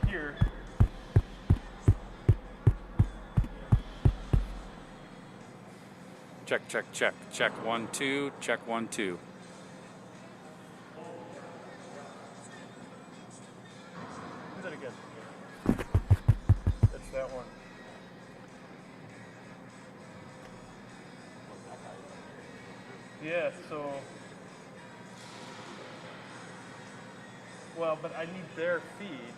here. Check, check, check. Check 1, 2. Check 1, 2. Do that again. That's that one. Yeah, so. Well, but I need their feed.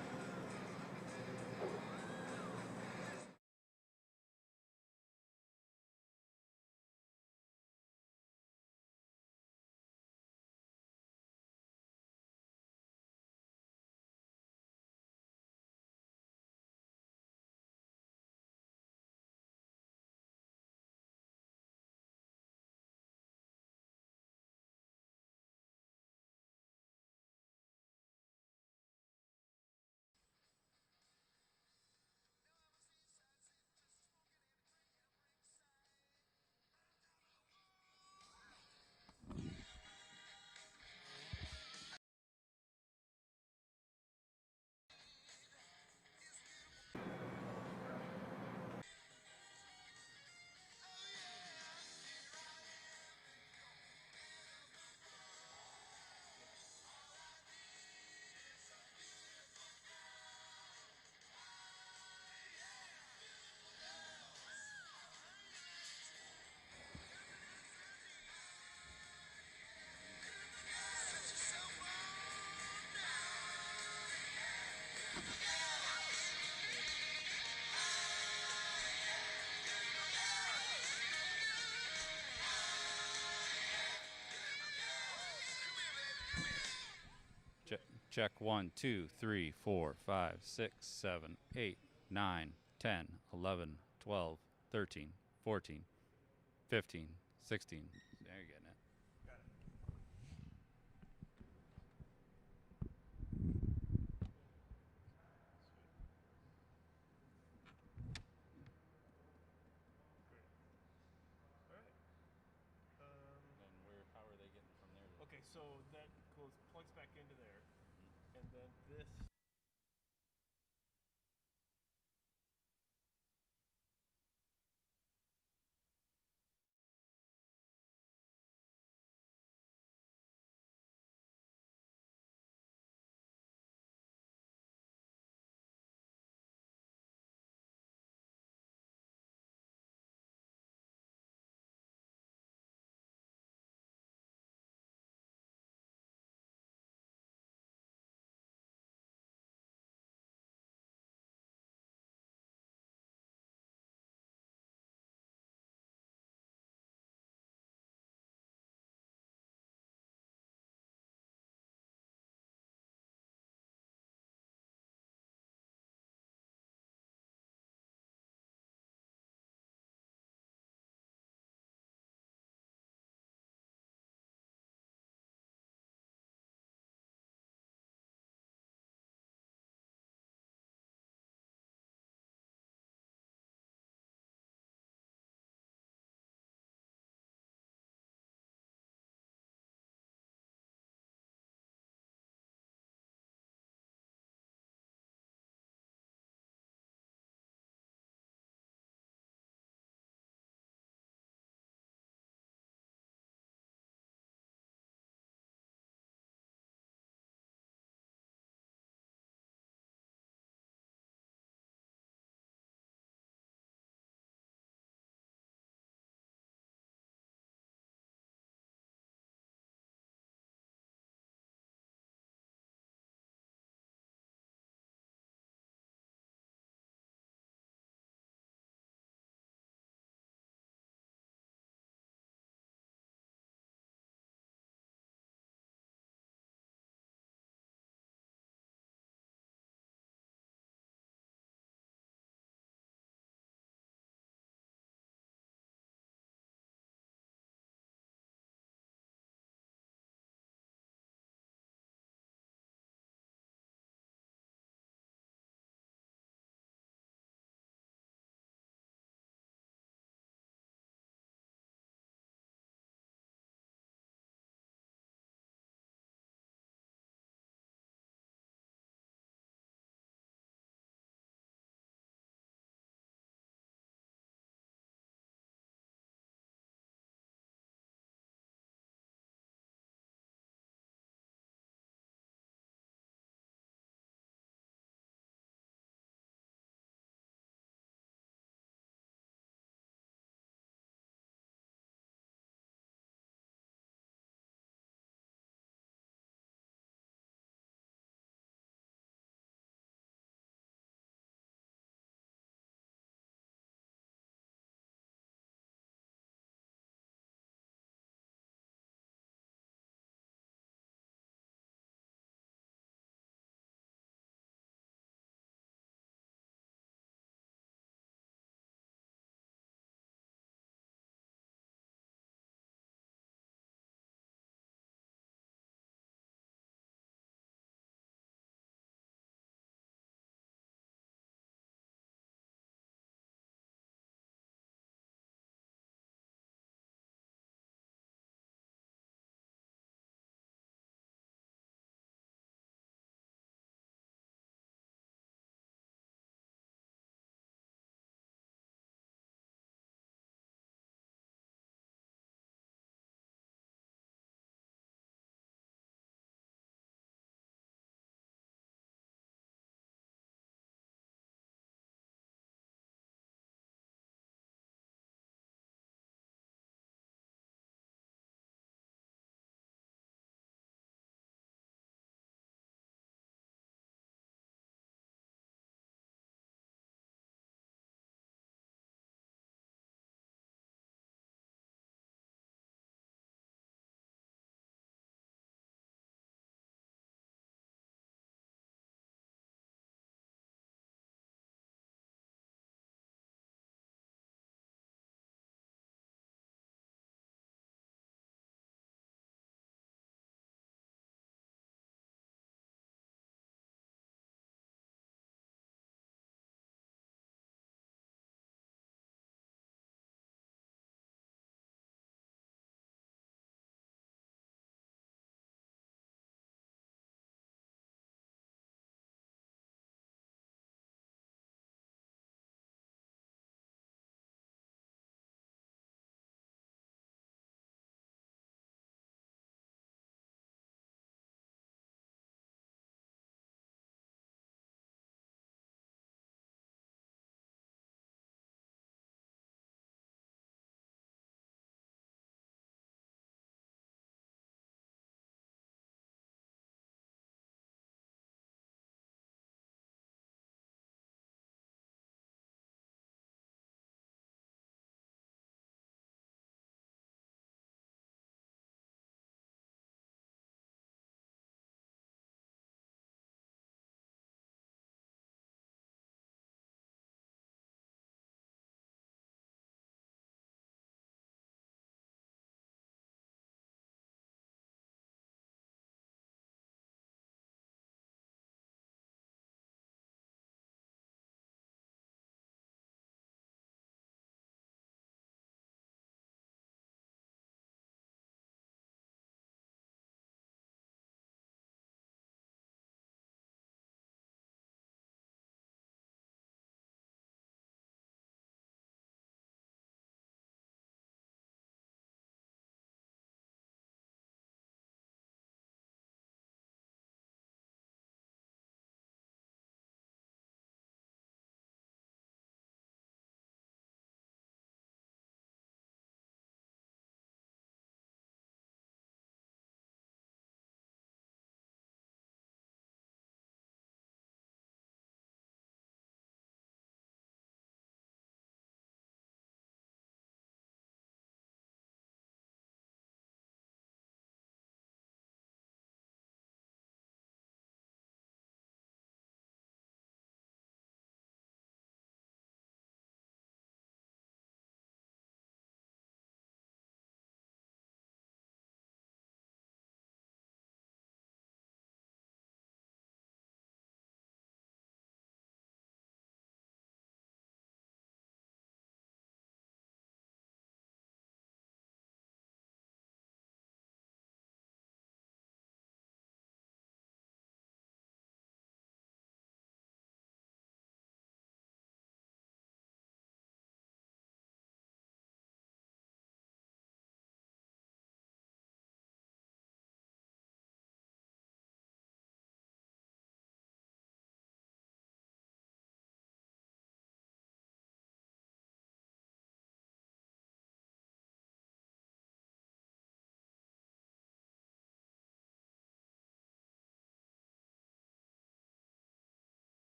Check 1, 2, 3, 4, 5, 6, 7, 8, 9, 10, 11, 12, 13, 14, 15, 16. There you're getting it. How are they getting from there? Okay, so that plugs back into there, and then this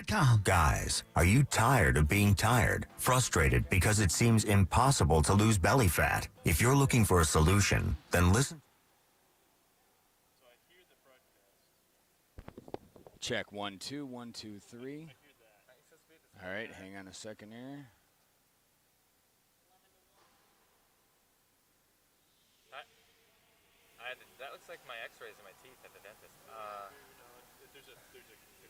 Guys, are you tired of being tired? Frustrated because it seems impossible to lose belly fat? If you're looking for a solution, then listen. So I hear the broadcast. Check 1 2 1 2 3. I hear that. All right, hang on a second here. That looks like my x-rays in my teeth at the dentist. There's a 15-second.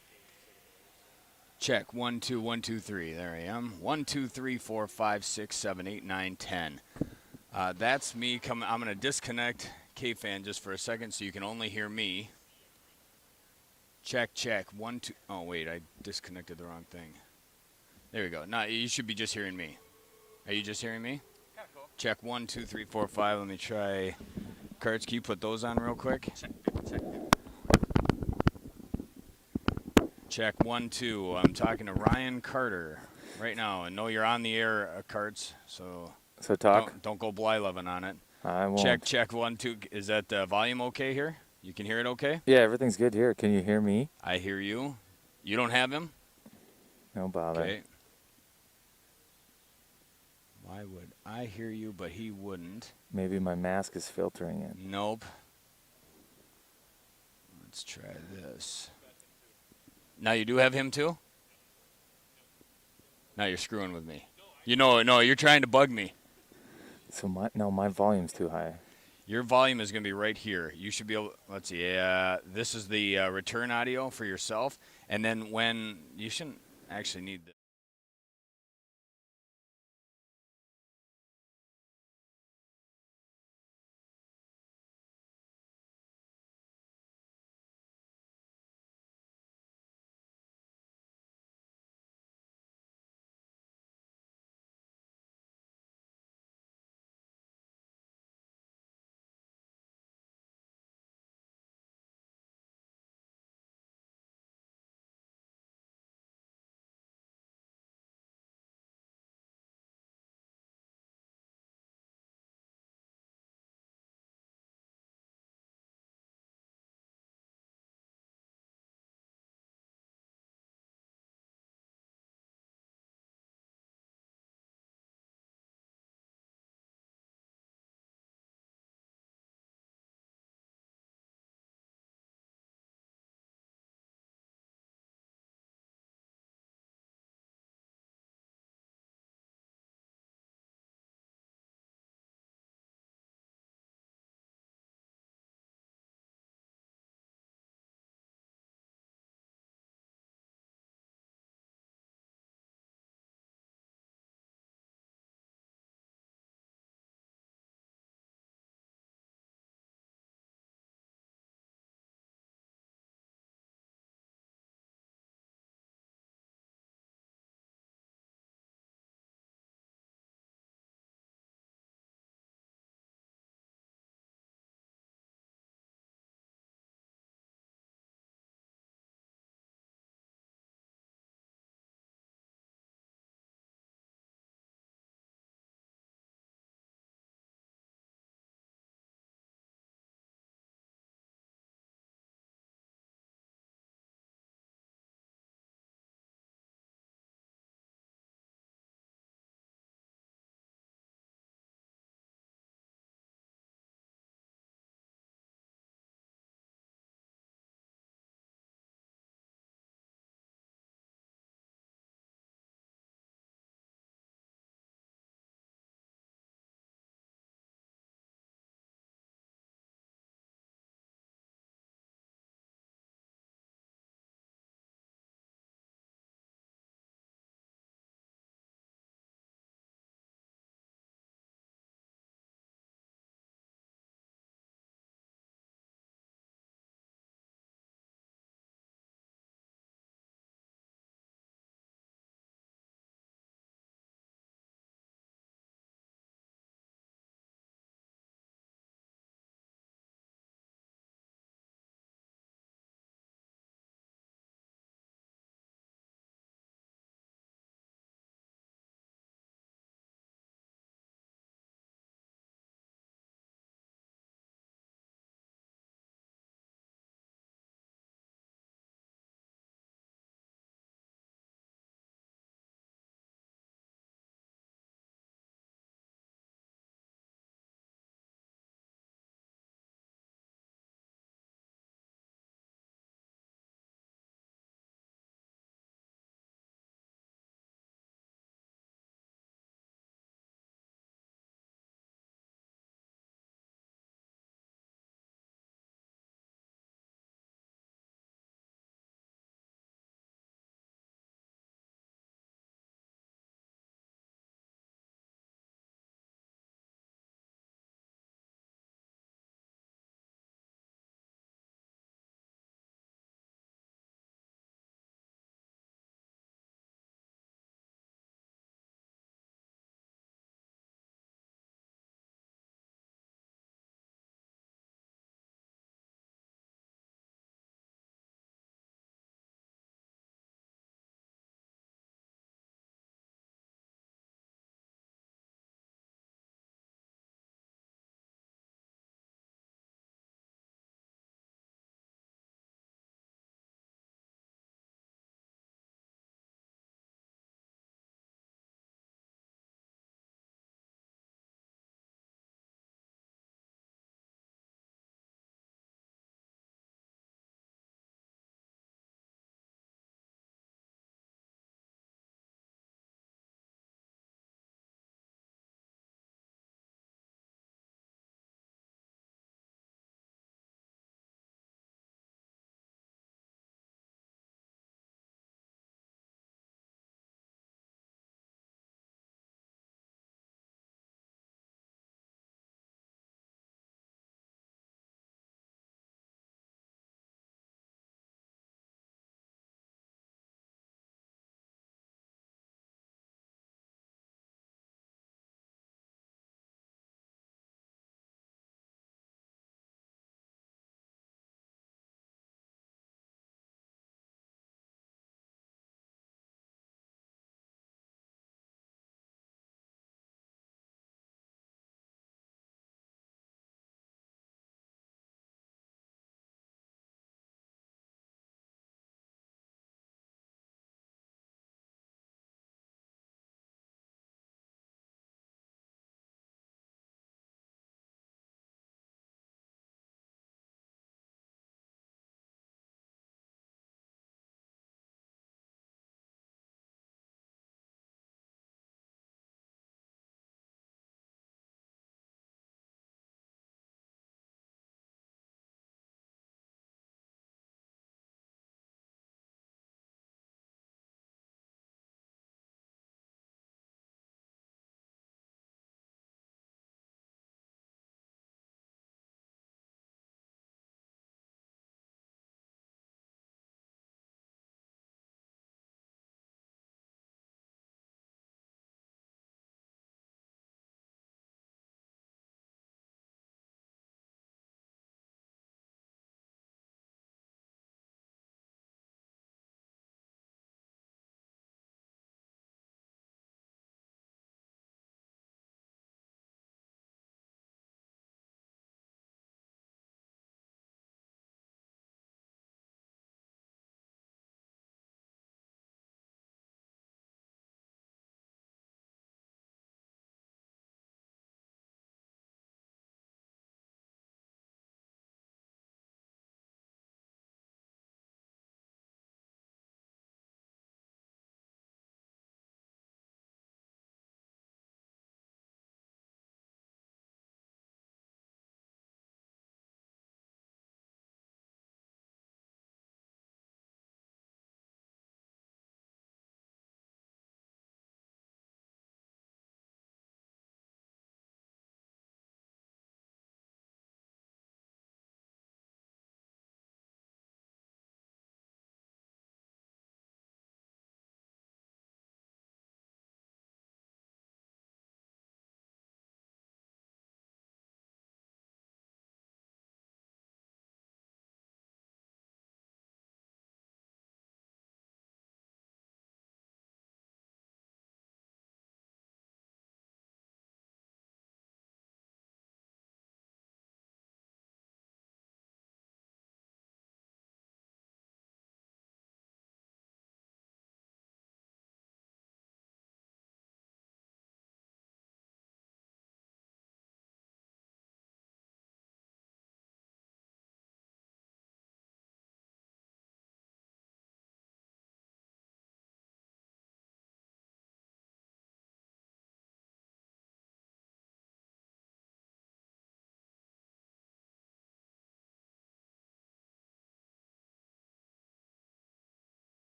Check 1 2 1 2 3. There I am. 1 2 3 4 5 6 7 8 9 10. That's me coming. I'm gonna disconnect K-Fan just for a second so you can only hear me. Check 1 2. Oh wait, I disconnected the wrong thing. There we go. Now you should be just hearing me. Are you just hearing me? Kind of cool. Check 1 2 3 4 5. Let me try. Cards, can you put those on real quick? Check 1 2. I'm talking to Ryan Carter right now. And know you're on the air, Cards. So talk. Don't go Blyleven on it. I won't. Check 1 2. Is that volume okay here? You can hear it okay? Yeah, everything's good here. Can you hear me? I hear you. You don't have him? No bother. Okay. Why would I hear you, but he wouldn't? Maybe my mask is filtering it. Nope. Let's try this. Now you do have him too? Now you're screwing with me. No, you're trying to bug me. So my volume's too high. Your volume is going to be right here. You should be able, let's see, this is the return audio for yourself. And then when, you shouldn't actually need this.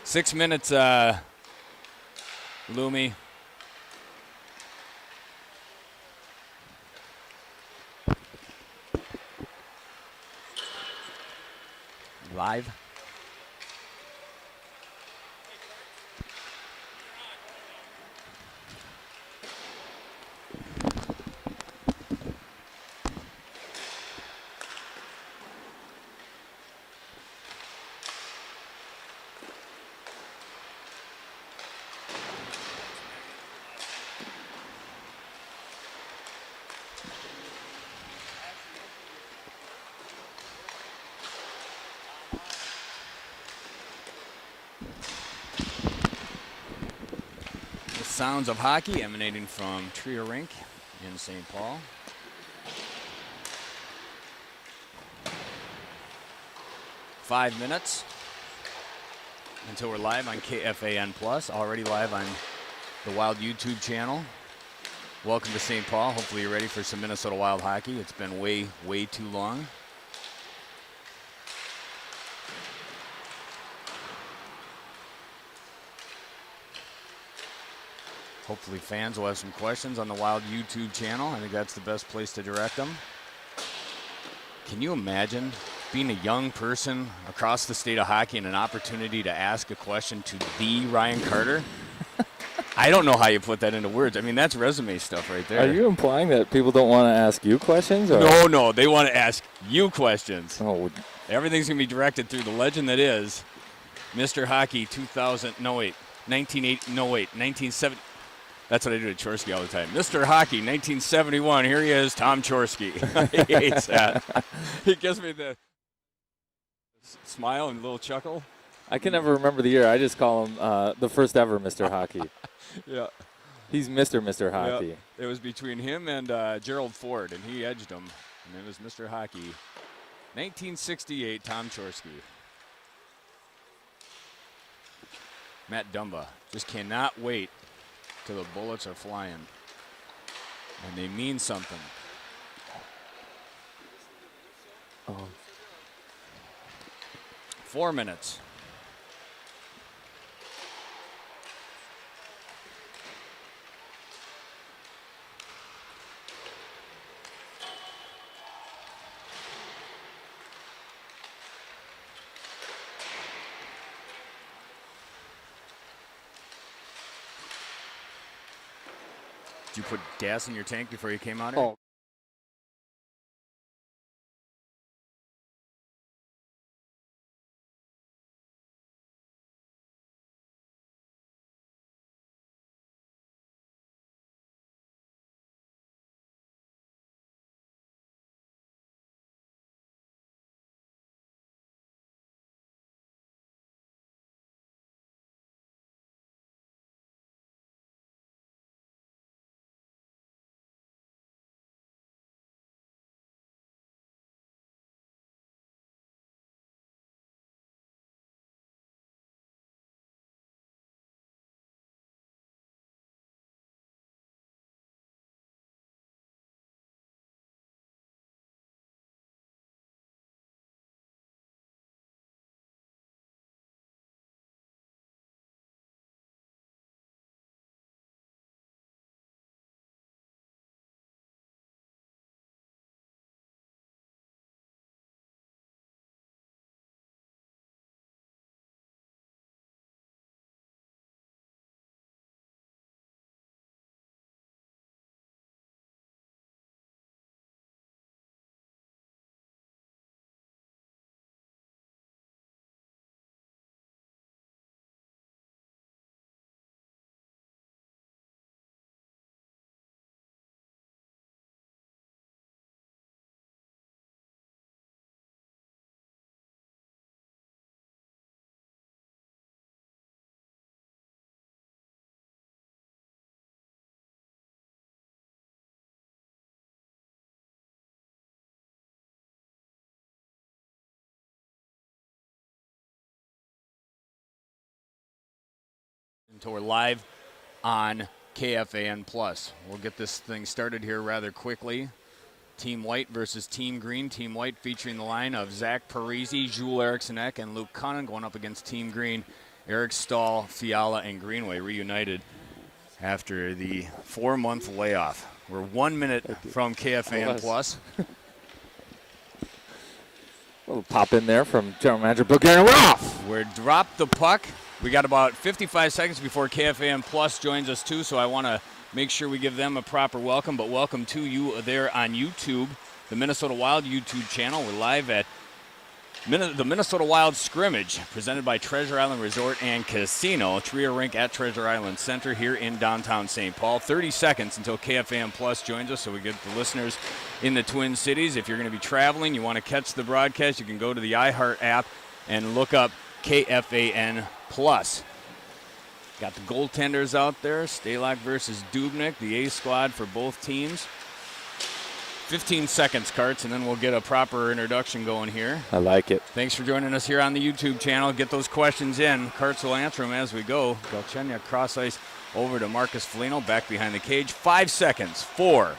6 minutes, Lumi. Live. Sounds of hockey emanating from Trio Rink in St. Paul. Five minutes until we're live on KFAN Plus, already live on the Wild YouTube channel. Welcome to St. Paul. Hopefully you're ready for some Minnesota Wild hockey. It's been way too long. Hopefully fans will have some questions on the Wild YouTube channel. I think that's the best place to direct them. Can you imagine being a young person across the state of hockey and an opportunity to ask a question to the Ryan Carter? I don't know how you put that into words. I mean, that's resume stuff right there. Are you implying that people don't want to ask you questions? Or? No, they want to ask you questions. Oh. Everything's going to be directed through the legend that is Mr. Hockey 1970. That's what I do to Chorsky all the time. Mr. Hockey, 1971. Here he is, Tom Chorsky. He hates that. He gives me the smile and a little chuckle. I can never remember the year. I just call him the first ever Mr. Hockey. Yeah. He's Mr. Hockey. Yeah. It was between him and Gerald Ford, and he edged him. And it was Mr. Hockey. 1968, Tom Chorsky. Matt Dumba just cannot wait till the bullets are flying. And they mean something. Oh. 4 minutes. Did you put gas in your tank before you came out here? Oh. Until we're live on KFAN Plus. We'll get this thing started here rather quickly. Team White versus Team Green. Team White featuring the line of Zach Parisi, Jules Eriksson-Ek, and Luke Cunnin going up against Team Green. Eric Stahl, Fiala, and Greenway reunited after the 4-month layoff. We're 1 minute from KFAN Plus. A little pop in there from General Manager Bulgarian. We're off! We're dropped the puck. We got about 55 seconds before KFAN Plus joins us too, so I want to make sure we give them a proper welcome. But welcome to you there on YouTube, the Minnesota Wild YouTube channel. We're live at the Minnesota Wild Scrimmage, presented by Treasure Island Resort and Casino, Trio Rink at Treasure Island Center here in downtown St. Paul. 30 seconds until KFAN Plus joins us, so we get the listeners in the Twin Cities. If you're going to be traveling, you want to catch the broadcast, you can go to the iHeart app and look up KFAN Plus. Got the goaltenders out there, Stalock versus Dubnyk, the A squad for both teams. 15 seconds, Karts, and then we'll get a proper introduction going here. I like it. Thanks for joining us here on the YouTube channel. Get those questions in. Karts will answer them as we go. Galchenyuk cross ice over to Marcus Foligno, back behind the cage. 5 seconds. 4.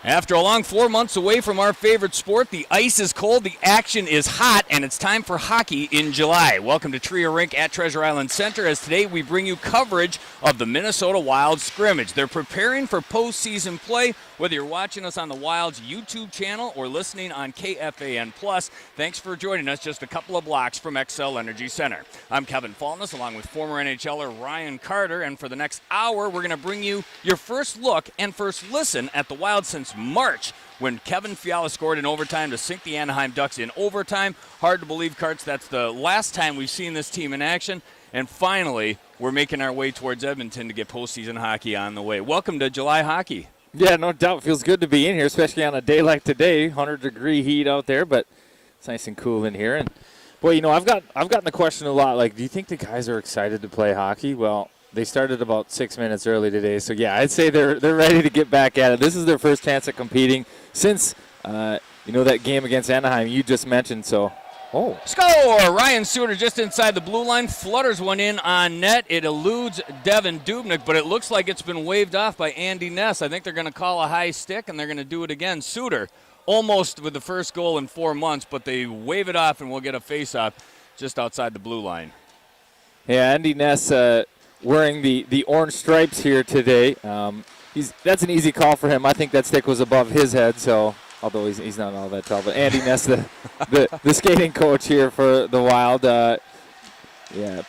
After a long 4 months away from our favorite sport, the ice is cold, the action is hot, and it's time for hockey in July. Welcome to Trio Rink at Treasure Island Center, as today we bring you coverage of the Minnesota Wild Scrimmage. They're preparing for postseason play, whether you're watching us on the Wild's YouTube channel or listening on KFAN Plus. Thanks for joining us just a couple of blocks from XL Energy Center. I'm Kevin Falness, along with former NHLer Ryan Carter, and for the next hour, we're going to bring you your first look and first listen at the Wild since March, when Kevin Fiala scored in overtime to sink the Anaheim Ducks in overtime. Hard to believe, Karts, that's the last time we've seen this team in action. And finally, we're making our way towards Edmonton to get postseason hockey on the way. Welcome to July hockey. Yeah, no doubt. Feels good to be in here, especially on a day like today. 100-degree heat out there, but it's nice and cool in here. And boy, you know, I've gotten the question a lot. Like, do you think the guys are excited to play hockey? Well, they started about 6 minutes early today, so yeah, I'd say they're ready to get back at it. This is their first chance at competing since that game against Anaheim you just mentioned. So, score! Ryan Suter just inside the blue line, flutters one in on net. It eludes Devin Dubnyk, but it looks like it's been waved off by Andy Ness. I think they're going to call a high stick, and they're going to do it again. Suter almost with the first goal in 4 months, but they wave it off, and we'll get a face-off just outside the blue line. Yeah, Andy Ness wearing the orange stripes here today. That's an easy call for him. I think that stick was above his head, so although he's not all that tall. But Andy Ness, the skating coach here for the Wild,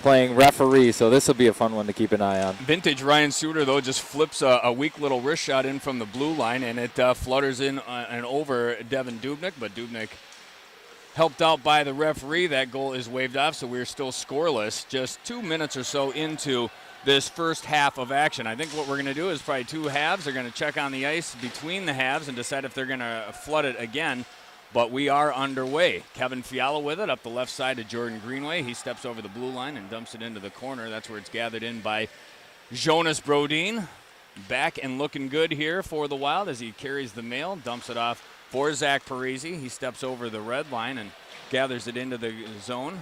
playing referee, so this will be a fun one to keep an eye on. Vintage Ryan Suter, though, just flips a weak little wrist shot in from the blue line, and it flutters in and over Devin Dubnyk, but Dubnyk helped out by the referee. That goal is waved off, so we're still scoreless just 2 minutes or so into this first half of action. I think what we're going to do is probably two halves. They're going to check on the ice between the halves and decide if they're going to flood it again. But we are underway. Kevin Fiala with it up the left side to Jordan Greenway. He steps over the blue line and dumps it into the corner. That's where it's gathered in by Jonas Brodin. Back and looking good here for the Wild as he carries the mail, dumps it off for Zach Parisi. He steps over the red line and gathers it into the zone.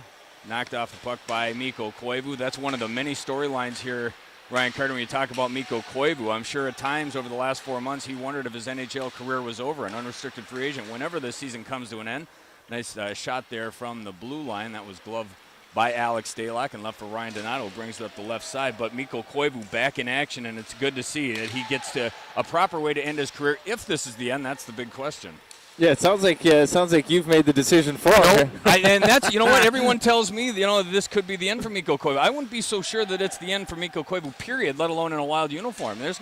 Knocked off the puck by Mikko Koivu. That's one of the many storylines here, Ryan Carter, when you talk about Mikko Koivu. I'm sure at times over the last 4 months he wondered if his NHL career was over, an unrestricted free agent. Whenever this season comes to an end, nice shot there from the blue line. That was gloved by Alex Stalock and left for Ryan Donato, brings it up the left side. But Mikko Koivu back in action, and it's good to see that he gets to a proper way to end his career. If this is the end, that's the big question. Yeah, it sounds like you've made the decision for him. And that's, what, everyone tells me, this could be the end for Mikko Koivu. I wouldn't be so sure that it's the end for Mikko Koivu, period, let alone in a Wild uniform. There's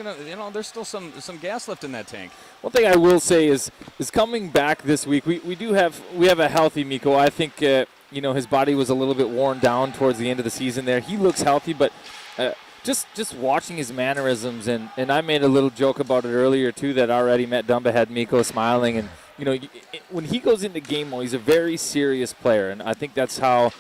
still some gas left in that tank. One thing I will say is coming back this week, we have a healthy Mikko. I think his body was a little bit worn down towards the end of the season there. He looks healthy, but just watching his mannerisms, and I made a little joke about it earlier too, that already Matt Dumba had Mikko smiling, and when he goes into game mode, he's a very serious player, and I think that's how,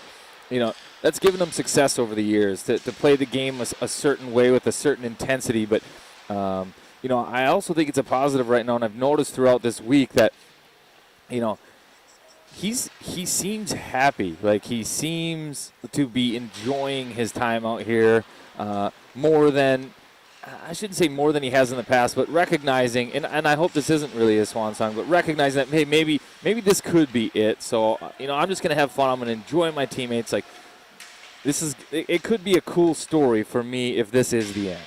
that's given him success over the years, to play the game a certain way with a certain intensity. But, I also think it's a positive right now, and I've noticed throughout this week that, he seems happy. Like, he seems to be enjoying his time out here more than I shouldn't say more than he has in the past, but recognizing, and I hope this isn't really a swan song, but recognizing that, hey, maybe this could be it. So, I'm just going to have fun. I'm going to enjoy my teammates. Like, it could be a cool story for me if this is the end.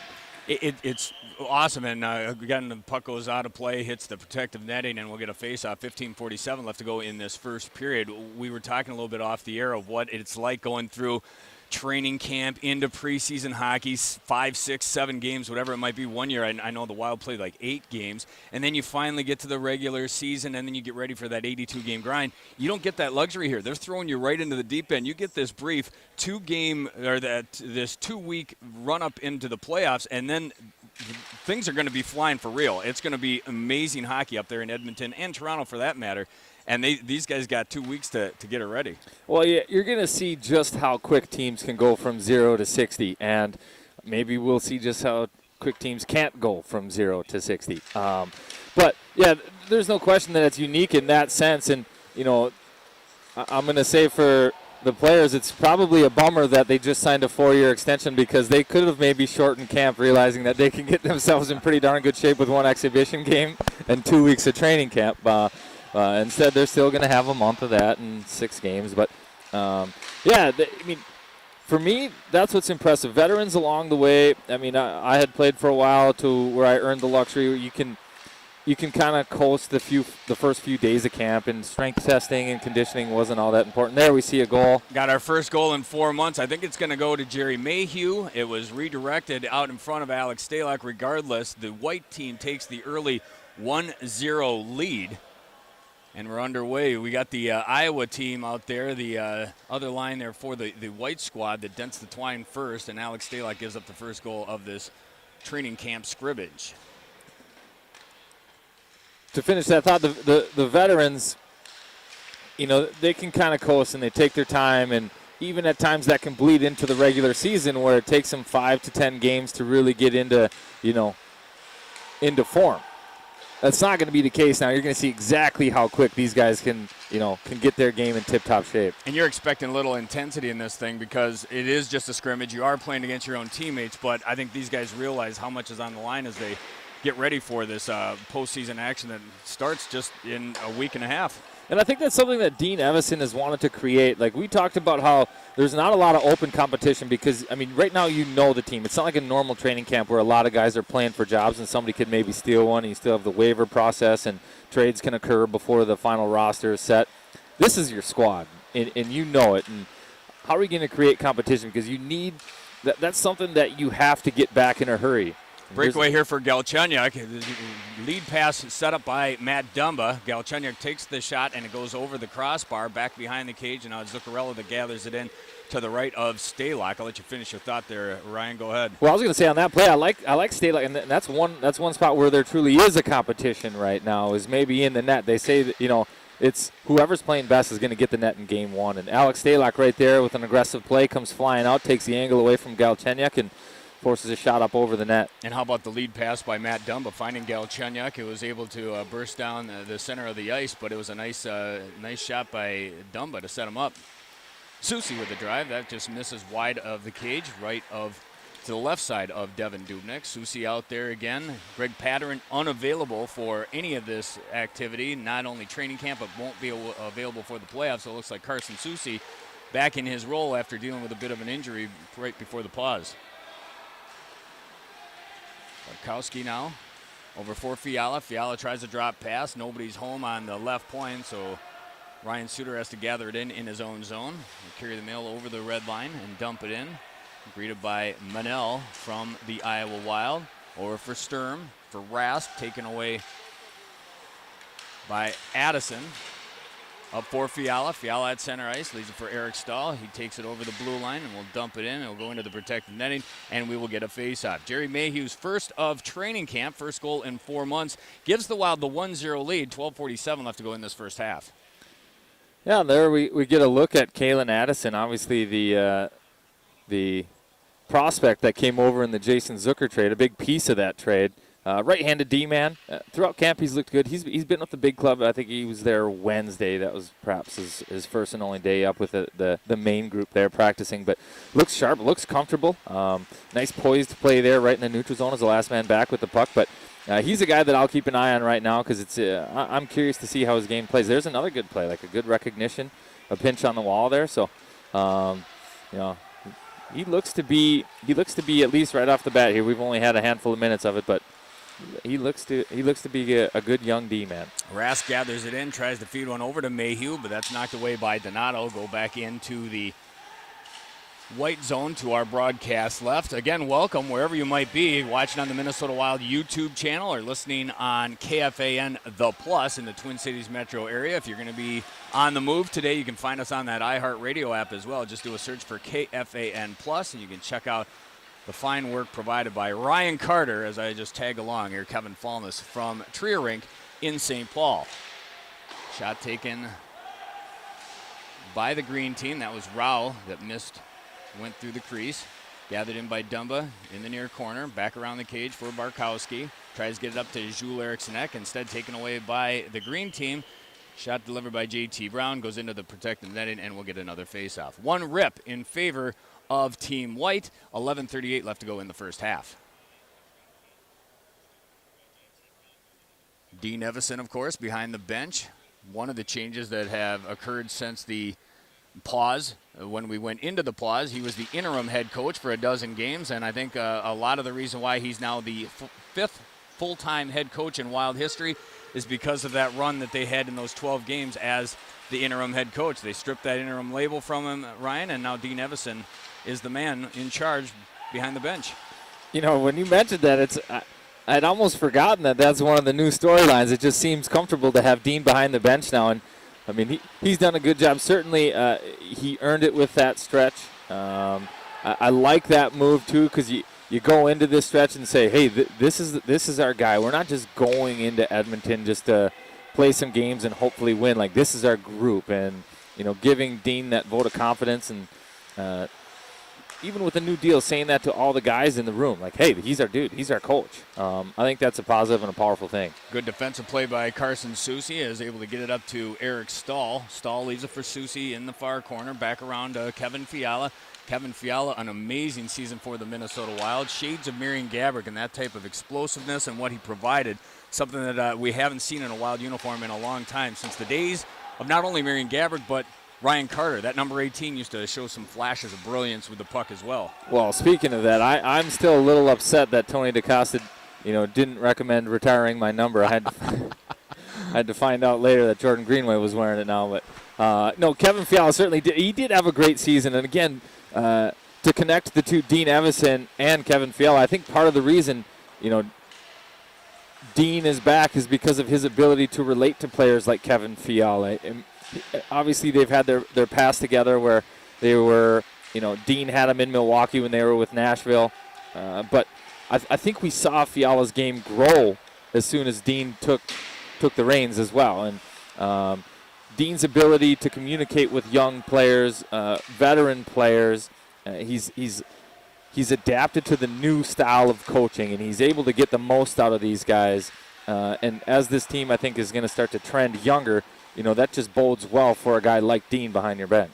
It's awesome, and again, the puck goes out of play, hits the protective netting, and we'll get a face-off. 15:47 left to go in this first period. We were talking a little bit off the air of what it's like going through training camp into preseason hockey, 5, 6, 7 games, whatever it might be. One year, I know the Wild played like 8 games, and then you finally get to the regular season, and then you get ready for that 82-game grind. You don't get that luxury here. They're throwing you right into the deep end. You get this brief this 2-week run up into the playoffs, and then things are going to be flying for real. It's going to be amazing hockey up there in Edmonton and Toronto for that matter. And these guys got 2 weeks to get it ready. Well, yeah, you're going to see just how quick teams can go from 0 to 60, and maybe we'll see just how quick teams can't go from 0 to 60. But, yeah, there's no question that it's unique in that sense. And, I'm going to say for the players, it's probably a bummer that they just signed a 4-year extension because they could have maybe shortened camp realizing that they can get themselves in pretty darn good shape with 1 exhibition game and 2 weeks of training camp. Instead, they're still going to have a month of that and 6 games. But, for me, that's what's impressive. Veterans along the way. I mean, I had played for a while to where I earned the luxury. You can kind of coast the first few days of camp, and strength testing and conditioning wasn't all that important. There we see a goal. Got our first goal in 4 months. I think it's going to go to Jerry Mayhew. It was redirected out in front of Alex Stalock. Regardless, the white team takes the early 1-0 lead. And we're underway. We got the Iowa team out there, the other line there for the white squad that dents the twine first, and Alex Stalock gives up the first goal of this training camp scrimmage. To finish that thought, the veterans, they can kind of coast and they take their time, and even at times that can bleed into the regular season where it takes them 5 to 10 games to really get into form. That's not going to be the case now. You're going to see exactly how quick these guys can get their game in tip-top shape. And you're expecting a little intensity in this thing because it is just a scrimmage. You are playing against your own teammates, but I think these guys realize how much is on the line as they get ready for this postseason action that starts just in a week and a half. And I think that's something that Dean Evison has wanted to create. Like, we talked about how there's not a lot of open competition because, right now the team. It's not like a normal training camp where a lot of guys are playing for jobs and somebody could maybe steal one and you still have the waiver process and trades can occur before the final roster is set. This is your squad, and you know it. And how are you going to create competition? Because you need – that's something that you have to get back in a hurry. Breakaway here for Galchenyuk. Lead pass set up by Matt Dumba. Galchenyuk takes the shot, and it goes over the crossbar, back behind the cage, and now Zuccarello that gathers it in to the right of Stalock. I'll let you finish your thought there, Ryan. Go ahead. Well, I was going to say on that play, I like Stalock, and that's one spot where there truly is a competition right now, is maybe in the net. They say that, it's whoever's playing best is going to get the net in game 1. And Alex Stalock right there with an aggressive play comes flying out, takes the angle away from Galchenyuk, and forces a shot up over the net. And how about the lead pass by Matt Dumba finding Galchenyuk, who was able to burst down the center of the ice, but it was a nice shot by Dumba to set him up. Susie with the drive. That just misses wide of the cage, to the left side of Devin Dubnyk. Susie out there again. Greg Patterin unavailable for any of this activity, not only training camp, but won't be available for the playoffs. So it looks like Carson Susie back in his role after dealing with a bit of an injury right before the pause. Barkowski now over for Fiala. Fiala tries to drop pass. Nobody's home on the left point, so Ryan Suter has to gather it in his own zone. He'll carry the mail over the red line and dump it in. Greeted by Manel from the Iowa Wild. Over for Sturm, for Rasp, taken away by Addison. Up for Fiala. Fiala at center ice. Leaves it for Eric Stahl. He takes it over the blue line and will dump it in. It'll go into the protected netting, and we will get a face-off. Jerry Mayhew's first of training camp, first goal in 4 months, gives the Wild the 1-0 lead. 12:47 left to go in this first half. Yeah, there we get a look at Kalen Addison, obviously the prospect that came over in the Jason Zucker trade, a big piece of that trade. Right-handed D-man. Throughout camp, he's looked good. He's been with the big club. I think he was there Wednesday. That was perhaps his first and only day up with the main group there practicing. But looks sharp, looks comfortable. Nice poised play there right in the neutral zone as the last man back with the puck. But he's a guy that I'll keep an eye on right now because I'm curious to see how his game plays. There's another good play, like a good recognition, a pinch on the wall there. So, he looks to be at least right off the bat here. We've only had a handful of minutes of it, but he looks to be a good young D-man. Rask gathers it in, tries to feed one over to Mayhew, but that's knocked away by Donato. Go back into the white zone to our broadcast left. Again, welcome wherever you might be, watching on the Minnesota Wild YouTube channel or listening on KFAN The Plus in the Twin Cities metro area. If you're going to be on the move today, you can find us on that iHeartRadio app as well. Just do a search for KFAN Plus, and you can check out the fine work provided by Ryan Carter, as I just tag along here, Kevin Fallness from Trier Rink in St. Paul. Shot taken by the green team. That was Rao that missed. Went through the crease, gathered in by Dumba in the near corner, back around the cage for Barkowski. Tries to get it up to Jules Erikssonek, instead taken away by the green team. Shot delivered by J.T. Brown, goes into the protected netting, and we'll get another face-off. One rip in favor of Team White. 11:38 left to go in the first half. Dean Evison, of course, behind the bench. One of the changes that have occurred since the pause. When we went into the pause, he was the interim head coach for a dozen games, and I think a lot of the reason why he's now the fifth full-time head coach in Wild history is because of that run that they had in those 12 games as the interim head coach. They stripped that interim label from him, Ryan, and now Dean Evison is the man in charge behind the bench. You know, when you mentioned that, I'd almost forgotten that that's one of the new storylines. It just seems comfortable to have Dean behind the bench now, and I mean, he's done a good job. Certainly, he earned it with that stretch. I like that move, too, because you go into this stretch and say, hey, this is our guy. We're not just going into Edmonton just to play some games and hopefully win. Like, this is our group. And, giving Dean that vote of confidence and even with a new deal, saying that to all the guys in the room, like, hey, he's our dude, he's our coach. I think that's a positive and a powerful thing. Good defensive play by Carson Soucy, is able to get it up to Eric Stahl. Stahl leaves it for Soucy in the far corner, back around Kevin Fiala. Kevin Fiala, an amazing season for the Minnesota Wild. Shades of Marian Gaborik and that type of explosiveness and what he provided, something that we haven't seen in a Wild uniform in a long time, since the days of not only Marian Gaborik, but Ryan Carter. That number 18 used to show some flashes of brilliance with the puck as well. Well, speaking of that, I'm still a little upset that Tony DeCosta, didn't recommend retiring my number. I had to find out later that Jordan Greenway was wearing it now. But no, Kevin Fiala certainly did. He did have a great season. And again, to connect the two, Dean Evison and Kevin Fiala, I think part of the reason, Dean is back is because of his ability to relate to players like Kevin Fiala. And obviously, they've had their past together where they were, Dean had them in Milwaukee when they were with Nashville. But I think we saw Fiala's game grow as soon as Dean took the reins as well. And Dean's ability to communicate with young players, veteran players, he's adapted to the new style of coaching, and he's able to get the most out of these guys. And as this team, I think, is going to start to trend younger, that just bodes well for a guy like Dean behind your bench.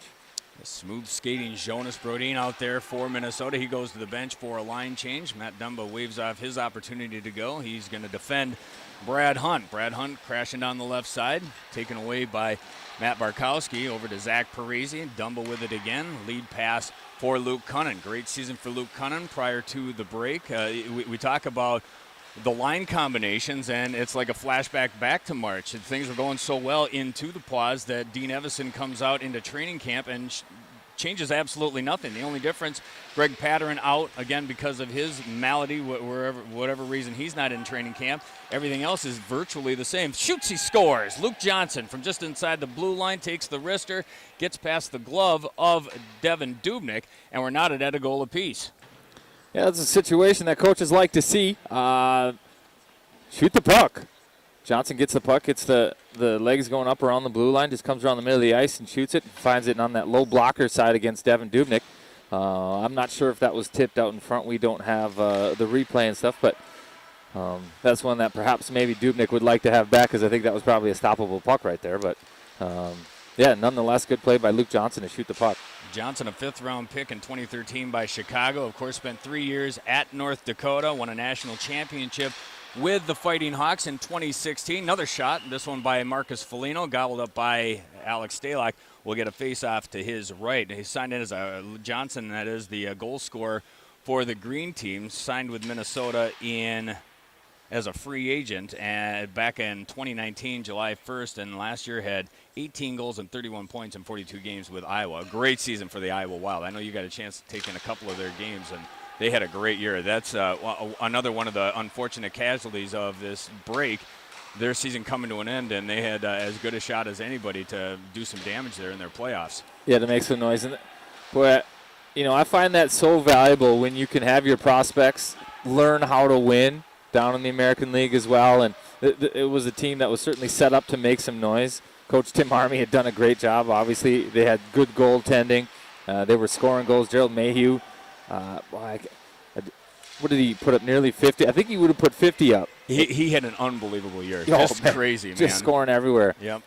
Smooth skating Jonas Brodin out there for Minnesota. He goes to the bench for a line change. Matt Dumba waves off his opportunity to go. He's going to defend Brad Hunt. Brad Hunt crashing down the left side, taken away by Matt Barkowski over to Zach Parisi. Dumba with it again. Lead pass for Luke Cunnan. Great season for Luke Cunnan prior to the break. We talk about the line combinations, and it's like a flashback back to March. And things were going so well into the pause that Dean Evison comes out into training camp and changes absolutely nothing. The only difference, Greg Patterin out again because of his malady, whatever reason he's not in training camp. Everything else is virtually the same. Shoots, he scores. Luke Johnson from just inside the blue line takes the wrister, gets past the glove of Devin Dubnyk, and we're knotted at a goal apiece. Yeah, that's a situation that coaches like to see. Shoot the puck. Johnson gets the puck, gets the legs going up around the blue line, just comes around the middle of the ice and shoots it, finds it on that low blocker side against Devin Dubnyk. I'm not sure if that was tipped out in front. We don't have the replay and stuff, but That's one that perhaps maybe Dubnyk would like to have back because I think that was probably a stoppable puck right there. But, yeah, nonetheless, good play by Luke Johnson to shoot the puck. Johnson, a 5th-round pick in 2013 by Chicago. Of course, spent 3 years at North Dakota, won a national championship with the Fighting Hawks in 2016. Another shot, this one by Marcus Foligno, gobbled up by Alex Stalock. Will get a face-off to his right. He signed in as a Johnson, that is the goal scorer for the Green Team, signed with Minnesota as a free agent back in 2019, July 1st, and last year had 18 goals and 31 points in 42 games with Iowa. A great season for the Iowa Wild. I know you got a chance to take in a couple of their games, and they had a great year. That's another one of the unfortunate casualties of this break. Their season coming to an end, and they had as good a shot as anybody to do some damage there in their playoffs. Yeah, to make some noise. And boy, I find that so valuable when you can have your prospects learn how to win down in the American League as well. And it was a team that was certainly set up to make some noise. Coach Tim Army had done a great job. Obviously, they had good goaltending. They were scoring goals. Gerald Mayhew, what did he put up? Nearly 50. I think he would have put 50 up. He had an unbelievable year. Just crazy, man. Just scoring everywhere. Yep.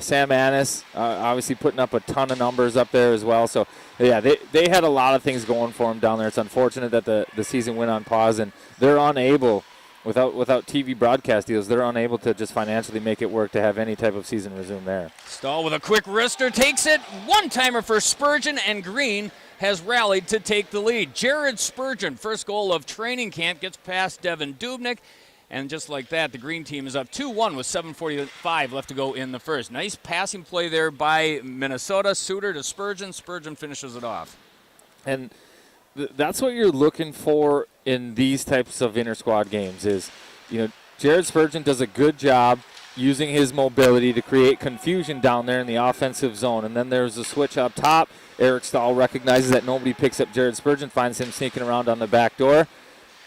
Sam Annis, obviously putting up a ton of numbers up there as well. So, yeah, they had a lot of things going for them down there. It's unfortunate that the season went on pause, and they're unable, without TV broadcast deals, they're unable to just financially make it work to have any type of season resume there. Stahl with a quick wrister takes it. One-timer for Spurgeon, and Green has rallied to take the lead. Jared Spurgeon, first goal of training camp, gets past Devin Dubnyk. And just like that, the Green Team is up 2-1 with 7:45 left to go in the first. Nice passing play there by Minnesota. Suter to Spurgeon. Spurgeon finishes it off. And that's what you're looking for in these types of inter-squad games is, Jared Spurgeon does a good job using his mobility to create confusion down there in the offensive zone. And then there's a switch up top. Eric Stahl recognizes that nobody picks up Jared Spurgeon, finds him sneaking around on the back door.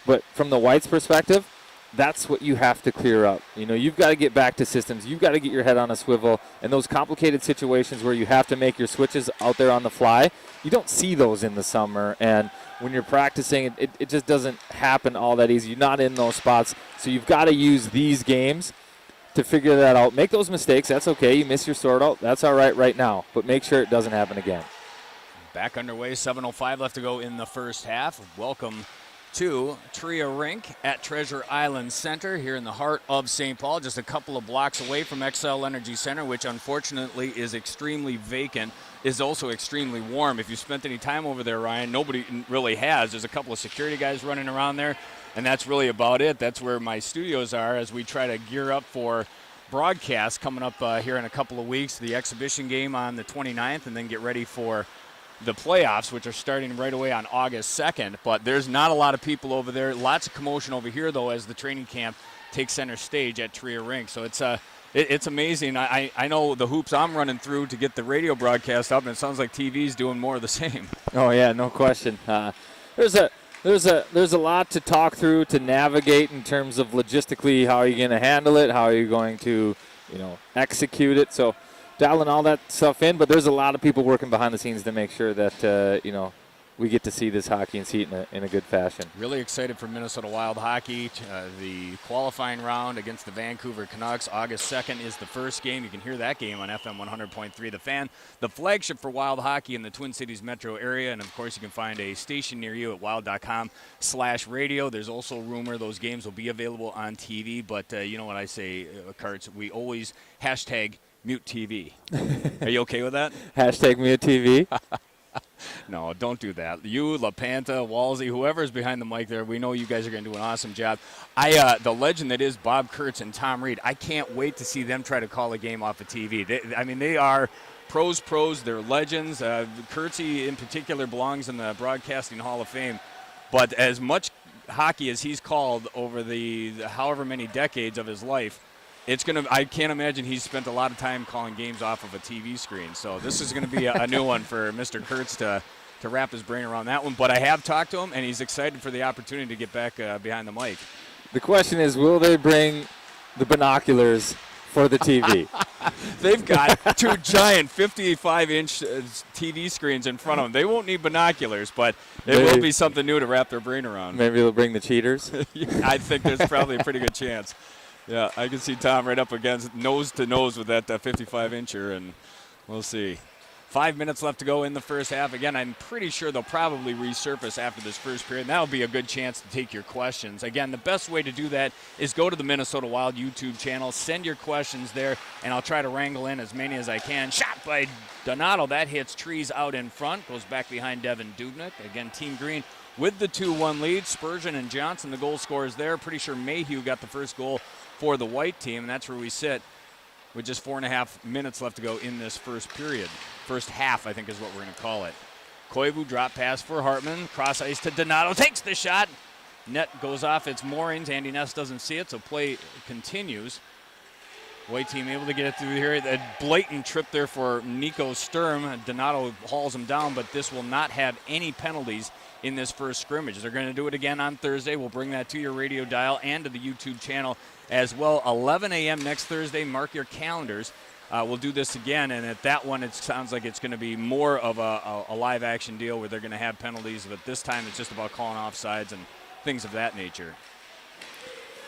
But from the Whites' perspective, that's what you have to clear up. You've got to get back to systems. You've got to get your head on a swivel. And those complicated situations where you have to make your switches out there on the fly, you don't see those in the summer. And when you're practicing, it just doesn't happen all that easy. You're not in those spots. So you've got to use these games to figure that out. Make those mistakes. That's okay. You miss your sort out. That's all right now. But make sure it doesn't happen again. Back underway. 7:05 left to go in the first half. Welcome to Tria Rink at Treasure Island Center here in the heart of St. Paul, just a couple of blocks away from XL Energy Center, which unfortunately is extremely vacant, is also extremely warm. If you spent any time over there, Ryan, nobody really has. There's a couple of security guys running around there, and that's really about it. That's where my studios are as we try to gear up for broadcast coming up here in a couple of weeks, the exhibition game on the 29th, and then get ready for the playoffs, which are starting right away on August 2nd. But there's not a lot of people over there. Lots of commotion over here, though, as the training camp takes center stage at Tria Rink. So it's amazing. I know the hoops I'm running through to get the radio broadcast up, and it sounds like TV's doing more of the same. Oh, yeah, no question. There's a lot to talk through, to navigate in terms of logistically how are you going to handle it, how are you going to, execute it. So dialing all that stuff in, but there's a lot of people working behind the scenes to make sure that, we get to see this hockey and see it in a good fashion. Really excited for Minnesota Wild hockey. The qualifying round against the Vancouver Canucks. August 2nd is the first game. You can hear that game on FM 100.3 The Fan. The flagship for Wild hockey in the Twin Cities metro area. And, of course, you can find a station near you at wild.com/radio. There's also a rumor those games will be available on TV. But you know what I say, Karts, we always hashtag mute TV. Are you okay with that? Hashtag mute TV. No, don't do that. You, LaPanta, Walsey, whoever's behind the mic there, we know you guys are going to do an awesome job. The legend that is Bob Kurtz and Tom Reed, I can't wait to see them try to call a game off of TV. They are pros. They're legends. Kurtzy, in particular, belongs in the Broadcasting Hall of Fame. But as much hockey as he's called over the however many decades of his life, I can't imagine he's spent a lot of time calling games off of a TV screen. So this is going to be a new one for Mr. Kurtz to wrap his brain around that one. But I have talked to him, and he's excited for the opportunity to get back behind the mic. The question is, will they bring the binoculars for the TV. They've got 2 giant 55-inch TV screens in front of them. They won't need binoculars, but it will be something new to wrap their brain around. Maybe they'll bring the cheaters. I think there's probably a pretty good chance. Yeah, I can see Tom right up against nose to nose with that 55-incher, and we'll see. 5 minutes left to go in the first half. Again, I'm pretty sure they'll probably resurface after this first period. That'll be a good chance to take your questions. Again, the best way to do that is go to the Minnesota Wild YouTube channel, send your questions there, and I'll try to wrangle in as many as I can. Shot by Donato. That hits Trees out in front, goes back behind Devin Dubnyk. Again, Team Green with the 2-1 lead. Spurgeon and Johnson, the goal scorers there. Pretty sure Mayhew got the first goal for the white team, and that's where we sit with just 4.5 minutes left to go in this first period. First half, I think, is what we're going to call it. Koivu drop pass for Hartman. Cross ice to Donato. Takes the shot. Net goes off its moorings. Andy Ness doesn't see it, so play continues. White team able to get it through here. A blatant trip there for Nico Sturm. Donato hauls him down, but this will not have any penalties in this first scrimmage. They're going to do it again on Thursday. We'll bring that to your radio dial and to the YouTube channel as well. 11 a.m. next Thursday. Mark your calendars. We'll do this again, and at that one, it sounds like it's going to be more of a live action deal where they're going to have penalties, but this time it's just about calling offsides and things of that nature.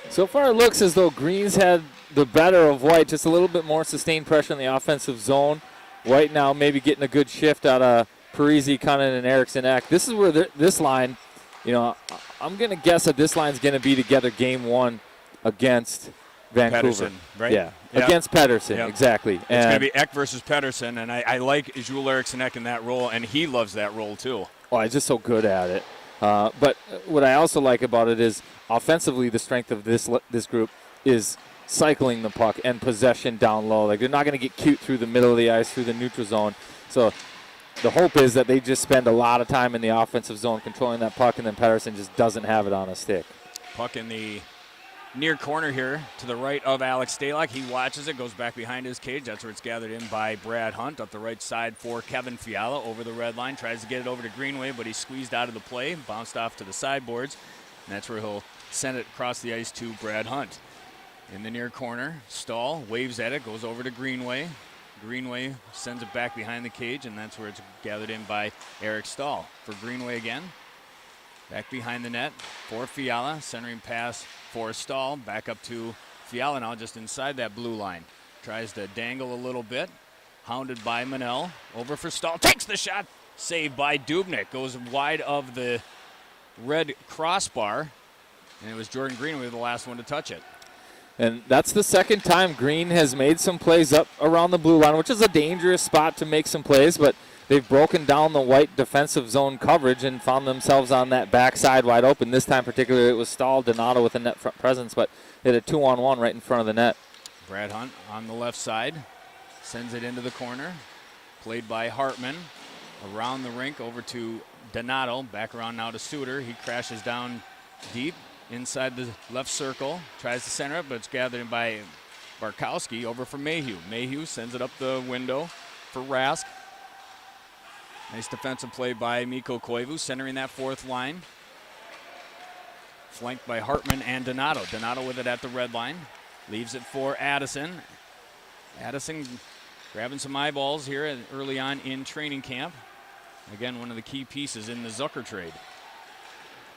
So far, it looks as though Green's had the better of White, just a little bit more sustained pressure in the offensive zone. White now maybe getting a good shift out of Parisi, Cunnin, and Eriksson Ek. This is where this line, I'm going to guess that this line's going to be together game one against Vancouver. Pedersen, right? Yeah, yep. Against Pedersen, yep. Exactly. It's going to be Ek versus Pedersen, and I like Jules Eriksson Ek in that role, and he loves that role too. Oh, he's just so good at it. But what I also like about it is offensively the strength of this group is cycling the puck and possession down low. Like, they're not going to get cute through the middle of the ice, through the neutral zone. So the hope is that they just spend a lot of time in the offensive zone controlling that puck, and then Pedersen just doesn't have it on a stick. Puck in the near corner here to the right of Alex Stalock. He watches it, goes back behind his cage. That's where it's gathered in by Brad Hunt up the right side for Kevin Fiala over the red line. Tries to get it over to Greenway, but he's squeezed out of the play, bounced off to the sideboards, and that's where he'll send it across the ice to Brad Hunt. In the near corner, Stahl waves at it, goes over to Greenway. Greenway sends it back behind the cage, and that's where it's gathered in by Eric Stahl. For Greenway again, back behind the net for Fiala, centering pass for Stahl, back up to Fiala now just inside that blue line. Tries to dangle a little bit, hounded by Manel, over for Stahl, takes the shot, saved by Dubnyk, goes wide of the red crossbar, and it was Jordan Greenway the last one to touch it. And that's the second time Green has made some plays up around the blue line, which is a dangerous spot to make some plays, but they've broken down the White defensive zone coverage and found themselves on that backside wide open. This time particularly it was Stahl, Donato with a net front presence, but they had a 2-on-1 right in front of the net. Brad Hunt on the left side, sends it into the corner, played by Hartman, around the rink over to Donato, back around now to Suter. He crashes down deep inside the left circle, tries to center it, but it's gathered in by Barkowski over for Mayhew. Mayhew sends it up the window for Rask. Nice defensive play by Mikko Koivu, centering that fourth line. Flanked by Hartman and Donato. Donato with it at the red line. Leaves it for Addison. Addison grabbing some eyeballs here early on in training camp. Again, one of the key pieces in the Zucker trade.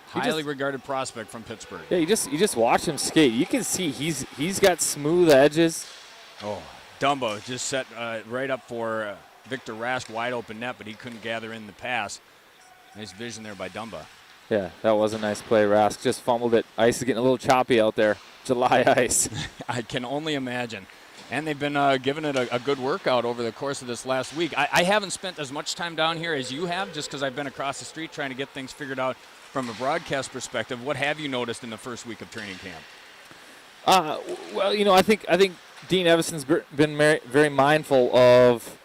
Highly regarded prospect from Pittsburgh. Yeah, you just watch him skate. You can see he's got smooth edges. Oh, Dumbo just set right up for Victor Rask, wide open net, but he couldn't gather in the pass. Nice vision there by Dumba. Yeah, that was a nice play. Rask just fumbled it. Ice is getting a little choppy out there. July ice. I can only imagine. And they've been giving it a good workout over the course of this last week. I haven't spent as much time down here as you have, just because I've been across the street trying to get things figured out from a broadcast perspective. What have you noticed in the first week of training camp? Well, I think Dean Evason's been very mindful of,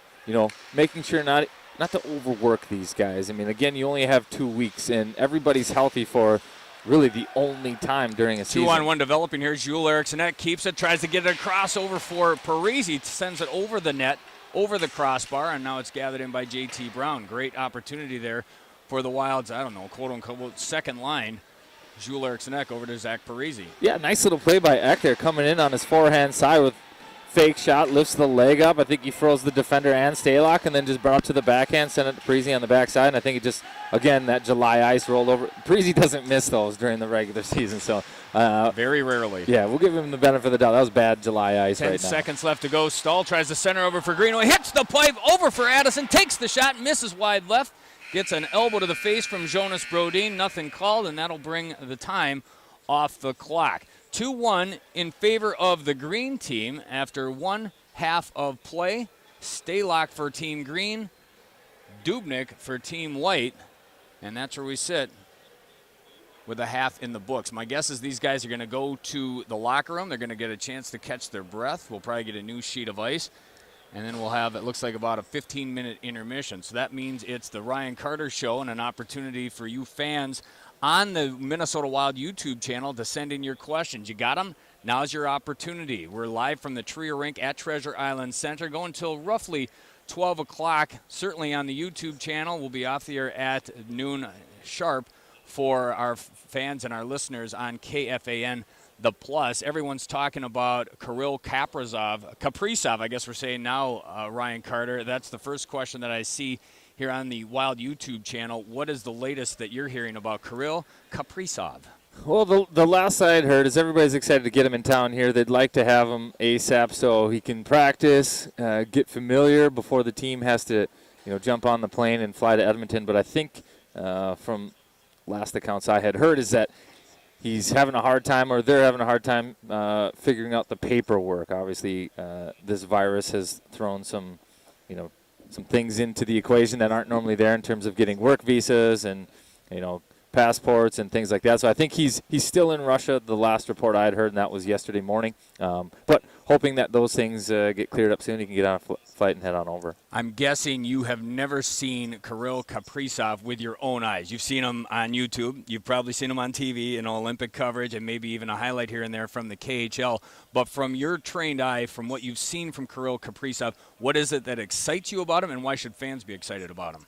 making sure not to overwork these guys. I mean, again, you only have 2 weeks, and everybody's healthy for really the only time during a season. 2-on-1 developing here. Jules Eriksson Ek keeps it, tries to get it across over for Parisi, sends it over the net, over the crossbar, and now it's gathered in by J.T. Brown. Great opportunity there for the Wild's, quote-unquote, second line. Jules Eriksson Ek over to Zach Parisi. Yeah, nice little play by Ek there, coming in on his forehand side with fake shot, lifts the leg up. I think he froze the defender and Stalock, and then just brought it to the backhand, sent it to Parisi on the backside. And I think it just, again, that July ice rolled over. Parisi doesn't miss those during the regular season, so very rarely. Yeah, we'll give him the benefit of the doubt. That was bad July ice 10 right now. 10 seconds left to go. Stahl tries to center over for Greenaway, hits the pipe over for Addison, takes the shot, misses wide left, gets an elbow to the face from Jonas Brodin. Nothing called, and that'll bring the time off the clock. 2-1 in favor of the green team after one half of play. Stalock for Team Green, Dubnik for Team White, and that's where we sit with a half in the books. My guess is these guys are going to go to the locker room. They're going to get a chance to catch their breath. We'll probably get a new sheet of ice, and then we'll have, it looks like, about a 15-minute intermission. So that means it's the Ryan Carter Show and an opportunity for you fans on the Minnesota Wild YouTube channel to send in your questions. You got them? Now's your opportunity. We're live from the Trio Rink at Treasure Island Center, going until roughly 12 o'clock, certainly on the YouTube channel. We'll be off the air at noon sharp for our fans and our listeners on KFAN The Plus. Everyone's talking about Kirill Kaprizov, I guess we're saying now, Ryan Carter. That's the first question that I see here on the Wild YouTube channel. What is the latest that you're hearing about Kirill Kaprizov? Well, the last I had heard is everybody's excited to get him in town here. They'd like to have him ASAP so he can practice, get familiar before the team has to, jump on the plane and fly to Edmonton. But I think from last accounts I had heard is that he's having a hard time, or they're having a hard time figuring out the paperwork. Obviously, this virus has thrown some things into the equation that aren't normally there in terms of getting work visas and, passports and things like that. So I think he's still in Russia, the last report I had heard, and that was yesterday morning. But hoping that those things get cleared up soon, he can get on a flight and head on over. I'm guessing you have never seen Kirill Kaprizov with your own eyes. You've seen him on YouTube. You've probably seen him on TV in Olympic coverage and maybe even a highlight here and there from the KHL. But from your trained eye, from what you've seen from Kirill Kaprizov, what is it that excites you about him, and why should fans be excited about him?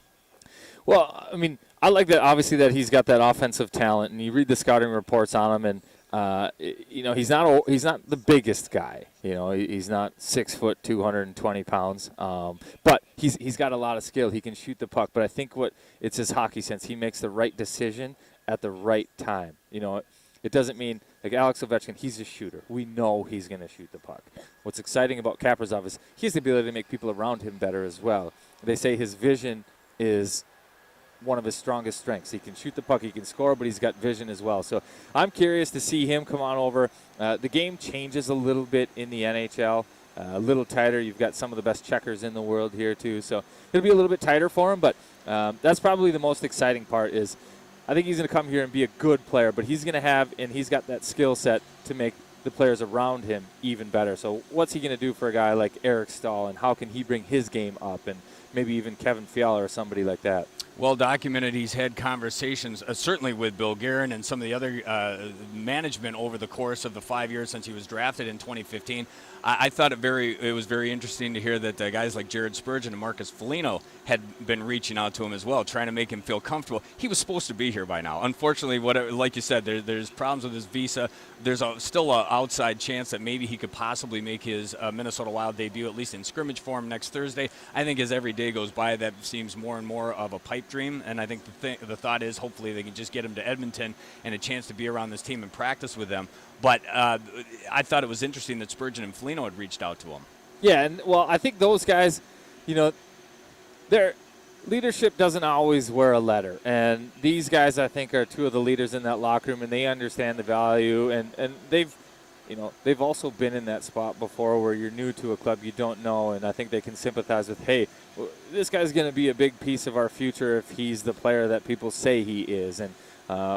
Well, I mean, I like that, obviously, that he's got that offensive talent, and you read the scouting reports on him, and he's not the biggest guy. He's not 6 foot, 220 pounds, but he's got a lot of skill. He can shoot the puck, but I think it's his hockey sense. He makes the right decision at the right time. It doesn't mean, like Alex Ovechkin, he's a shooter. We know he's going to shoot the puck. What's exciting about Kaprizov is he has the ability to make people around him better as well. They say his vision is one of his strongest strengths. He can shoot the puck, he can score, but he's got vision as well. So I'm curious to see him come on over. The game changes a little bit in the NHL, a little tighter. You've got some of the best checkers in the world here too, so it'll be a little bit tighter for him, but that's probably the most exciting part is I think he's going to come here and be a good player, but he's going to have, and he's got that skill set to make the players around him even better. So what's he going to do for a guy like Eric Stahl, and how can he bring his game up, and maybe even Kevin Fiala or somebody like that? Well documented, he's had conversations, certainly with Bill Guerin and some of the other management over the course of the 5 years since he was drafted in 2015. I thought it was very interesting to hear that guys like Jared Spurgeon and Marcus Foligno had been reaching out to him as well, trying to make him feel comfortable. He was supposed to be here by now. Unfortunately, like you said, there's problems with his visa. There's still an outside chance that maybe he could possibly make his Minnesota Wild debut, at least in scrimmage form, next Thursday. I think as every day goes by, that seems more and more of a pipe dream, and I think the thought is hopefully they can just get him to Edmonton and a chance to be around this team and practice with them. But I thought it was interesting that Spurgeon and Foligno had reached out to him. Yeah, and well, I think those guys, their leadership doesn't always wear a letter, and these guys, I think, are two of the leaders in that locker room, and they understand the value, and they've also been in that spot before where you're new to a club you don't know, and I think they can sympathize with, hey, this guy's going to be a big piece of our future if he's the player that people say he is, and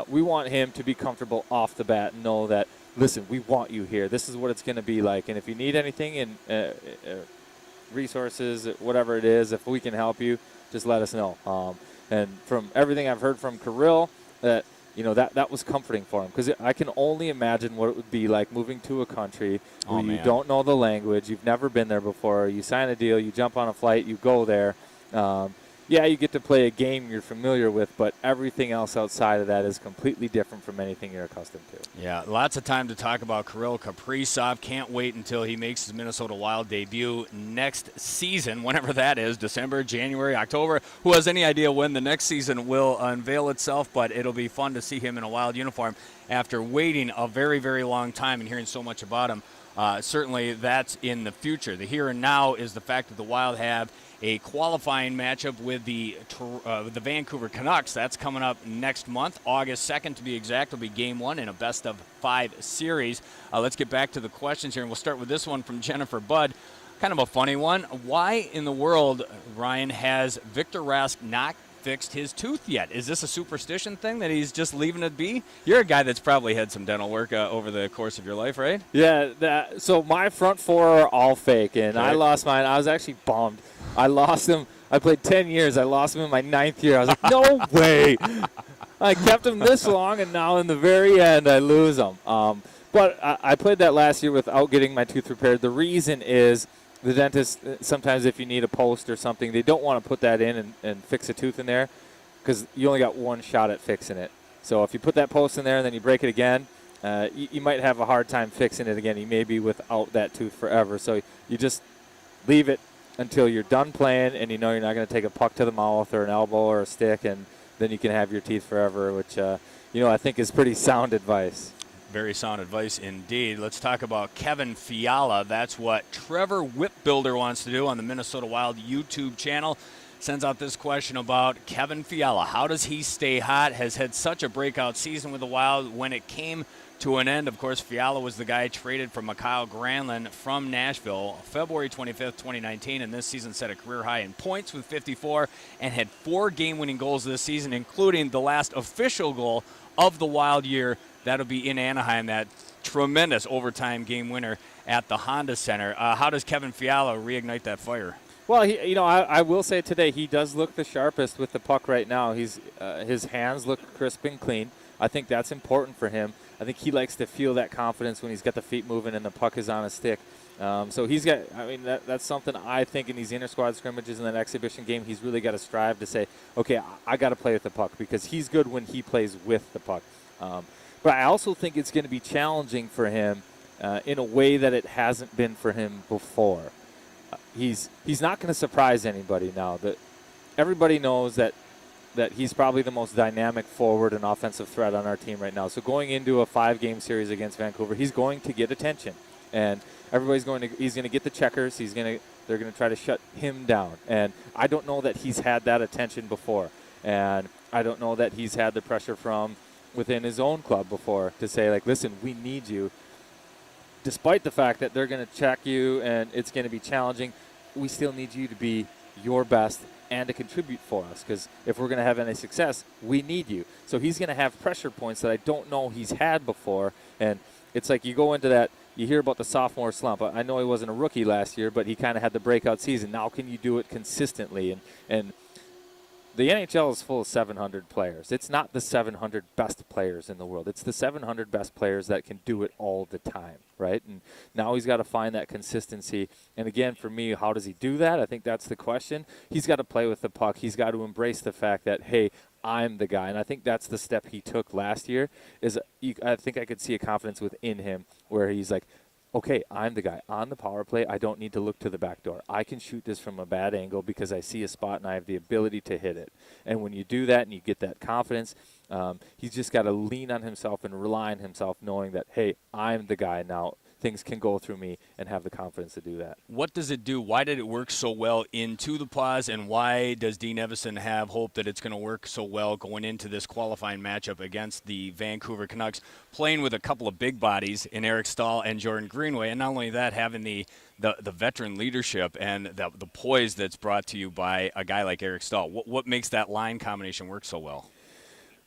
we want him to be comfortable off the bat and know that, listen, we want you here. This is what it's going to be like, and if you need anything in resources, whatever it is, if we can help you, just let us know. And from everything I've heard from Kirill, that was comforting for him, because I can only imagine what it would be like moving to a country where you don't know the language, you've never been there before, you sign a deal, you jump on a flight, you go there, yeah, you get to play a game you're familiar with, but everything else outside of that is completely different from anything you're accustomed to. Yeah, lots of time to talk about Kirill Kaprizov. Can't wait until he makes his Minnesota Wild debut next season, whenever that is, December, January, October. Who has any idea when the next season will unveil itself, but it'll be fun to see him in a Wild uniform after waiting a very, very long time and hearing so much about him. Certainly that's in the future. The here and now is the fact that the Wild have a qualifying matchup with the Vancouver Canucks. That's coming up next month, August 2nd to be exact. Will be game 1 in a best-of-5 series. Let's get back to the questions here, and we'll start with this one from Jennifer Budd. Kind of a funny one. Why in the world, Ryan, has Victor Rask not fixed his tooth yet? Is this a superstition thing that he's just leaving it be? You're a guy that's probably had some dental work over the course of your life, right? Yeah, so my front 4 are all fake, and I lost mine. I was actually bummed. I lost them. I played 10 years. I lost them in my 9th year. I was like, no way. I kept them this long, and now in the very end, I lose them. But I played that last year without getting my tooth repaired. The reason is the dentist, sometimes if you need a post or something, they don't want to put that in and fix a tooth in there because you only got one shot at fixing it. So if you put that post in there and then you break it again, you might have a hard time fixing it again. You may be without that tooth forever. So you just leave it until you're done playing and you know you're not going to take a puck to the mouth or an elbow or a stick, and then you can have your teeth forever, which I think is pretty sound advice. Very sound advice indeed. Let's talk about Kevin Fiala. That's what Trevor Whipbuilder wants to do on the Minnesota Wild YouTube channel. Sends out this question about Kevin Fiala. How does he stay hot? Has had such a breakout season with the Wild. When it came to an end, of course, Fiala was the guy traded for Mikhail Granlund from Nashville February 25th, 2019, and this season set a career high in points with 54 and had 4 game-winning goals this season, including the last official goal of the Wild year. That'll be in Anaheim, that tremendous overtime game winner at the Honda Center. How does Kevin Fiala reignite that fire? Well, I will say today he does look the sharpest with the puck right now. His hands look crisp and clean. I think that's important for him. I think he likes to feel that confidence when he's got the feet moving and the puck is on a stick. So he's got, that's something I think in these inter-squad scrimmages and that exhibition game, he's really got to strive to say, okay, I got to play with the puck because he's good when he plays with the puck. But I also think it's going to be challenging for him in a way that it hasn't been for him before. He's not going to surprise anybody now. That everybody knows that he's probably the most dynamic forward and offensive threat on our team right now. So going into a 5-game series against Vancouver, he's going to get attention, and he's going to get the checkers. They're going to try to shut him down, and I don't know that he's had that attention before, and I don't know that he's had the pressure from within his own club before to say, like, listen, we need you. Despite the fact that they're going to check you and it's going to be challenging, we still need you to be your best and to contribute for us, because if we're going to have any success, we need you. So he's going to have pressure points that I don't know he's had before, and it's like you go into that, you hear about the sophomore slump. I know he wasn't a rookie last year, but he kind of had the breakout season. Now can you do it consistently? And the NHL is full of 700 players. It's not the 700 best players in the world. It's the 700 best players that can do it all the time, right? And now he's got to find that consistency. And again, for me, how does he do that? I think that's the question. He's got to play with the puck. He's got to embrace the fact that, hey, I'm the guy. And I think that's the step he took last year. I think I could see a confidence within him where he's like, okay, I'm the guy. On the power play, I don't need to look to the back door. I can shoot this from a bad angle because I see a spot and I have the ability to hit it. And when you do that and you get that confidence, he's just got to lean on himself and rely on himself, knowing that, hey, I'm the guy now. Things can go through me, and have the confidence to do that. What does it do? Why did it work so well into the pause, and why does Dean Evison have hope that it's going to work so well going into this qualifying matchup against the Vancouver Canucks, playing with a couple of big bodies in Eric Stahl and Jordan Greenway, and not only that, having the veteran leadership and the poise that's brought to you by a guy like Eric Stahl? What makes that line combination work so well?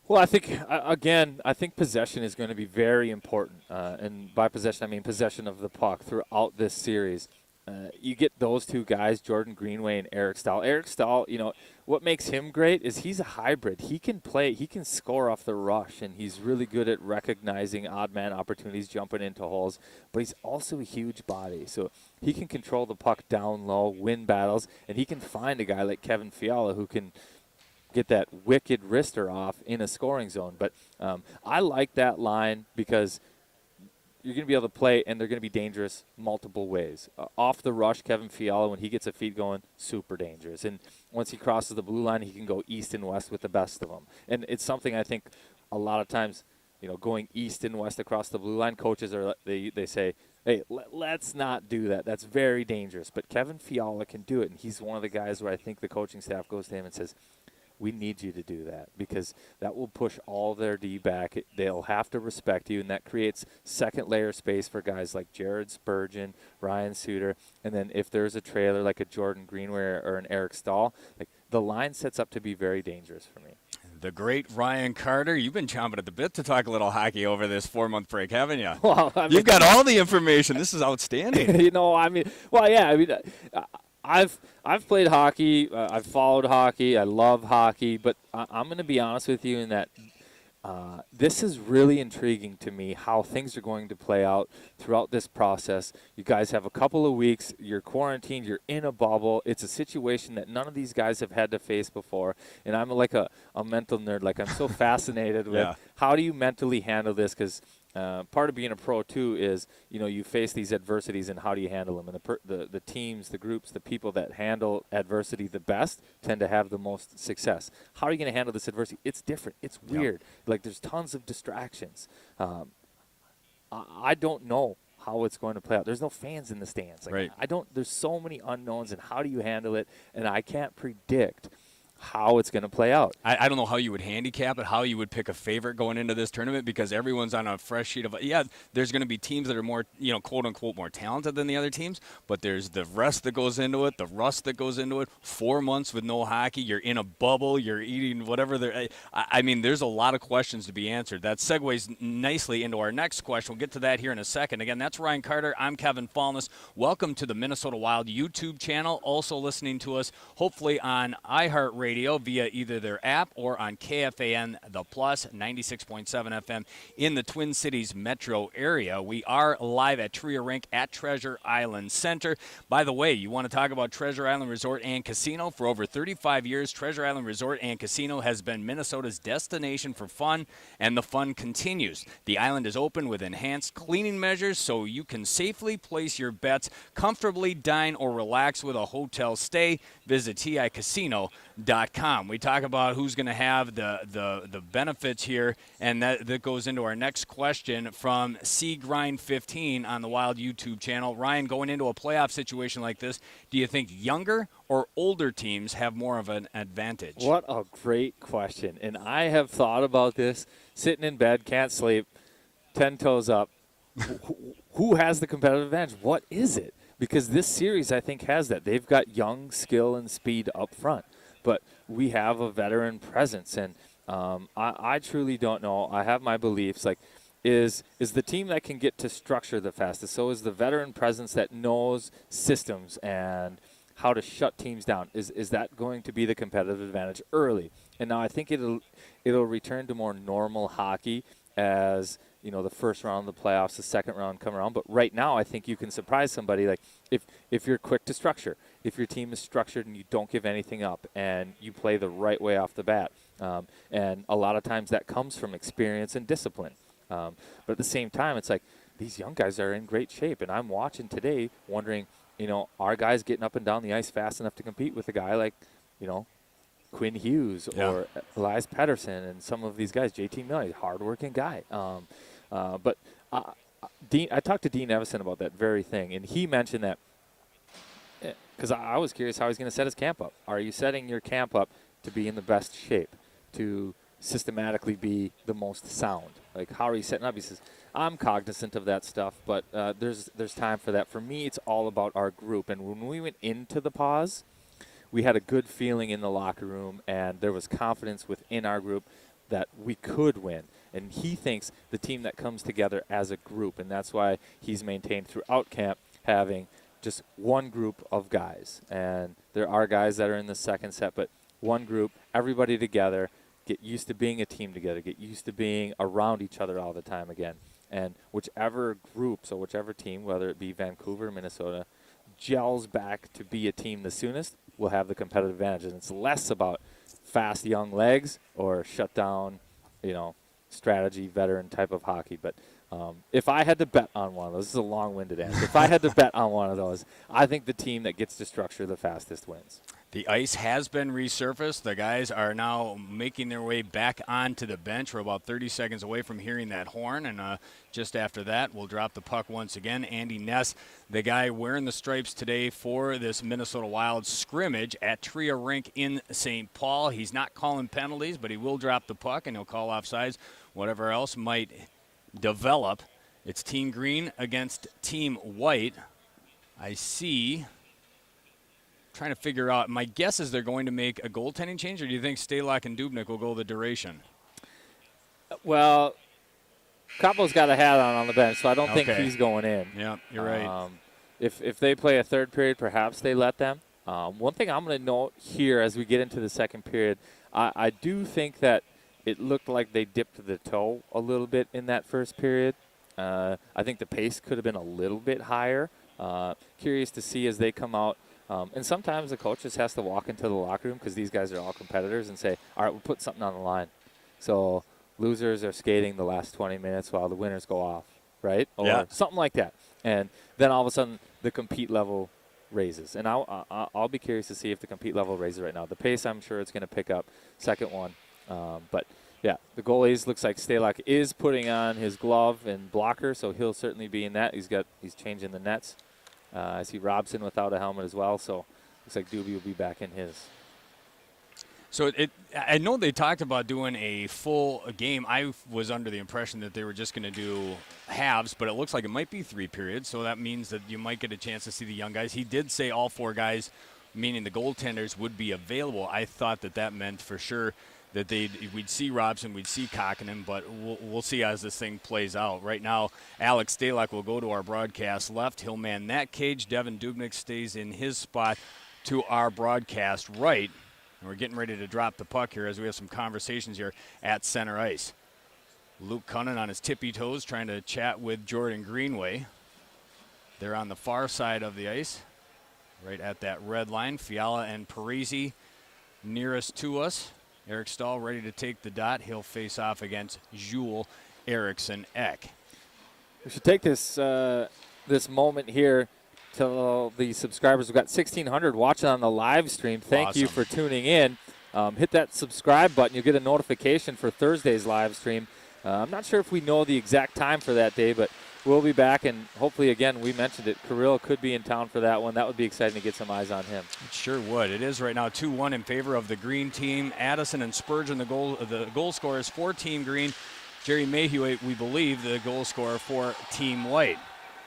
Well, I think possession is going to be very important. And by possession, I mean possession of the puck throughout this series. you get those two guys, Jordan Greenway and Eric Stahl. Eric Stahl, what makes him great is he's a hybrid. He can play, he can score off the rush, and he's really good at recognizing odd man opportunities, jumping into holes, but he's also a huge body. So he can control the puck down low, win battles, and he can find a guy like Kevin Fiala who can get that wicked wrister off in a scoring zone. But I like that line because you're going to be able to play, and they're going to be dangerous multiple ways. Off the rush, Kevin Fiala, when he gets a feed going, super dangerous. And once he crosses the blue line, he can go east and west with the best of them. And it's something I think a lot of times, going east and west across the blue line, coaches they say, hey, let's not do that. That's very dangerous. But Kevin Fiala can do it, and he's one of the guys where I think the coaching staff goes to him and says, we need you to do that because that will push all their D back. They'll have to respect you, and that creates second layer space for guys like Jared Spurgeon, Ryan Suter, and then if there's a trailer like a Jordan Greenway or an Eric Stahl, like the line sets up to be very dangerous for me. The great Ryan Carter, you've been chomping at the bit to talk a little hockey over this 4-month break, haven't you? Well, you've got all the information. This is outstanding. I've played hockey. I've followed hockey. I love hockey. But I'm going to be honest with you in that this is really intriguing to me how things are going to play out throughout this process. You guys have a couple of weeks. You're quarantined. You're in a bubble. It's a situation that none of these guys have had to face before. And I'm like a mental nerd. Like I'm so fascinated with how do you mentally handle this because part of being a pro, too, is, you face these adversities and how do you handle them. And the teams, the groups, the people that handle adversity the best tend to have the most success. How are you going to handle this adversity? It's different. It's weird. Like, there's tons of distractions. I don't know how it's going to play out. There's no fans in the stands. Like, there's so many unknowns, and how do you handle it? And I can't predict how it's going to play out. I don't know how you would handicap it, how you would pick a favorite going into this tournament because everyone's on a fresh sheet of there's going to be teams that are more, quote unquote, more talented than the other teams, but there's the rest that goes into it, the rust that goes into it. 4 months with no hockey, you're in a bubble, you're eating whatever. There's a lot of questions to be answered. That segues nicely into our next question. We'll get to that here in a second. Again, that's Ryan Carter. I'm Kevin Fallness. Welcome to the Minnesota Wild YouTube channel. Also listening to us, hopefully on iHeartRadio via either their app or on KFAN The Plus 96.7 FM in the Twin Cities metro area. We are live at Tria Rink at Treasure Island Center. By the way, you want to talk about Treasure Island Resort and Casino? For over 35 years, Treasure Island Resort and Casino has been Minnesota's destination for fun, and the fun continues. The island is open with enhanced cleaning measures so you can safely place your bets, comfortably dine or relax with a hotel stay. Visit TICasino.com. We talk about who's going to have the benefits here, and that goes into our next question from CGrind15 on the Wild YouTube channel. Ryan, going into a playoff situation like this, do you think younger or older teams have more of an advantage? What a great question. And I have thought about this, sitting in bed, can't sleep, 10 toes up. Who has the competitive advantage? What is it? Because this series, I think, has that. They've got young skill and speed up front. But we have a veteran presence, and I truly don't know. I have my beliefs. Like, is the team that can get to structure the fastest. So is the veteran presence that knows systems and how to shut teams down. Is that going to be the competitive advantage early? And now I think it'll return to more normal hockey as the first round of the playoffs, the second round come around. But right now, I think you can surprise somebody. Like if you're quick to structure, if your team is structured and you don't give anything up and you play the right way off the bat. And a lot of times that comes from experience and discipline. But at the same time, it's like these young guys are in great shape. And I'm watching today wondering, are guys getting up and down the ice fast enough to compete with a guy like, Quinn Hughes or Elias Pettersson and some of these guys, JT Miller, hardworking guy. But I talked to Dean Evison about that very thing, and he mentioned that because I was curious how he's going to set his camp up. Are you setting your camp up to be in the best shape, to systematically be the most sound? Like, how are you setting up? He says, I'm cognizant of that stuff, but there's time for that. For me, it's all about our group. And when we went into the pause, we had a good feeling in the locker room, and there was confidence within our group that we could win. And he thinks the team that comes together as a group, and that's why he's maintained throughout camp having just one group of guys. And there are guys that are in the second set, but one group, everybody together, get used to being a team together, get used to being around each other all the time again. And whichever group, so whichever team, whether it be Vancouver, Minnesota, gels back to be a team the soonest, will have the competitive advantage. And it's less about fast young legs or shut down, strategy, veteran type of hockey. But if I had to bet on one of those, this is a long-winded answer. If I had to bet on one of those, I think the team that gets to structure the fastest wins. The ice has been resurfaced. The guys are now making their way back onto the bench. We're about 30 seconds away from hearing that horn, and just after that, we'll drop the puck once again. Andy Ness, the guy wearing the stripes today for this Minnesota Wild scrimmage at Tria Rink in St. Paul. He's not calling penalties, but he will drop the puck, and he'll call offsides. Whatever else might develop. It's Team Green against Team White. I see... Trying to figure out, my guess is they're going to make a goaltending change, or do you think Stalock and Dubnyk will go the duration? Well, Capo's got a hat on the bench, so I don't think he's going in. Yeah, you're right. If they play a third period, perhaps they let them. One thing I'm going to note here as we get into the second period, I do think that it looked like they dipped the toe a little bit in that first period. I think the pace could have been a little bit higher. Curious to see as they come out. And sometimes the coach just has to walk into the locker room because these guys are all competitors and say, all right, we'll put something on the line. So losers are skating the last 20 minutes while the winners go off, right? Or something like that. And then all of a sudden the compete level raises. And I'll be curious to see if the compete level raises right now. The pace, I'm sure it's going to pick up. Second one. But, yeah, the goalies, looks like Stalock is putting on his glove and blocker, so he'll certainly be in that. He's changing the nets. I see Robson without a helmet as well, so looks like Doobie will be back in his. So I know they talked about doing a full game. I was under the impression that they were just going to do halves, but it looks like it might be 3 periods, so that means that you might get a chance to see the young guys. He did say all 4 guys, meaning the goaltenders, would be available. I thought that meant for sure that we'd see Robson, we'd see Kokkonen, but we'll see as this thing plays out. Right now, Alex Stalock will go to our broadcast left. He'll man that cage. Devin Dubnyk stays in his spot to our broadcast right. And we're getting ready to drop the puck here as we have some conversations here at center ice. Luke Cunnan on his tippy toes trying to chat with Jordan Greenway. They're on the far side of the ice, right at that red line. Fiala and Parisi nearest to us. Eric Stahl ready to take the dot. He'll face off against Jules Eriksson Ek. We should take this moment here to the subscribers. We've got 1,600 watching on the live stream. Thank you for tuning in. Hit that subscribe button. You'll get a notification for Thursday's live stream. I'm not sure if we know the exact time for that day, but we'll be back, and hopefully, again, we mentioned it, Kirill could be in town for that one. That would be exciting to get some eyes on him. It sure would. It is right now 2-1 in favor of the green team. Addison and Spurgeon, the goal scorers for Team Green. Jerry Mayhew, we believe, the goal scorer for Team White.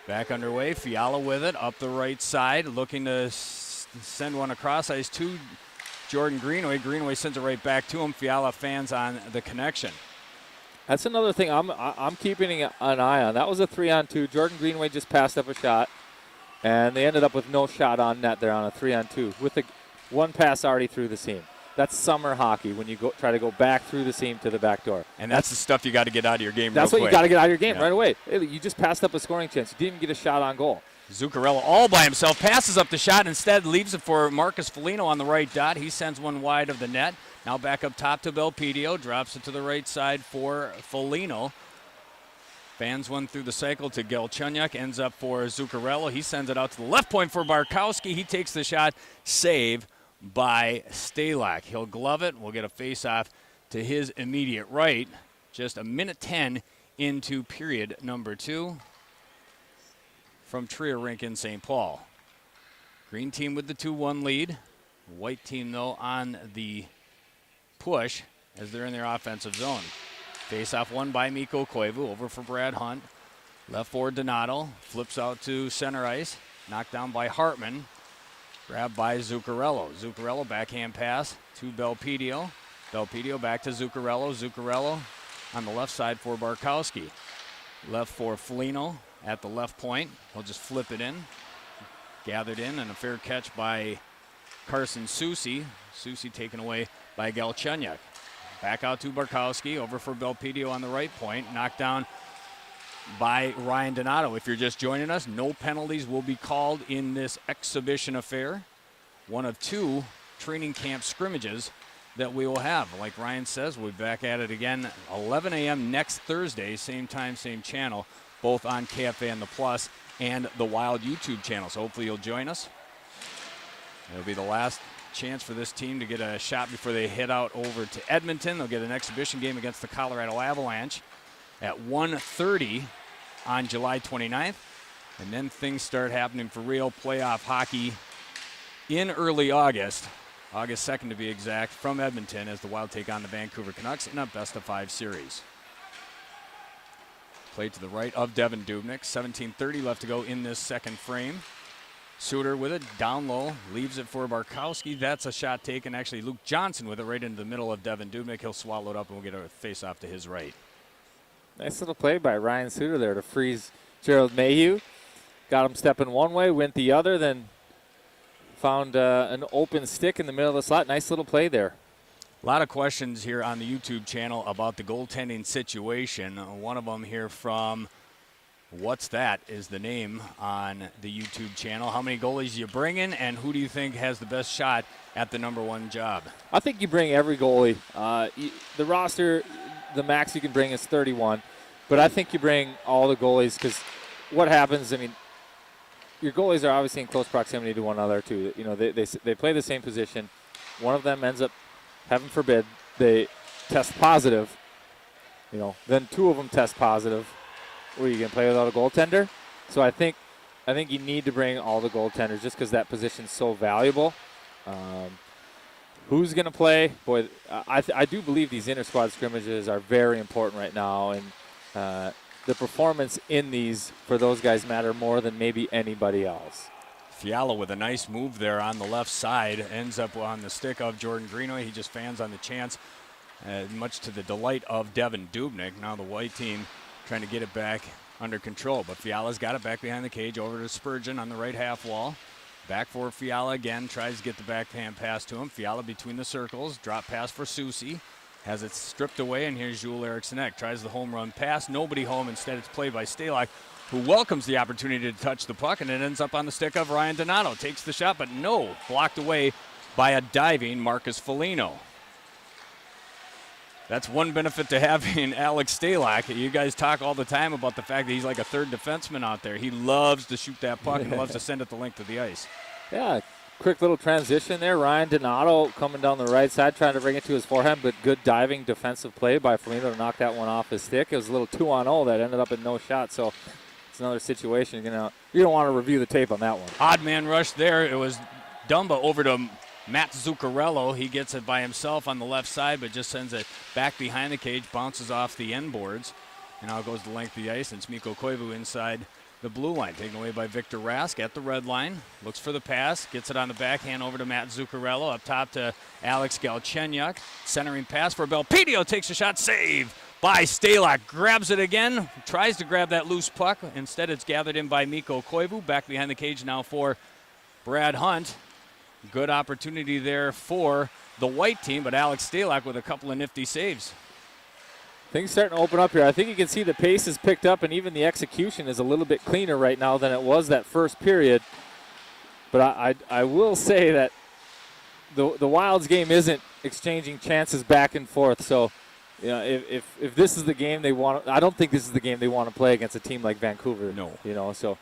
Back underway, Fiala with it, up the right side, looking to send one across ice to Jordan Greenway. Greenway sends it right back to him. Fiala fans on the connection. That's another thing I'm keeping an eye on. That was a 3-on-2. Jordan Greenway just passed up a shot, and they ended up with no shot on net there on a 3-on-2 with one pass already through the seam. That's summer hockey when you try to go back through the seam to the back door. And that's the stuff you got to get out of your game. That's what quick. You got to get out of your game right away. You just passed up a scoring chance. You didn't even get a shot on goal. Zuccarello all by himself passes up the shot and instead leaves it for Marcus Foligno on the right dot. He sends one wide of the net. Now back up top to Belpedio. Drops it to the right side for Foligno. Fans one through the cycle to Galchenyuk. Ends up for Zuccarello. He sends it out to the left point for Barkowski. He takes the shot. Save by Stalock. He'll glove it. We'll get a face-off to his immediate right. Just a minute 10 into period number 2 from Tria Rink in St. Paul. Green team with the 2-1 lead. White team, though, on the push as they're in their offensive zone. Face-off won by Mikko Koivu. Over for Brad Hunt. Left forward Donato. Flips out to center ice. Knocked down by Hartman. Grabbed by Zuccarello. Zuccarello backhand pass to Belpedio. Belpedio back to Zuccarello. Zuccarello on the left side for Barkowski. Left for Foligno at the left point. He'll just flip it in. gathered in, and a fair catch by Carson Susi. Susi taken away by Galchenyuk. Back out to Barkowski, over for Belpedio on the right point, knocked down by Ryan Donato. If you're just joining us, no penalties will be called in this exhibition affair. One of 2 training camp scrimmages that we will have. Like Ryan says, we'll be back at it again 11 a.m. next Thursday, same time, same channel, both on KFA and the Plus and the Wild YouTube channel. So hopefully you'll join us. It'll be the last chance for this team to get a shot before they head out over to Edmonton. They'll get an exhibition game against the Colorado Avalanche at 1:30 on July 29th. And then things start happening for real. Playoff hockey in early August, August 2nd to be exact, from Edmonton as the Wild take on the Vancouver Canucks in a best-of-5 series. Played to the right of Devin Dubnyk. 17:30 left to go in this second frame. Suter with it, down low, leaves it for Barkowski. That's a shot taken. Actually, Luke Johnson with it right into the middle of Devin Dubnyk. He'll swallow it up, and we'll get a face-off to his right. Nice little play by Ryan Suter there to freeze Gerald Mayhew. Got him stepping one way, went the other, then found an open stick in the middle of the slot. Nice little play there. A lot of questions here on the YouTube channel about the goaltending situation. One of them here from What's That is the name on the YouTube channel. How many goalies you bring in, and who do you think has the best shot at the number 1 job? I think you bring every goalie. The roster, the max you can bring is 31, but I think you bring all the goalies because what happens, I mean, your goalies are obviously in close proximity to one another too. You know, they play the same position. One of them ends up, heaven forbid, they test positive. You know, then 2 of them test positive. Were you going to play without a goaltender? So I think you need to bring all the goaltenders just because that position's so valuable. Who's going to play? Boy, I do believe these inter-squad scrimmages are very important right now, and the performance in these for those guys matter more than maybe anybody else. Fiala with a nice move there on the left side. Ends up on the stick of Jordan Greenway. He just fans on the chance, much to the delight of Devin Dubnyk. Now the white team trying to get it back under control, but Fiala's got it back behind the cage, over to Spurgeon on the right half wall. Back for Fiala again, tries to get the backhand pass to him. Fiala between the circles, drop pass for Susi. Has it stripped away, and here's Jules Eriksson-Ek. Tries the home run pass, nobody home. Instead, it's played by Stalock, who welcomes the opportunity to touch the puck, and it ends up on the stick of Ryan Donato. Takes the shot, but no, blocked away by a diving Marcus Foligno. That's one benefit to having Alex Stalock. You guys talk all the time about the fact that he's like a third defenseman out there. He loves to shoot that puck and loves to send it the length of the ice. Yeah, quick little transition there. Ryan Donato coming down the right side, trying to bring it to his forehand, but good diving defensive play by Foligno to knock that one off his stick. It was a little 2-on-0 that ended up in no shot, so it's another situation. You don't want to review the tape on that one. Odd man rush there. It was Dumba over to Matt Zuccarello. He gets it by himself on the left side, but just sends it back behind the cage, bounces off the end boards, and now it goes the length of the ice, and it's Mikko Koivu inside the blue line, taken away by Victor Rask at the red line. Looks for the pass, gets it on the backhand over to Matt Zuccarello, up top to Alex Galchenyuk. Centering pass for Belpedio, takes a shot, save by Stalock. Grabs it again, tries to grab that loose puck. Instead, it's gathered in by Mikko Koivu. Back behind the cage now for Brad Hunt. Good opportunity there for the white team, but Alex Stalock with a couple of nifty saves. Things starting to open up here. I think you can see the pace is picked up, and even the execution is a little bit cleaner right now than it was that first period. But I will say that the Wild's game isn't exchanging chances back and forth. So, you know, if this is the game they want, I don't think this is the game they want to play against a team like Vancouver. No. You know, so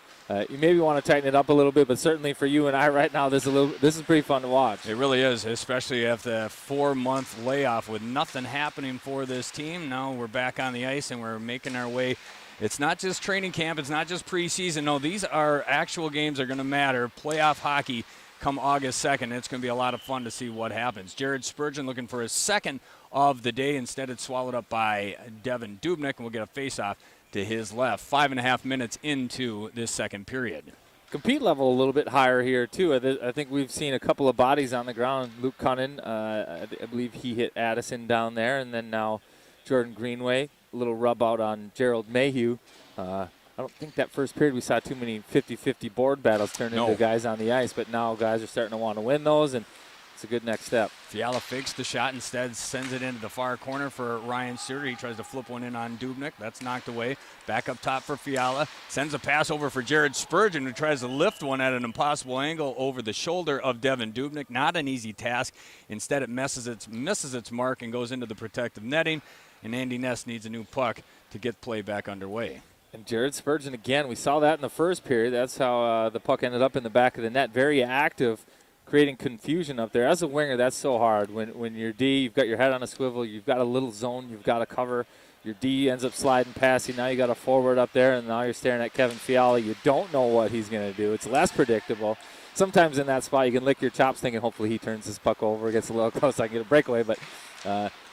you maybe want to tighten it up a little bit, but certainly for you and I right now, this is pretty fun to watch. It really is, especially after a 4-month layoff with nothing happening for this team. Now we're back on the ice and we're making our way. It's not just training camp. It's not just preseason. No, these are actual games that are going to matter. Playoff hockey come August 2nd. It's going to be a lot of fun to see what happens. Jared Spurgeon looking for his second of the day. Instead, it's swallowed up by Devin Dubnyk, and we'll get a face-off to his left. 5.5 minutes into this second period. Compete level a little bit higher here, too. I think we've seen a couple of bodies on the ground. Luke Cunnin, I believe he hit Addison down there, and then now Jordan Greenway. A little rub out on Gerald Mayhew. A I don't think that first period we saw too many 50-50 board battles turn into guys on the ice, but now guys are starting to want to win those, and it's a good next step. Fiala fakes the shot, instead sends it into the far corner for Ryan Suter. He tries to flip one in on Dubnyk. That's knocked away. Back up top for Fiala. Sends a pass over for Jared Spurgeon, who tries to lift one at an impossible angle over the shoulder of Devin Dubnyk. Not an easy task. Instead, it misses its mark and goes into the protective netting, and Andy Ness needs a new puck to get play back underway. And Jared Spurgeon, again, we saw that in the first period. That's how the puck ended up in the back of the net. Very active, creating confusion up there. As a winger, that's so hard. When you're D, you've got your head on a swivel, you've got a little zone, you've got to cover. Your D ends up sliding past you. Now you got a forward up there, and now you're staring at Kevin Fiala. You don't know what he's going to do. It's less predictable. Sometimes in that spot, you can lick your chops thinking hopefully he turns this puck over, gets a little close, I can get a breakaway. But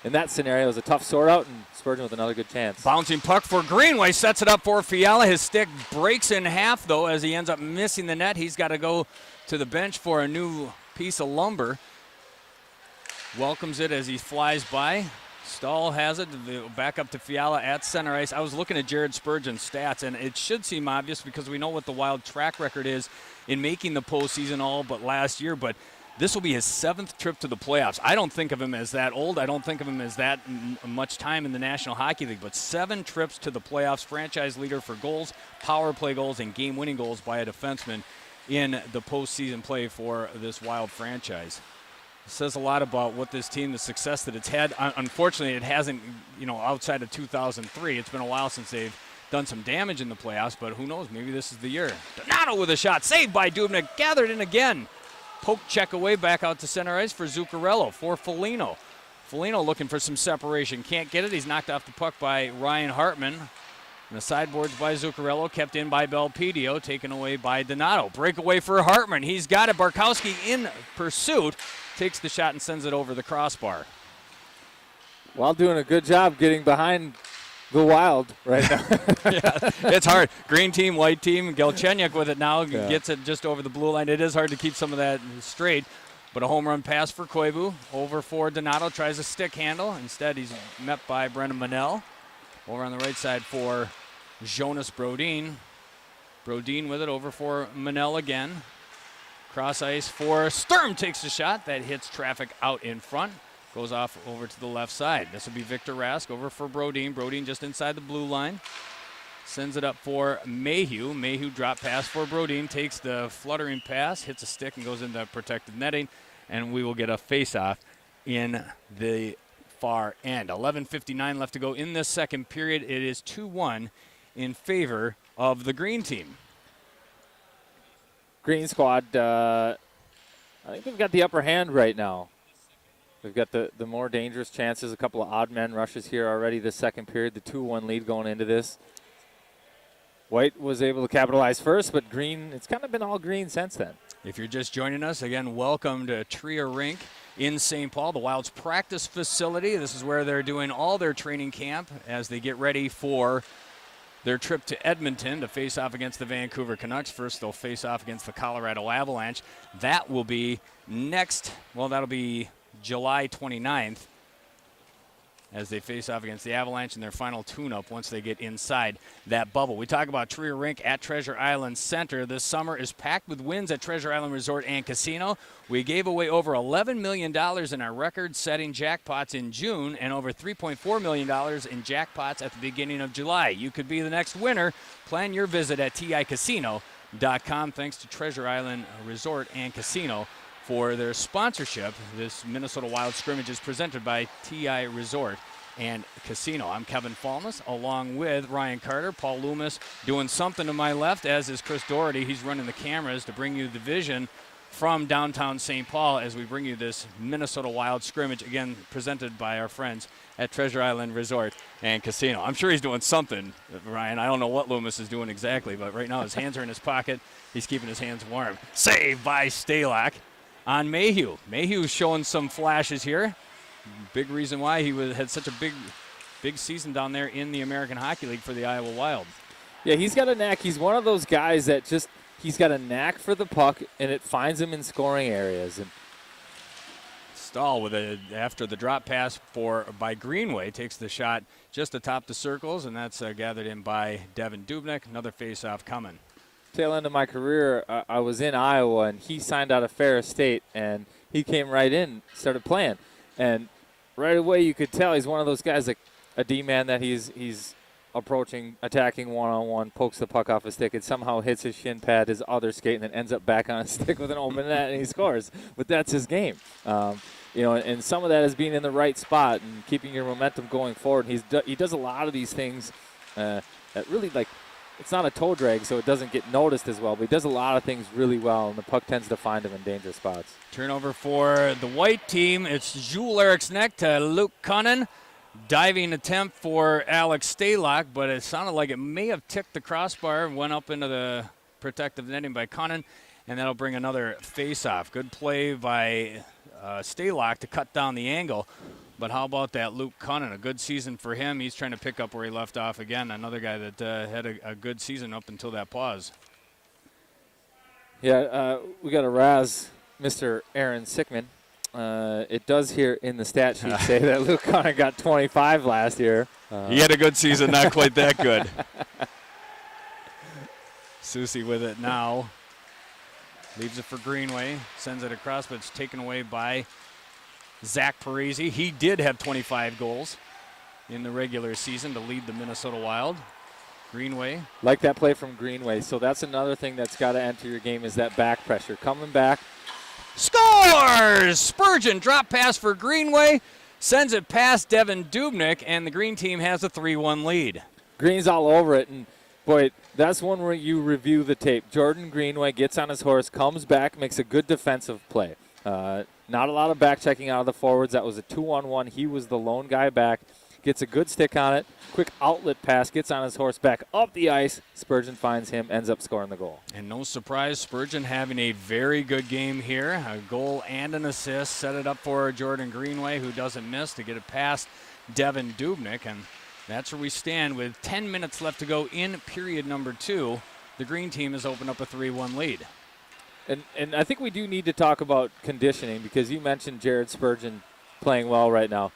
in that scenario, it was a tough sort out, and Spurgeon with another good chance. Bouncing puck for Greenway, sets it up for Fiala. His stick breaks in half, though, as he ends up missing the net. He's got to go to the bench for a new piece of lumber. Welcomes it as he flies by. Stahl has it, back up to Fiala at center ice. I was looking at Jared Spurgeon's stats, and it should seem obvious because we know what the Wild track record is in making the postseason all but last year, but this will be his 7th trip to the playoffs. I don't think of him as that old. I don't think of him as that much time in the National Hockey League, but 7 trips to the playoffs, franchise leader for goals, power play goals, and game-winning goals by a defenseman in the postseason play for this Wild franchise. It says a lot about what this team, the success that it's had. Unfortunately, it hasn't, outside of 2003. It's been a while since they've done some damage in the playoffs, but who knows? Maybe this is the year. Donato with a shot, saved by Dubnyk, gathered in again. Poke check away, back out to center ice for Zuccarello, for Foligno. Foligno looking for some separation, can't get it. He's knocked off the puck by Ryan Hartman. And the sideboards by Zuccarello, kept in by Belpedio, taken away by Donato. Breakaway for Hartman. He's got it. Barkowski in pursuit. Takes the shot and sends it over the crossbar. Wild doing a good job getting behind the Wild right now. Yeah, it's hard. Green team, white team. Galchenyuk with it now. Gets it just over the blue line. It is hard to keep some of that straight. But a home run pass for Koivu. Over for Donato. Tries a stick handle. Instead, he's met by Brennan Manel. Over on the right side for Jonas Brodin. Brodin with it over for Manel again. Cross ice for Sturm, takes the shot. That hits traffic out in front. Goes off over to the left side. This will be Victor Rask over for Brodin. Brodin just inside the blue line. Sends it up for Mayhew. Mayhew drop pass for Brodin. Takes the fluttering pass, hits a stick, and goes into protected netting. And we will get a face-off in the far end. 11:59 left to go in this second period. It is 2-1 in favor of the green team. Green squad, I think they've got the upper hand right now. They've got the more dangerous chances. A couple of odd man rushes here already this second period. The 2-1 lead going into this. White was able to capitalize first, but Green, it's kind of been all Green since then. If you're just joining us, again, welcome to Tria Rink in St. Paul, the Wild's practice facility. This is where they're doing all their training camp as they get ready for their trip to Edmonton to face off against the Vancouver Canucks. First, they'll face off against the Colorado Avalanche. That will be that'll be July 29th as they face off against the Avalanche in their final tune-up once they get inside that bubble. We talk about Tria Rink at Treasure Island Center. This summer is packed with wins at Treasure Island Resort and Casino. We gave away over $11 million in our record-setting jackpots in June and over $3.4 million in jackpots at the beginning of July. You could be the next winner. Plan your visit at ticasino.com. Thanks to Treasure Island Resort and Casino for their sponsorship. This Minnesota Wild scrimmage is presented by TI Resort and Casino. I'm Kevin Falmus, along with Ryan Carter, Paul Loomis doing something to my left, as is Chris Doherty. He's running the cameras to bring you the vision from downtown St. Paul as we bring you this Minnesota Wild scrimmage, again presented by our friends at Treasure Island Resort and Casino. I'm sure he's doing something, Ryan. I don't know what Loomis is doing exactly, but right now his hands are in his pocket. He's keeping his hands warm. Save by Stalock on Mayhew. Mayhew's showing some flashes here. Big reason why he had such a big season down there in the American Hockey League for the Iowa Wild. Yeah, he's got a knack. He's one of those guys that he's got a knack for the puck, and it finds him in scoring areas. And stall with after the drop pass by Greenway. Takes the shot just atop the circles, and that's gathered in by Devin Dubnyk. Another face-off coming. Tail end of my career, I was in Iowa, and he signed out of Ferris State, and he came right in, started playing. And right away you could tell he's one of those guys, like a D-man that he's approaching, attacking one-on-one, pokes the puck off his stick, and somehow hits his shin pad, his other skate, and then ends up back on his stick with an open net, and he scores. But that's his game. And some of that is being in the right spot and keeping your momentum going forward. He does a lot of these things that really, like, it's not a toe drag, so it doesn't get noticed as well, but he does a lot of things really well, and the puck tends to find him in dangerous spots. Turnover for the white team. It's Jules Eriksson to Luke Cunnin. Diving attempt for Alex Stalock, but it sounded like it may have ticked the crossbar and went up into the protective netting by Cunnin, and that'll bring another face-off. Good play by Stalock to cut down the angle. But how about that Luke Cunnin? A good season for him. He's trying to pick up where he left off again. Another guy that had a good season up until that pause. Yeah, we got to razz Mr. Aaron Sickman. It does here in the stat sheet say that Luke Cunnin got 25 last year. He had a good season, not quite that good. Susie with it now. Leaves it for Greenway. Sends it across, but it's taken away by Zach Parisi. He did have 25 goals in the regular season to lead the Minnesota Wild. Greenway. Like that play from Greenway. So that's another thing that's got to enter your game is that back pressure. Coming back. Scores! Spurgeon drop pass for Greenway. Sends it past Devin Dubnyk, and the green team has a 3-1 lead. Green's all over it, and boy, that's one where you review the tape. Jordan Greenway gets on his horse, comes back, makes a good defensive play. Not a lot of back checking out of the forwards. That was a 2-on-1. He was the lone guy back. Gets a good stick on it. Quick outlet pass. Gets on his horse back up the ice. Spurgeon finds him. Ends up scoring the goal. And no surprise, Spurgeon having a very good game here. A goal and an assist. Set it up for Jordan Greenway, who doesn't miss, to get it past Devin Dubnyk. And that's where we stand with 10 minutes left to go in period number 2. The green team has opened up a 3-1 lead. And I think we do need to talk about conditioning because you mentioned Jared Spurgeon playing well right now.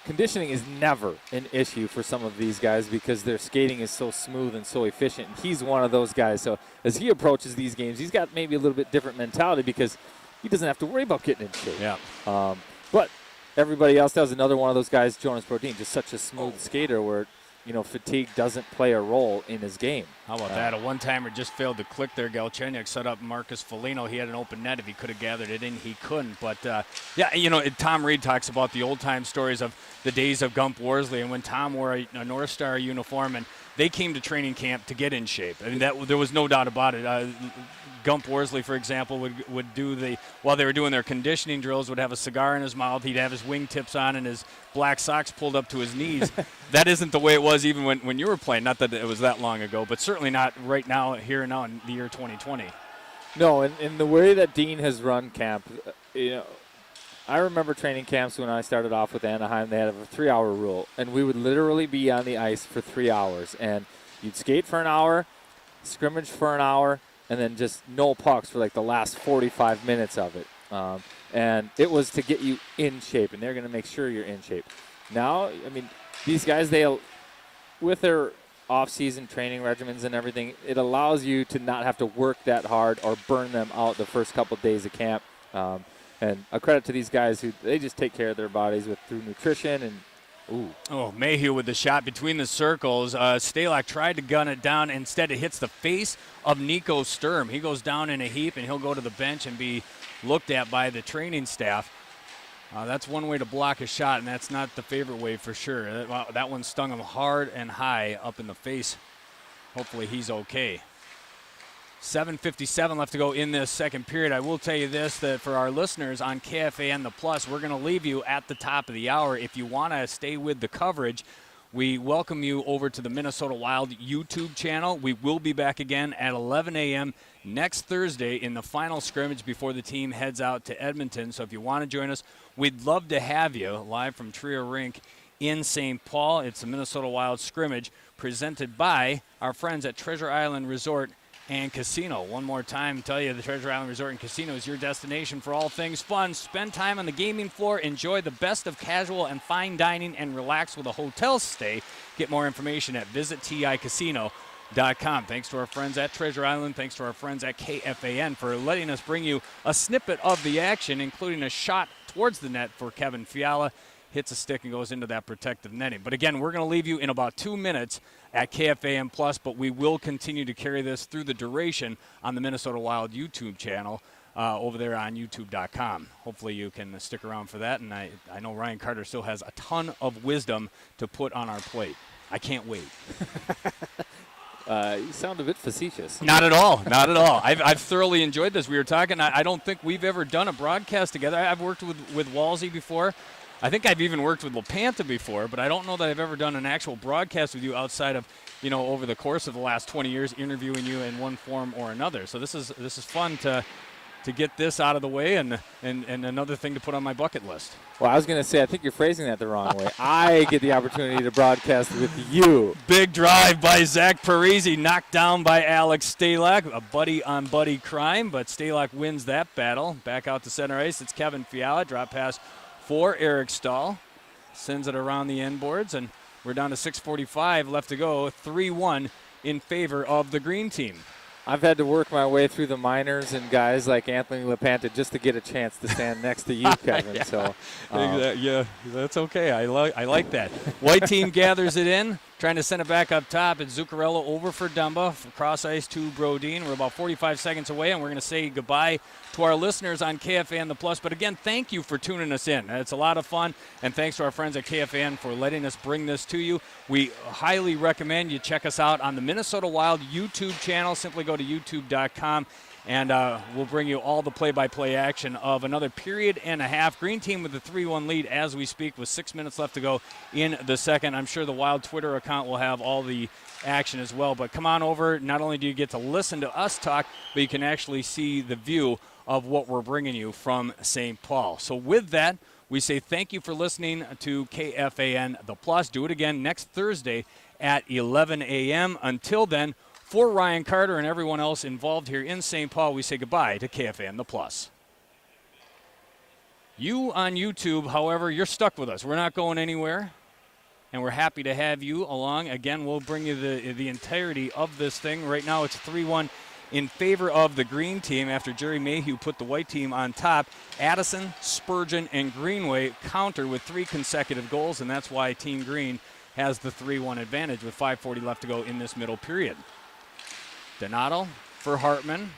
Conditioning is never an issue for some of these guys because their skating is so smooth and so efficient. And he's one of those guys. So as he approaches these games, he's got maybe a little bit different mentality because he doesn't have to worry about getting in shape. Yeah. But everybody else does. Another one of those guys, Jonas Brodin, just such a smooth skater where, fatigue doesn't play a role in his game. How about that? A one-timer just failed to click there. Galchenyuk set up Marcus Foligno. He had an open net. If he could have gathered it in, he couldn't. But, Tom Reed talks about the old-time stories of the days of Gump Worsley and when Tom wore a North Star uniform, and they came to training camp to get in shape. I mean, there was no doubt about it. Gump Worsley, for example, would do while they were doing their conditioning drills, would have a cigar in his mouth. He'd have his wingtips on and his black socks pulled up to his knees. That isn't the way it was even when you were playing. Not that it was that long ago, but certainly not right now, here and now in the year 2020. No, and the way that Dean has run camp, I remember training camps when I started off with Anaheim. They had a 3-hour rule, and we would literally be on the ice for 3 hours. And you'd skate for an hour, scrimmage for an hour, and then just no pucks for like the last 45 minutes of it. And it was to get you in shape, and they're going to make sure you're in shape. Now, these guys, with their off-season training regimens and everything, it allows you to not have to work that hard or burn them out the first couple of days of camp. And a credit to these guys who they just take care of their bodies through nutrition and. Ooh. Oh, Mayhew with the shot between the circles. Stalock tried to gun it down. Instead, it hits the face of Nico Sturm. He goes down in a heap, and he'll go to the bench and be looked at by the training staff. That's one way to block a shot, and that's not the favorite way for sure. That one stung him hard and high up in the face. Hopefully he's okay. 7:57 left to go in this second period. I will tell you this, that for our listeners on KFAN The Plus, we're going to leave you at the top of the hour. If you want to stay with the coverage, we welcome you over to the Minnesota Wild YouTube channel. We will be back again at 11 a.m. next Thursday in the final scrimmage before the team heads out to Edmonton. So if you want to join us, we'd love to have you live from Trio Rink in St. Paul. It's the Minnesota Wild scrimmage presented by our friends at Treasure Island Resort and Casino. One more time, tell you the Treasure Island Resort and Casino is your destination for all things fun. Spend time on the gaming floor, enjoy the best of casual and fine dining, and relax with a hotel stay. Get more information at visitticasino.com. Thanks to our friends at Treasure Island. Thanks to our friends at KFAN for letting us bring you a snippet of the action, including a shot towards the net for Kevin Fiala. Hits a stick and goes into that protective netting. But again, we're going to leave you in about 2 minutes at KFAN Plus, but we will continue to carry this through the duration on the Minnesota Wild YouTube channel over there on YouTube.com. Hopefully you can stick around for that, and I know Ryan Carter still has a ton of wisdom to put on our plate. I can't wait. You sound a bit facetious. Not at all. Not at all. I've thoroughly enjoyed this. We were talking. I don't think we've ever done a broadcast together. I've worked with Walsey before. I think I've even worked with LaPanta before, but I don't know that I've ever done an actual broadcast with you outside of, over the course of the last 20 years, interviewing you in one form or another. So this is fun to get this out of the way and another thing to put on my bucket list. Well, I was going to say, I think you're phrasing that the wrong way. I get the opportunity to broadcast with you. Big drive by Zach Parisi, knocked down by Alex Stalock. A buddy-on-buddy crime, but Stalock wins that battle. Back out to center ice, it's Kevin Fiala. Drop pass for Eric Stahl. Sends it around the end boards, and we're down to 6:45 left to go. 3-1 in favor of the green team. I've had to work my way through the minors and guys like Anthony LaPanta just to get a chance to stand next to you, Kevin. Yeah. So, yeah, that's okay. I like that. White team gathers it in, trying to send it back up top. It's Zuccarello over for Dumba, cross ice to Brodeen. We're about 45 seconds away, and we're going to say goodbye to our listeners on KFAN The Plus. But again, thank you for tuning us in. It's a lot of fun, and thanks to our friends at KFAN for letting us bring this to you. We highly recommend you check us out on the Minnesota Wild YouTube channel. Simply go to youtube.com, and we'll bring you all the play-by-play action of another period and a half. Green team with the 3-1 lead as we speak with 6 minutes left to go in the second. I'm sure the Wild Twitter account will have all the action as well. But come on over. Not only do you get to listen to us talk, but you can actually see the view of what we're bringing you from St. Paul. So with that, we say thank you for listening to KFAN The Plus. Do it again next Thursday at 11 a.m. Until then, for Ryan Carter and everyone else involved here in St. Paul, we say goodbye to KFAN The Plus. You on YouTube, however, you're stuck with us. We're not going anywhere, and we're happy to have you along. Again, we'll bring you the entirety of this thing. Right now it's 3-1 in favor of the green team after Jerry Mayhew put the white team on top. Addison, Spurgeon, and Greenway counter with 3 consecutive goals, and that's why Team Green has the 3-1 advantage with 5:40 left to go in this middle period. Donato for Hartman,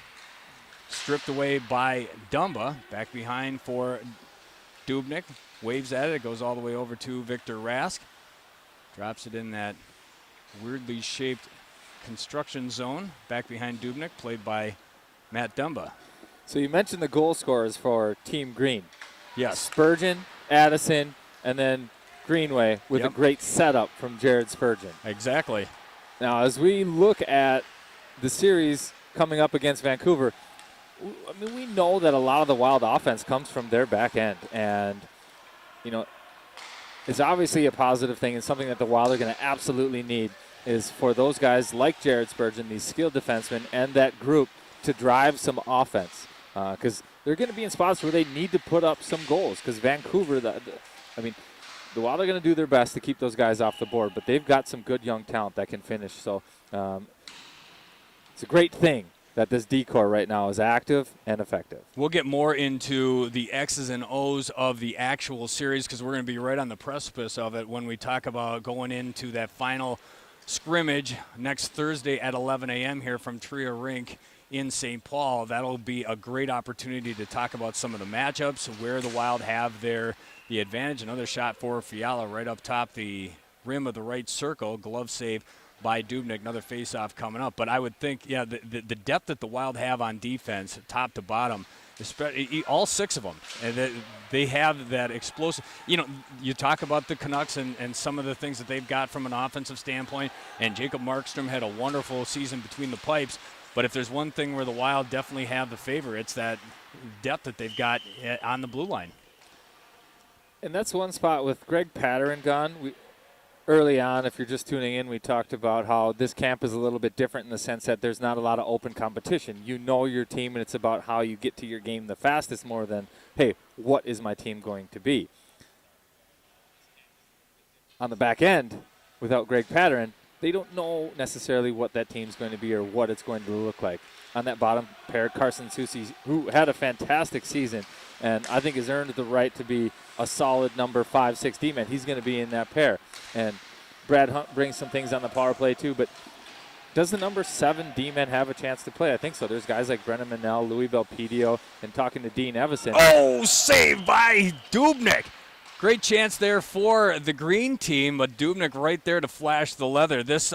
stripped away by Dumba. Back behind for Dubnyk, waves at it. It goes all the way over to Victor Rask. Drops it in that weirdly shaped construction zone. Back behind Dubnyk, played by Matt Dumba. So you mentioned the goal scorers for Team Green. Yes. Spurgeon, Addison, and then Greenway with a great setup from Jared Spurgeon. Exactly. Now, as we look at the series coming up against Vancouver, I mean, we know that a lot of the Wild offense comes from their back end. And, it's obviously a positive thing and something that the Wild are going to absolutely need is for those guys like Jared Spurgeon, these skilled defensemen, and that group to drive some offense. Because they're going to be in spots where they need to put up some goals. Because Vancouver, the Wild are going to do their best to keep those guys off the board, but they've got some good young talent that can finish. So it's a great thing that this decor right now is active and effective. We'll get more into the X's and O's of the actual series because we're going to be right on the precipice of it when we talk about going into that final scrimmage next Thursday at 11 a.m. here from Tria Rink in St. Paul. That'll be a great opportunity to talk about some of the matchups, where the Wild have the advantage. Another shot for Fiala right up top the rim of the right circle. Glove save by Dubnyk. Another face-off coming up. But I would think, the depth that the Wild have on defense, top to bottom, all 6 of them, and they have that explosive. You talk about the Canucks and some of the things that they've got from an offensive standpoint, and Jacob Markstrom had a wonderful season between the pipes. But if there's one thing where the Wild definitely have the favor, it's that depth that they've got on the blue line. And that's one spot with Greg Pateryn gone. early on, if you're just tuning in, we talked about how this camp is a little bit different in the sense that there's not a lot of open competition. You know your team, and it's about how you get to your game the fastest more than, hey, what is my team going to be? On the back end, without Greg Patterin, they don't know necessarily what that team's going to be or what it's going to look like. On that bottom pair, Carson Soucy, who had a fantastic season and I think has earned the right to be a solid number 5-6 D-man. He's going to be in that pair. And Brad Hunt brings some things on the power play too, but does the number 7 D-man have a chance to play? I think so. There's guys like Brennan Manel, Louis Belpedio, and talking to Dean Evison. Oh, saved by Dubnik. Great chance there for the green team, but Dubnik right there to flash the leather. This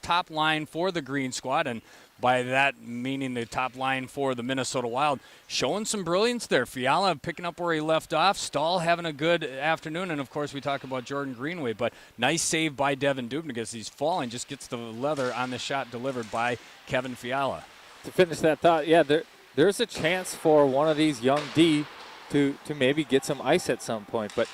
top line for the green squad, and by that meaning the top line for the Minnesota Wild, showing some brilliance there. Fiala picking up where he left off. Stahl having a good afternoon, and of course we talk about Jordan Greenway, but nice save by Devin Dubnik as he's falling, just gets the leather on the shot delivered by Kevin Fiala. To finish that thought, yeah, there's a chance for one of these young D to maybe get some ice at some point. But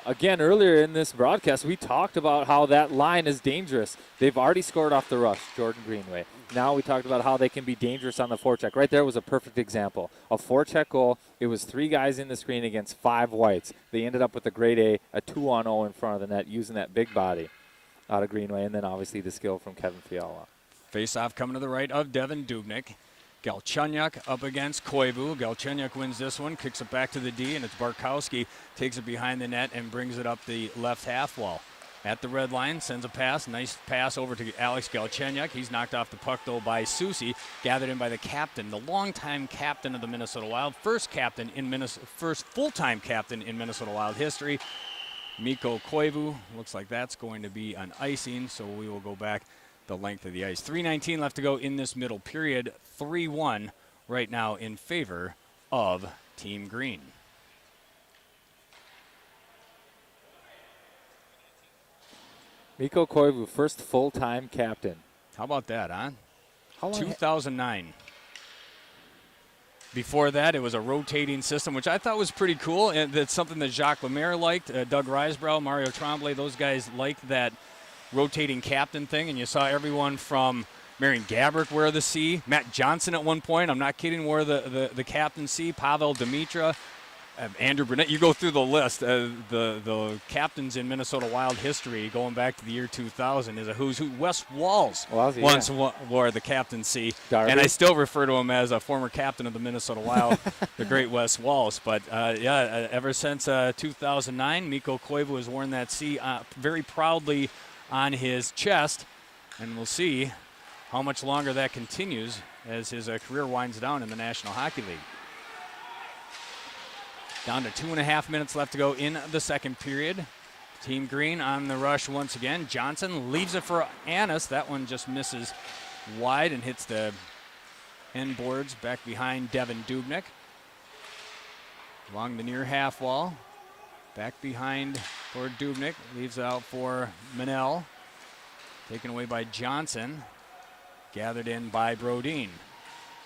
again, earlier in this broadcast, we talked about how that line is dangerous. They've already scored off the rush, Jordan Greenway. Now we talked about how they can be dangerous on the forecheck. Right there was a perfect example. A forecheck goal, it was 3 guys in the screen against 5 whites. They ended up with a grade A 2-on-0 in front of the net using that big body out of Greenway, and then obviously the skill from Kevin Fiala. Face-off coming to the right of Devin Dubnik. Galchenyuk up against Koivu. Galchenyuk wins this one, kicks it back to the D, and it's Barkowski. Takes it behind the net and brings it up the left half wall. At the red line, sends a pass. Nice pass over to Alex Galchenyuk. He's knocked off the puck, though, by Soucy. Gathered in by the captain, the longtime captain of the Minnesota Wild. First full-time captain in Minnesota Wild history. Mikko Koivu. Looks like that's going to be an icing, so we will go back the length of the ice. 3:19 left to go in this middle period. 3-1 right now in favor of Team Green. Mikko Koivu, first full-time captain. How about that, huh? How long 2009. Before that, it was a rotating system, which I thought was pretty cool, and that's something that Jacques Lemaire liked. Doug Risebrough, Mario Tremblay, those guys liked that rotating captain thing, and you saw everyone from Marian Gaborik wear the C. Matt Johnson at one point, I'm not kidding, wore the captain C. Pavel Dimitra, Andrew Burnett. You go through the list. The captains in Minnesota Wild history going back to the year 2000 is a who's who. Wes Walz once wore the captain C, and I still refer to him as a former captain of the Minnesota Wild, the great Wes Walz. But ever since 2009, Mikko Koivu has worn that C very proudly on his chest, and we'll see how much longer that continues as his career winds down in the National Hockey League. Down to 2.5 minutes left to go in the second period. Team Green on the rush once again. Johnson leaves it for Annis. That one just misses wide and hits the end boards back behind Devin Dubnik. Along the near half wall. Back behind for Dubnik. Leaves out for Manel. Taken away by Johnson. Gathered in by Brodin.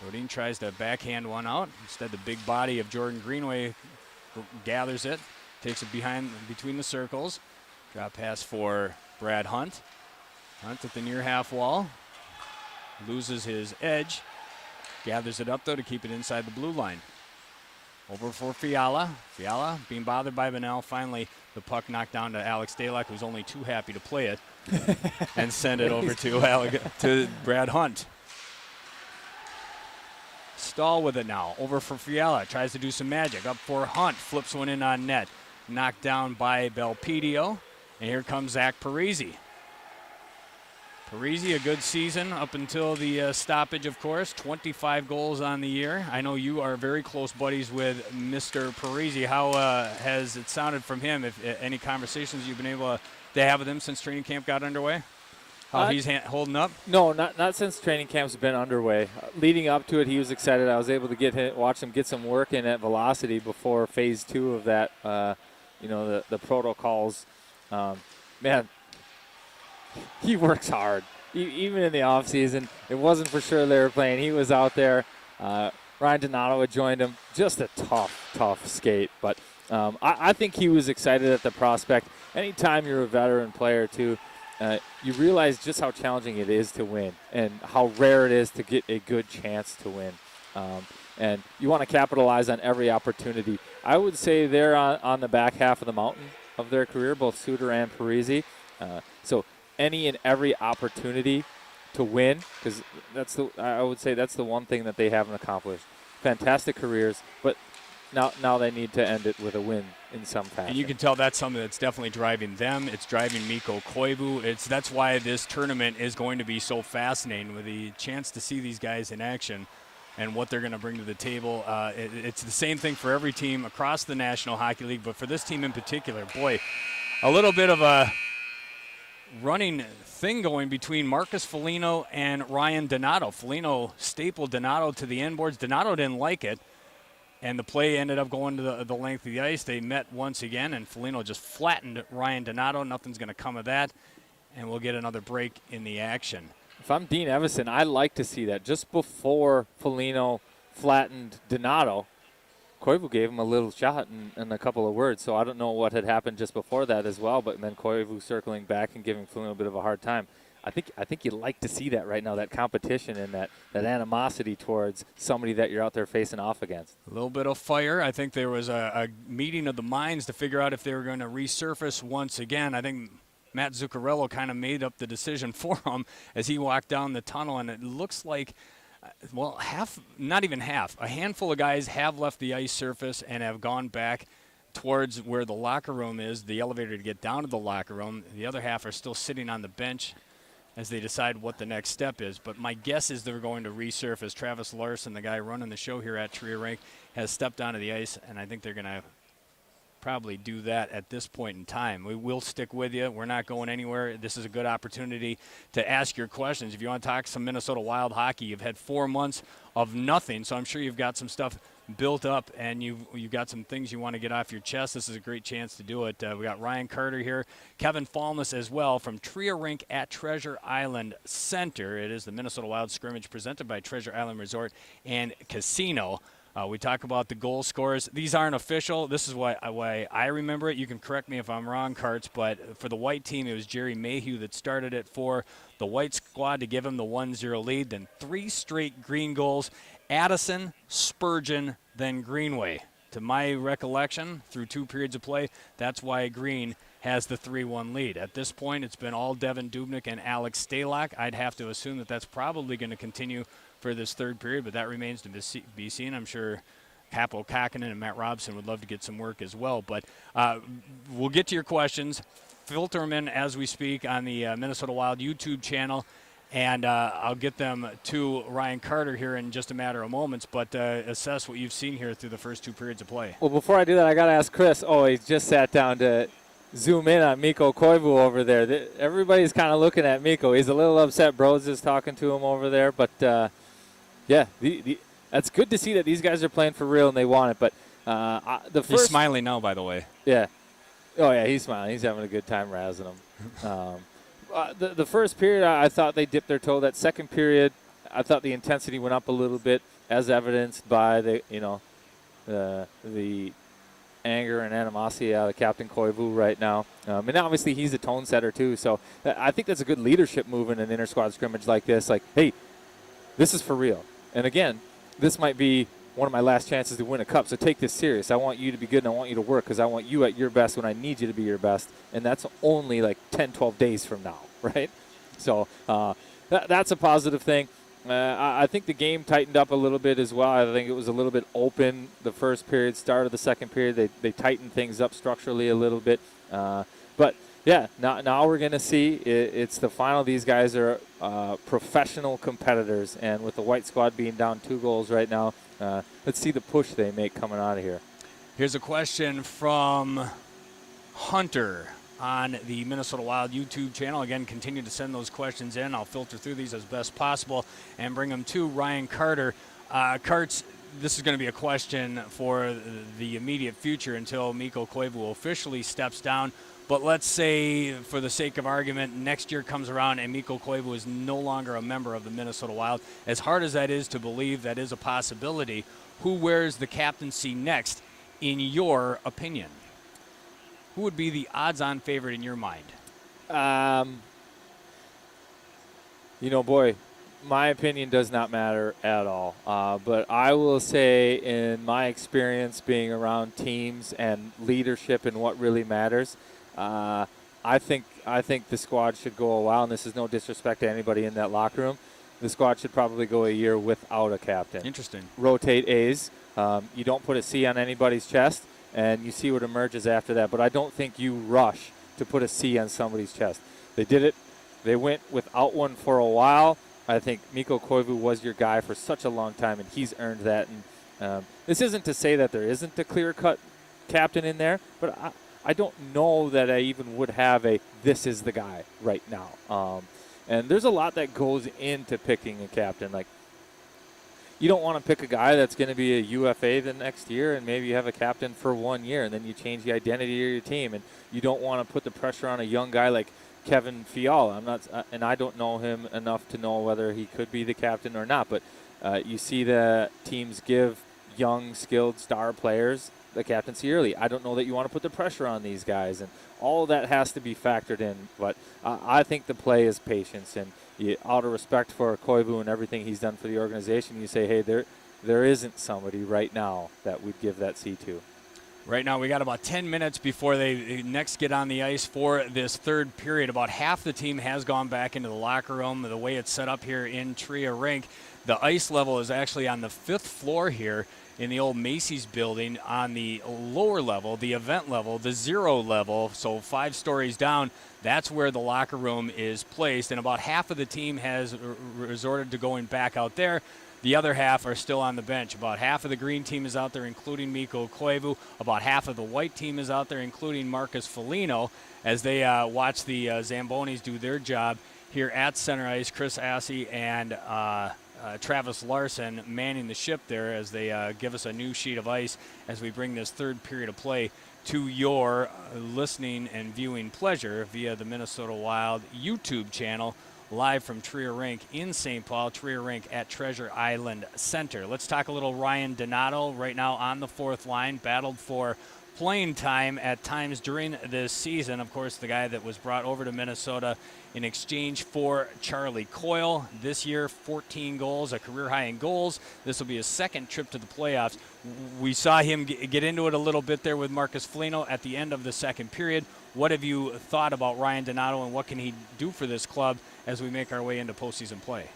Brodin tries to backhand one out. Instead, the big body of Jordan Greenway gathers it. Takes it between the circles. Drop pass for Brad Hunt. Hunt at the near half wall. Loses his edge. Gathers it up, though, to keep it inside the blue line. Over for Fiala. Fiala being bothered by Manel. Finally, the puck knocked down to Alex Dalek, who's only too happy to play it, and send it over to Brad Hunt. Stahl with it now. Over for Fiala. Tries to do some magic. Up for Hunt. Flips one in on net. Knocked down by Belpedio. And here comes Zach Parisi. Parisi, a good season up until the stoppage, of course. 25 goals on the year. I know you are very close buddies with Mr. Parisi. How has it sounded from him? If any conversations you've been able to have with him since training camp got underway? How he's holding up? No, not since training camp's been underway. Leading up to it, he was excited. I was able to watch him get some work in at velocity before phase 2 of that, the protocols. Man, he works hard. Even in the offseason, it wasn't for sure they were playing. He was out there. Ryan Donato had joined him. Just a tough skate. But I think he was excited at the prospect. anytime you're a veteran player too, you realize just how challenging it is to win and how rare it is to get a good chance to win. And you want to capitalize on every opportunity. I would say they're on the back half of the mountain of their career, both Suter and Parisi. So any and every opportunity to win, because I would say that's the one thing that they haven't accomplished. Fantastic careers, but now they need to end it with a win in some fashion. And you can tell that's something that's definitely driving them. It's driving Mikko Koivu. That's why this tournament is going to be so fascinating, with the chance to see these guys in action and what they're going to bring to the table. It's the same thing for every team across the National Hockey League, but for this team in particular, boy, a little bit of a running thing going between Marcus Foligno and Ryan Donato. Foligno stapled Donato to the end boards. Donato didn't like it, and the play ended up going to the length of the ice. They met once again, and Foligno just flattened Ryan Donato. Nothing's going to come of that, and we'll get another break in the action. If I'm Dean Evison, I like to see that. Just before Foligno flattened Donato, Koivu gave him a little shot and a couple of words, so I don't know what had happened just before that as well, but then Koivu circling back and giving Foligno a bit of a hard time. I think you'd like to see that right now, that competition and that animosity towards somebody that you're out there facing off against. A little bit of fire. I think there was a meeting of the minds to figure out if they were going to resurface once again. I think Matt Zuccarello kind of made up the decision for him as he walked down the tunnel, and it looks like, well, not even half, a handful of guys have left the ice surface and have gone back towards where the locker room is, the elevator to get down to the locker room. The other half are still sitting on the bench as they decide what the next step is. But my guess is they're going to resurface. Travis Larson, the guy running the show here at Tria Rink, has stepped onto the ice, and I think they're going to probably do that at this point in time. We will stick with you. We're not going anywhere. This is a good opportunity to ask your questions. If you want to talk some Minnesota Wild hockey, you've had 4 months of nothing, so I'm sure you've got some stuff built up, and you've got some things you want to get off your chest. This is a great chance to do it. We got Ryan Carter here, Kevin Falness as well from Tria Rink at Treasure Island Center. It is the Minnesota Wild scrimmage presented by Treasure Island Resort and Casino. We talk about the goal scorers. These aren't official. This is why I remember it. You can correct me if I'm wrong, Karts, but for the white team, it was Jerry Mayhew that started it for the white squad to give him the 1-0 lead. Then 3 straight green goals. Addison, Spurgeon, then Greenway. To my recollection, through 2 periods of play, that's why Green has the 3-1 lead. At this point, it's been all Devin Dubnyk and Alex Stalock. I'd have to assume that that's probably going to continue for this 3rd period, but that remains to be seen. I'm sure Capo Kakinen and Matt Robson would love to get some work as well. But we'll get to your questions. Filter them in as we speak on the Minnesota Wild YouTube channel, and I'll get them to Ryan Carter here in just a matter of moments, but assess what you've seen here through the first 2 periods of play. Well, before I do that, I got to ask Chris. Oh, he just sat down to zoom in on Mikko Koivu over there. Everybody's kind of looking at Mikko. He's a little upset. Bros is talking to him over there, but yeah, that's good to see that these guys are playing for real and they want it. But he's smiling now, by the way. Yeah. Oh, yeah, he's smiling. He's having a good time razzing them. The first period, I thought they dipped their toe. That second period, I thought the intensity went up a little bit, as evidenced by the anger and animosity out of Captain Koivu right now. And obviously he's a tone setter too. So I think that's a good leadership move in an inter-squad scrimmage like this. Like, hey, this is for real. And again, this might be one of my last chances to win a cup, so take this serious. I want you to be good, and I want you to work because I want you at your best when I need you to be your best, and that's only like 10, 12 days from now, right? So that's a positive thing. I think the game tightened up a little bit as well. I think it was a little bit open the first period, start of the second period. They tightened things up structurally a little bit. But, yeah, now we're going to see. It's the final. These guys are professional competitors, and with the white squad being down 2 goals right now, let's see the push they make coming out of here. Here's a question from Hunter on the Minnesota Wild YouTube channel. Again, continue to send those questions in. I'll filter through these as best possible and bring them to Ryan Carter. Karts, this is going to be a question for the immediate future until Mikko Koivu officially steps down. But let's say, for the sake of argument, next year comes around and Mikko Koivu is no longer a member of the Minnesota Wild. As hard as that is to believe, that is a possibility. Who wears the captaincy next, in your opinion? who would be the odds-on favorite in your mind? Boy, my opinion does not matter at all. But I will say, in my experience being around teams and leadership and what really matters, I think the squad should go a while, and this is no disrespect to anybody in that locker room. The squad should probably go a year without a captain. Interesting. Rotate A's. You don't put a C on anybody's chest, and you see what emerges after that. But I don't think you rush to put a C on somebody's chest. They did it. They went without one for a while. I think Mikko Koivu was your guy for such a long time, and he's earned that. And this isn't to say that there isn't a clear-cut captain in there, but I don't know that I even would have a this is the guy right now. And there's a lot that goes into picking a captain. Like, you don't want to pick a guy that's going to be a UFA the next year, and maybe you have a captain for 1 year, and then you change the identity of your team. And you don't want to put the pressure on a young guy like Kevin Fiala. And I don't know him enough to know whether he could be the captain or not. But you see the teams give young, skilled star players the captaincy early. I don't know that you want to put the pressure on these guys, and all of that has to be factored in. But I think the play is patience, and out of respect for Koivu and everything he's done for the organization, you say, hey, there isn't somebody right now that we'd give that C to. Right now we got about 10 minutes before they next get on the ice for this third period. About half the team has gone back into the locker room. The way it's set up here in Tria Rink, the ice level is actually on the 5th floor here in the old Macy's building on the lower level, the event level, the 0 level, so 5 stories down. That's where the locker room is placed, and about half of the team has resorted to going back out there. The other half are still on the bench. About half of the green team is out there, including Mikko Koivu. About half of the white team is out there, including Marcus Foligno, as they watch the Zambonis do their job here at center ice. Chris Assey and Travis Larson manning the ship there as they give us a new sheet of ice as we bring this third period of play to your listening and viewing pleasure via the Minnesota Wild YouTube channel, live from Tria Rink in St. Paul, Tria Rink at Treasure Island Center. Let's talk a little Ryan Donato right now on the 4th line, battled for playing time at times during this season. Of course, the guy that was brought over to Minnesota in exchange for Charlie Coyle. This year, 14 goals, a career high in goals. This will be his second trip to the playoffs. We saw him get into it a little bit there with Marcus Foligno at the end of the second period. What have you thought about Ryan Donato, and what can he do for this club as we make our way into postseason play?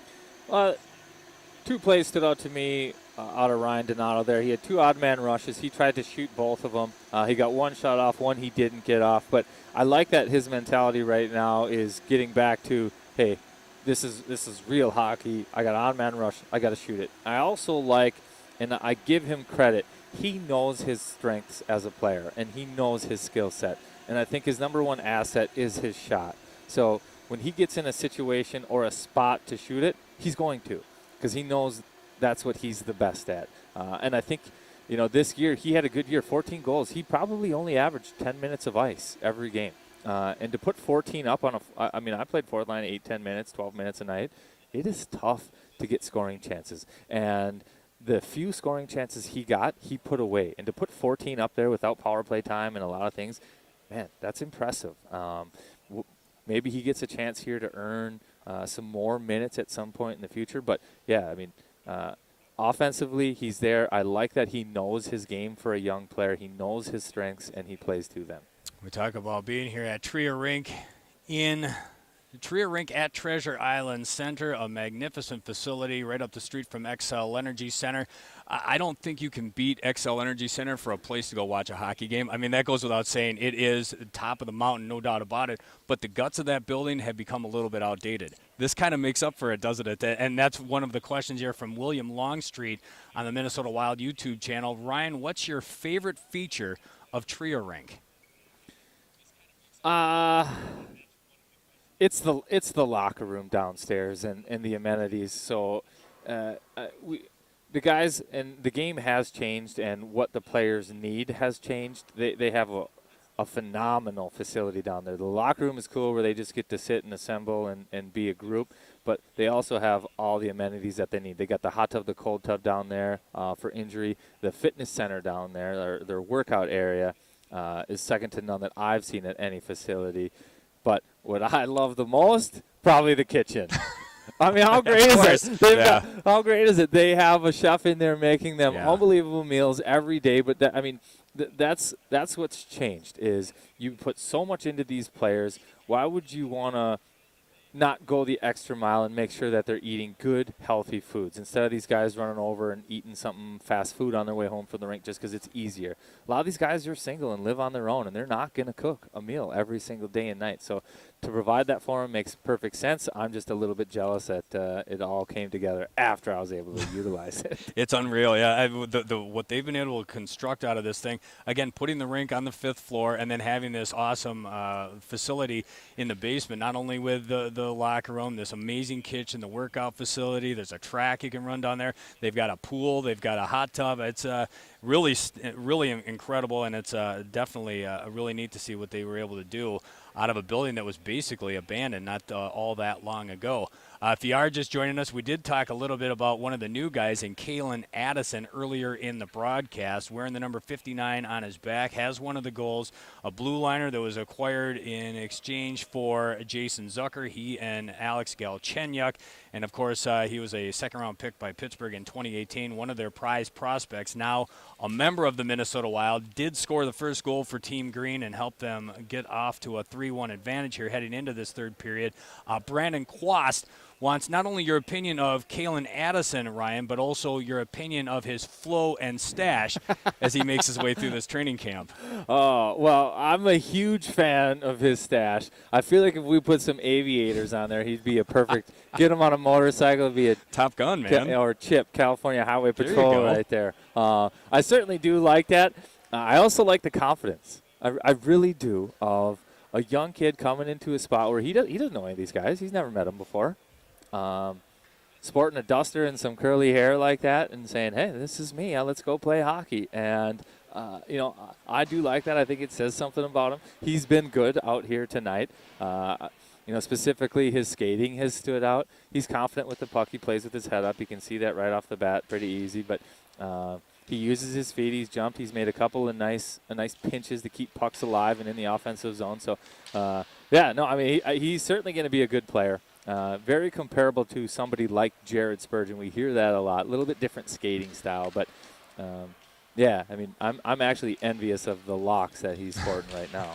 2 plays stood out to me out of Ryan Donato there. He had 2 odd man rushes. He tried to shoot both of them. He got 1 shot off, 1 he didn't get off. But I like that his mentality right now is getting back to, hey, this is real hockey. I got an odd man rush. I got to shoot it. I also like, and I give him credit, he knows his strengths as a player, and he knows his skill set. And I think his number 1 asset is his shot. So when he gets in a situation or a spot to shoot it, he's going to, because he knows that's what he's the best at. And I think, this year he had a good year, 14 goals. He probably only averaged 10 minutes of ice every game. And to put 14 up on I played 4th line 8, 10 minutes, 12 minutes a night. It is tough to get scoring chances. And the few scoring chances he got, he put away. And to put 14 up there without power play time and a lot of things, man, that's impressive. Maybe he gets a chance here to earn some more minutes at some point in the future. But, yeah, offensively, he's there. I like that he knows his game for a young player. He knows his strengths, and he plays to them. We talk about being here at Tria Rink at Treasure Island Center, a magnificent facility right up the street from XL Energy Center. I don't think you can beat XL Energy Center for a place to go watch a hockey game. That goes without saying. It is top of the mountain, no doubt about it. But the guts of that building have become a little bit outdated. This kind of makes up for it, doesn't it? And that's one of the questions here from William Longstreet on the Minnesota Wild YouTube channel. Ryan, what's your favorite feature of Tria Rink? It's the locker room downstairs and the amenities. So the guys and the game has changed, and what the players need has changed. They have a phenomenal facility down there. The locker room is cool, where they just get to sit and assemble and be a group, but they also have all the amenities that they need. They got the hot tub, the cold tub down there for injury, the fitness center down there, their workout area. is second to none that I've seen at any facility. But what I love the most, probably the kitchen. I mean, how great is it? How great is it? They have a chef in there making them unbelievable meals every day. But that's what's changed is you put so much into these players. Why would you want to not go the extra mile and make sure that they're eating good, healthy foods instead of these guys running over and eating something fast food on their way home from the rink just because it's easier? A lot of these guys are single and live on their own, and they're not going to cook a meal every single day and night. So to provide that for them makes perfect sense. I'm just a little bit jealous that it all came together after I was able to utilize it. It's unreal, yeah. What they've been able to construct out of this thing, again, putting the rink on the 5th floor and then having this awesome facility in the basement, not only with the locker room, this amazing kitchen, the workout facility. There's a track you can run down there. They've got a pool. They've got a hot tub. It's really incredible, and it's definitely really neat to see what they were able to do out of a building that was basically abandoned not all that long ago. If you are just joining us, we did talk a little bit about one of the new guys in Kalen Addison earlier in the broadcast, wearing the number 59 on his back, has one of the goals, a blue liner that was acquired in exchange for Jason Zucker, he and Alex Galchenyuk. And, of course, he was a second-round pick by Pittsburgh in 2018, one of their prize prospects, now a member of the Minnesota Wild, did score the first goal for Team Green and help them get off to a 3-1 advantage here heading into this third period. Brandon Quast wants not only your opinion of Kalen Addison, Ryan, but also your opinion of his flow and stash as he makes his way through this training camp. Oh, well, I'm a huge fan of his stash. I feel like if we put some aviators on there, he'd be a perfect – get him on a motorcycle, it'd be a – Top Gun, man. Or Chip, California Highway Patrol right there. I certainly do like that. I also like the confidence. I really do, of a young kid coming into a spot where he doesn't know any of these guys. He's never met them before. Sporting a duster and some curly hair like that and saying, hey, this is me. Let's go play hockey. And, I do like that. I think it says something about him. He's been good out here tonight. Specifically his skating has stood out. He's confident with the puck. He plays with his head up. You can see that right off the bat pretty easy. But he uses his feet. He's jumped. He's made a couple of nice pinches to keep pucks alive and in the offensive zone. So, he's certainly going to be a good player. Very comparable to somebody like Jared Spurgeon. We hear that a lot. A little bit different skating style, but I'm actually envious of the locks that he's sporting right now.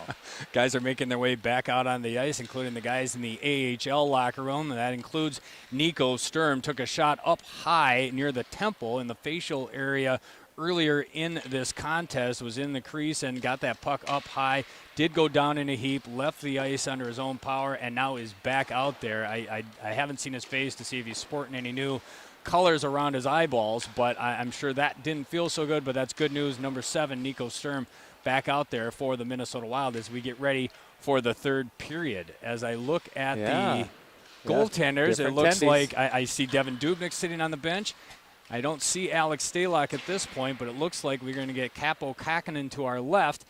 Guys are making their way back out on the ice, including the guys in the AHL locker room. That includes Nico Sturm. Took a shot up high near the temple in the facial area earlier in this contest, was in the crease and got that puck up high, did go down in a heap, left the ice under his own power, and now is back out there. I haven't seen his face to see if he's sporting any new colors around his eyeballs, but I'm sure that didn't feel so good, but that's good news. Number 7, Nico Sturm, back out there for the Minnesota Wild as we get ready for the third period. As I look at the goaltenders, it looks like I see Devin Dubnyk sitting on the bench. I don't see Alex Stalock at this point, but it looks like we're going to get Capo Kakkonen to our left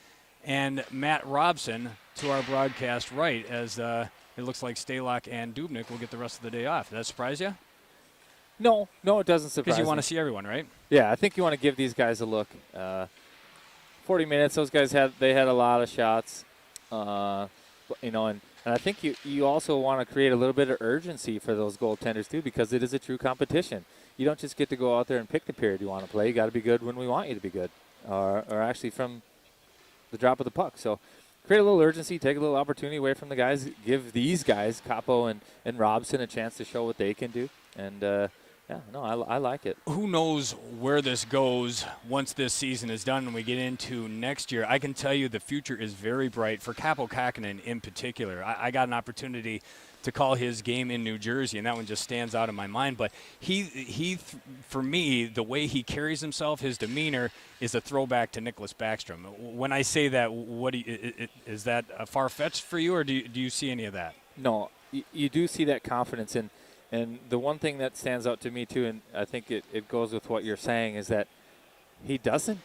and Matt Robson to our broadcast right, as it looks like Stalock and Dubnyk will get the rest of the day off. Does that surprise you? No, it doesn't surprise me. Because you want to see everyone, right? Yeah, I think you want to give these guys a look. 40 minutes, those guys had a lot of shots, and I think you also want to create a little bit of urgency for those goaltenders too, because it is a true competition. You don't just get to go out there and pick the period you want to play. You got to be good when we want you to be good, or actually from the drop of the puck. So create a little urgency, take a little opportunity away from the guys, give these guys, Capo and Robson, a chance to show what they can do. And, I like it. Who knows where this goes once this season is done and we get into next year. I can tell you the future is very bright for Capo Kakkonen in particular. I got an opportunity to call his game in New Jersey, and that one just stands out in my mind. But he, for me, the way he carries himself, his demeanor, is a throwback to Nicholas Backstrom. When I say that, is that far-fetched for you, or do you see any of that? No, you do see that confidence in. And the one thing that stands out to me too, and I think it goes with what you're saying, is that he doesn't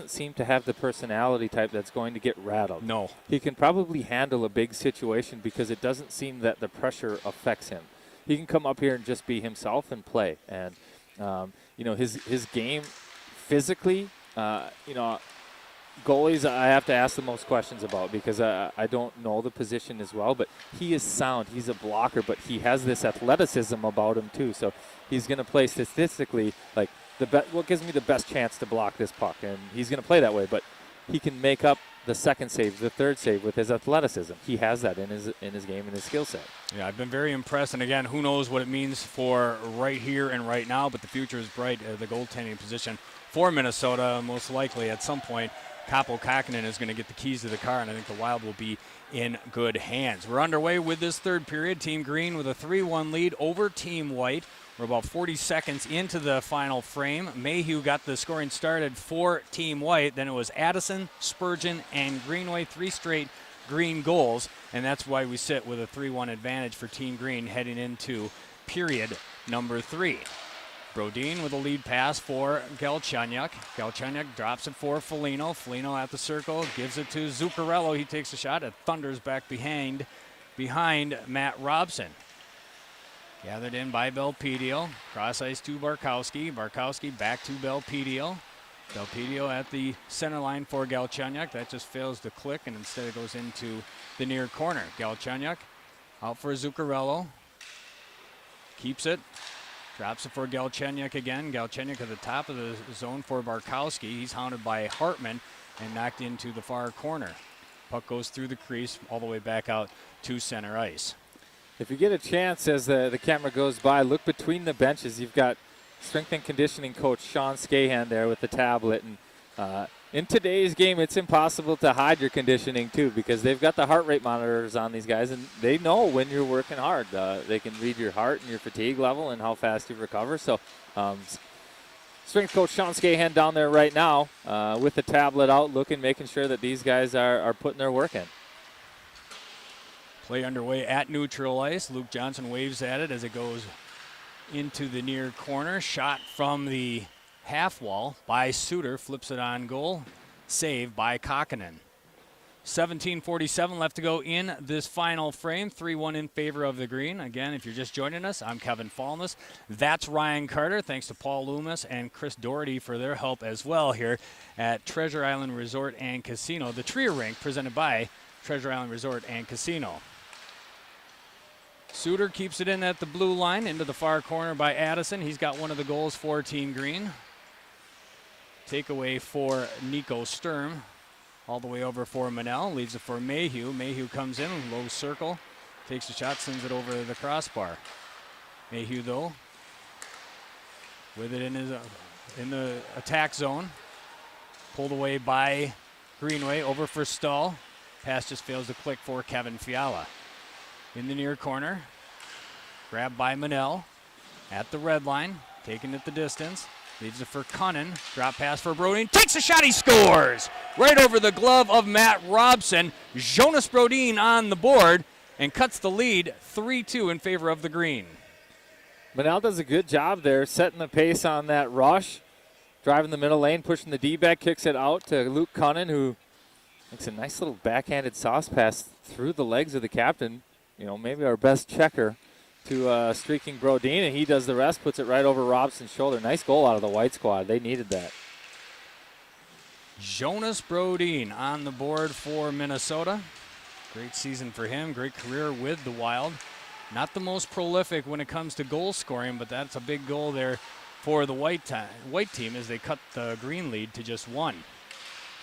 seem to have the personality type that's going to get rattled. No. He can probably handle a big situation because it doesn't seem that the pressure affects him. He can come up here and just be himself and play. And his game physically, goalies I have to ask the most questions about because I don't know the position as well, but he is sound. He's a blocker, but he has this athleticism about him too. So he's going to play statistically like what gives me the best chance to block this puck, and he's going to play that way. But he can make up the second save, the third save with his athleticism. He has that in his game and his skill set. Yeah, I've been very impressed. And again, who knows what it means for right here and right now, but the future is bright. The goaltending position for Minnesota, most likely at some point, Kaapo Kähkönen is going to get the keys to the car, and I think the Wild will be in good hands. We're underway with this third period. Team Green with a 3-1 lead over Team White. We're about 40 seconds into the final frame. Mayhew got the scoring started for Team White. Then it was Addison, Spurgeon, and Greenway, 3 straight Green goals. And that's why we sit with a 3-1 advantage for Team Green heading into period number 3. Brodin with a lead pass for Galchenyuk. Galchenyuk drops it for Foligno. Foligno at the circle, gives it to Zuccarello. He takes a shot. It thunders back behind Matt Robson. Gathered in by Belpedio. Cross ice to Barkowski. Barkowski back to Belpedio. Belpedio at the center line for Galchenyuk. That just fails to click, and instead it goes into the near corner. Galchenyuk out for Zuccarello. Keeps it. Drops it for Galchenyuk again. Galchenyuk at the top of the zone for Barkowski. He's hounded by Hartman and knocked into the far corner. Puck goes through the crease all the way back out to center ice. If you get a chance as the camera goes by, look between the benches. You've got strength and conditioning coach Sean Skahan there with the tablet. And in today's game, it's impossible to hide your conditioning, too, because they've got the heart rate monitors on these guys, and they know when you're working hard. They can read your heart and your fatigue level and how fast you recover. So strength coach Sean Skahan down there right now with the tablet out, making sure that these guys are putting their work in. Play underway at neutral ice. Luke Johnson waves at it as it goes into the near corner. Shot from the half wall by Suter. Flips it on goal. Save by Kähkönen. 17:47 left to go in this final frame. 3-1 in favor of the Green. Again, if you're just joining us, I'm Kevin Falness. That's Ryan Carter. Thanks to Paul Loomis and Chris Doherty for their help as well here at Treasure Island Resort and Casino. The Trier Rink presented by Treasure Island Resort and Casino. Suter keeps it in at the blue line into the far corner by Addison. He's got one of the goals for Team Green. Takeaway for Nico Sturm. All the way over for Manel. Leaves it for Mayhew. Mayhew comes in, low circle. Takes a shot, sends it over the crossbar. Mayhew, though, with it in the attack zone. Pulled away by Greenway. Over for Stahl. Pass just fails to click for Kevin Fiala. In the near corner, grabbed by Manel at the red line, taking it the distance, leaves it for Cunnin, drop pass for Brodin, takes a shot, he scores! Right over the glove of Matt Robson. Jonas Brodin on the board and cuts the lead 3-2 in favor of the Green. Manel does a good job there, setting the pace on that rush, driving the middle lane, pushing the D-back, kicks it out to Luke Cunnin, who makes a nice little backhanded sauce pass through the legs of the captain. You know, maybe our best checker to streaking Brodin, and he does the rest, puts it right over Robson's shoulder. Nice goal out of the White squad. They needed that. Jonas Brodin on the board for Minnesota. Great season for him, great career with the Wild. Not the most prolific when it comes to goal scoring, but that's a big goal there for the White team as they cut the Green lead to just 1.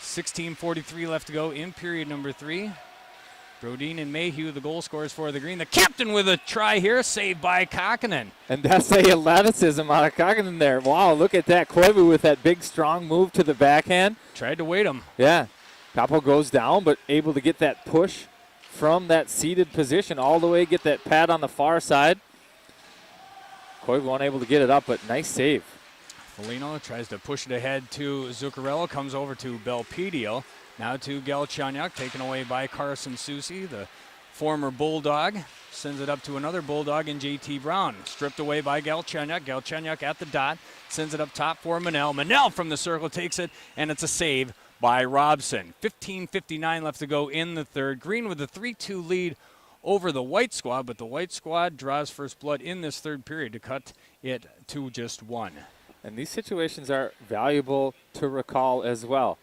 16:43 left to go in period number 3. Brodin and Mayhew, the goal scorers for the Green. The captain with a try here, saved by Kähkönen. And that's the athleticism out of Kähkönen there. Wow, look at that. Koivu with that big, strong move to the backhand. Tried to wait him. Yeah. Kaapo goes down, but able to get that push from that seated position all the way, get that pad on the far side. Koivu unable to get it up, but nice save. Foligno tries to push it ahead to Zuccarello, comes over to Belpedio. Now to Galchenyuk, taken away by Carson Soucy, the former Bulldog. Sends it up to another Bulldog in J.T. Brown. Stripped away by Galchenyuk. Galchenyuk at the dot. Sends it up top for Manel. Manel from the circle takes it, and it's a save by Robson. 15:59 left to go in the third. Green with a 3-2 lead over the White squad, but the White squad draws first blood in this third period to cut it to just 1. And these situations are valuable to recall as well.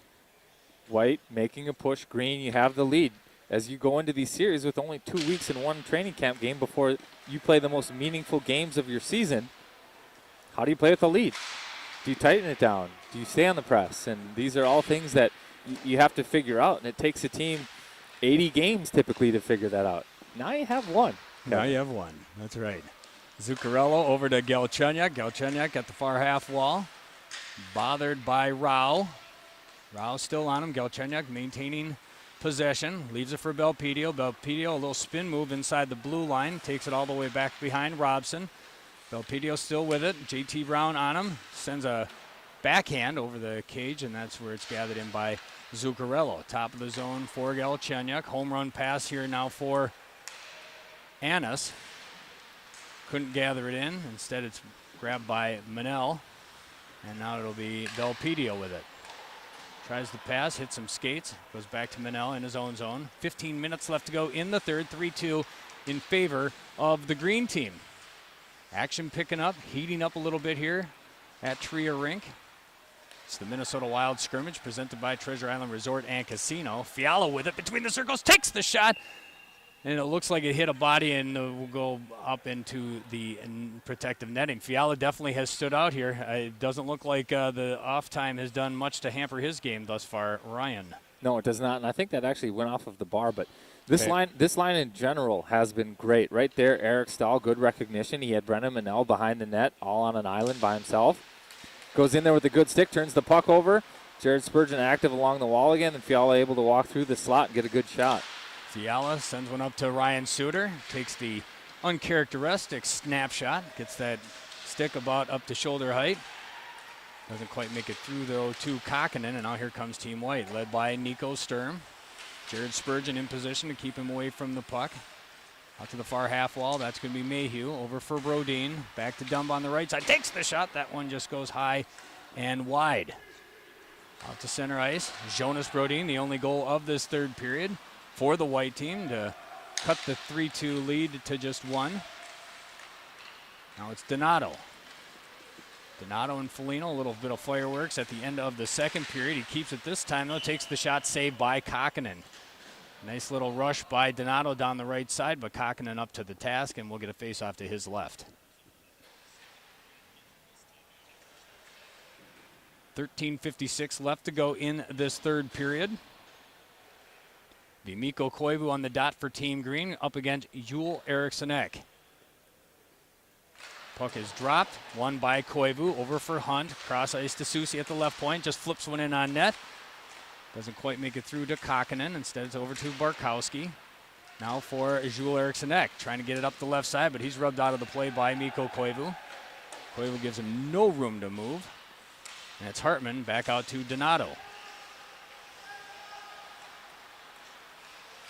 White making a push. Green, you have the lead. As you go into these series with only 2 weeks and one training camp game before you play the most meaningful games of your season, how do you play with the lead? Do you tighten it down? Do you stay on the press? And these are all things that you have to figure out, and it takes a team 80 games typically to figure that out. Now you have one. Now you have one. That's right. Zuccarello over to Galchenyuk. Galchenyuk at the far half wall. Bothered by Rao. Rao still on him. Galchenyuk maintaining possession. Leaves it for Belpedio. Belpedio, a little spin move inside the blue line. Takes it all the way back behind Robson. Belpedio still with it. JT Brown on him. Sends a backhand over the cage, and that's where it's gathered in by Zuccarello. Top of the zone for Galchenyuk. Home run pass here now for Annis. Couldn't gather it in. Instead, it's grabbed by Manel. And now it'll be Belpedio with it. Tries the pass, hits some skates, goes back to Manel in his own zone. 15 minutes left to go in the third, 3-2 in favor of the green team. Action picking up, heating up a little bit here at Tria Rink. It's the Minnesota Wild scrimmage presented by Treasure Island Resort and Casino. Fiala with it between the circles, takes the shot, and it looks like it hit a body and will go up into the protective netting. Fiala definitely has stood out here. It doesn't look like the off time has done much to hamper his game thus far. Ryan. No, it does not, and I think that actually went off of the bar, but this line in general has been great. Right there, Eric Stahl, good recognition. He had Brennan Manel behind the net, all on an island by himself. Goes in there with a good stick, turns the puck over. Jared Spurgeon active along the wall again, and Fiala able to walk through the slot and get a good shot. Fiala sends one up to Ryan Suter, takes the uncharacteristic snapshot, gets that stick about up to shoulder height. Doesn't quite make it through, though, to Kakkonen, and now here comes Team White, led by Nico Sturm. Jared Spurgeon in position to keep him away from the puck. Out to the far half wall, that's going to be Mayhew. Over for Brodin, back to Dumb on the right side, takes the shot. That one just goes high and wide. Out to center ice, Jonas Brodin, the only goal of this third period for the white team to cut the 3-2 lead to just one. Now it's Donato. Donato and Foligno, a little bit of fireworks at the end of the second period. He keeps it this time, though. Takes the shot saved by Kakkonen. Nice little rush by Donato down the right side, but Kakkonen up to the task, and we'll get a face-off to his left. 13:56 left to go in this third period. Mikko Koivu on the dot for Team Green up against Joel Erikssonek. Puck is dropped, won by Koivu, over for Hunt. Cross ice to Susi at the left point, just flips one in on net. Doesn't quite make it through to Kakkonen. Instead, it's over to Barkowski. Now for Joel Erikssonek, trying to get it up the left side, but he's rubbed out of the play by Mikko Koivu. Koivu gives him no room to move. And it's Hartman back out to Donato.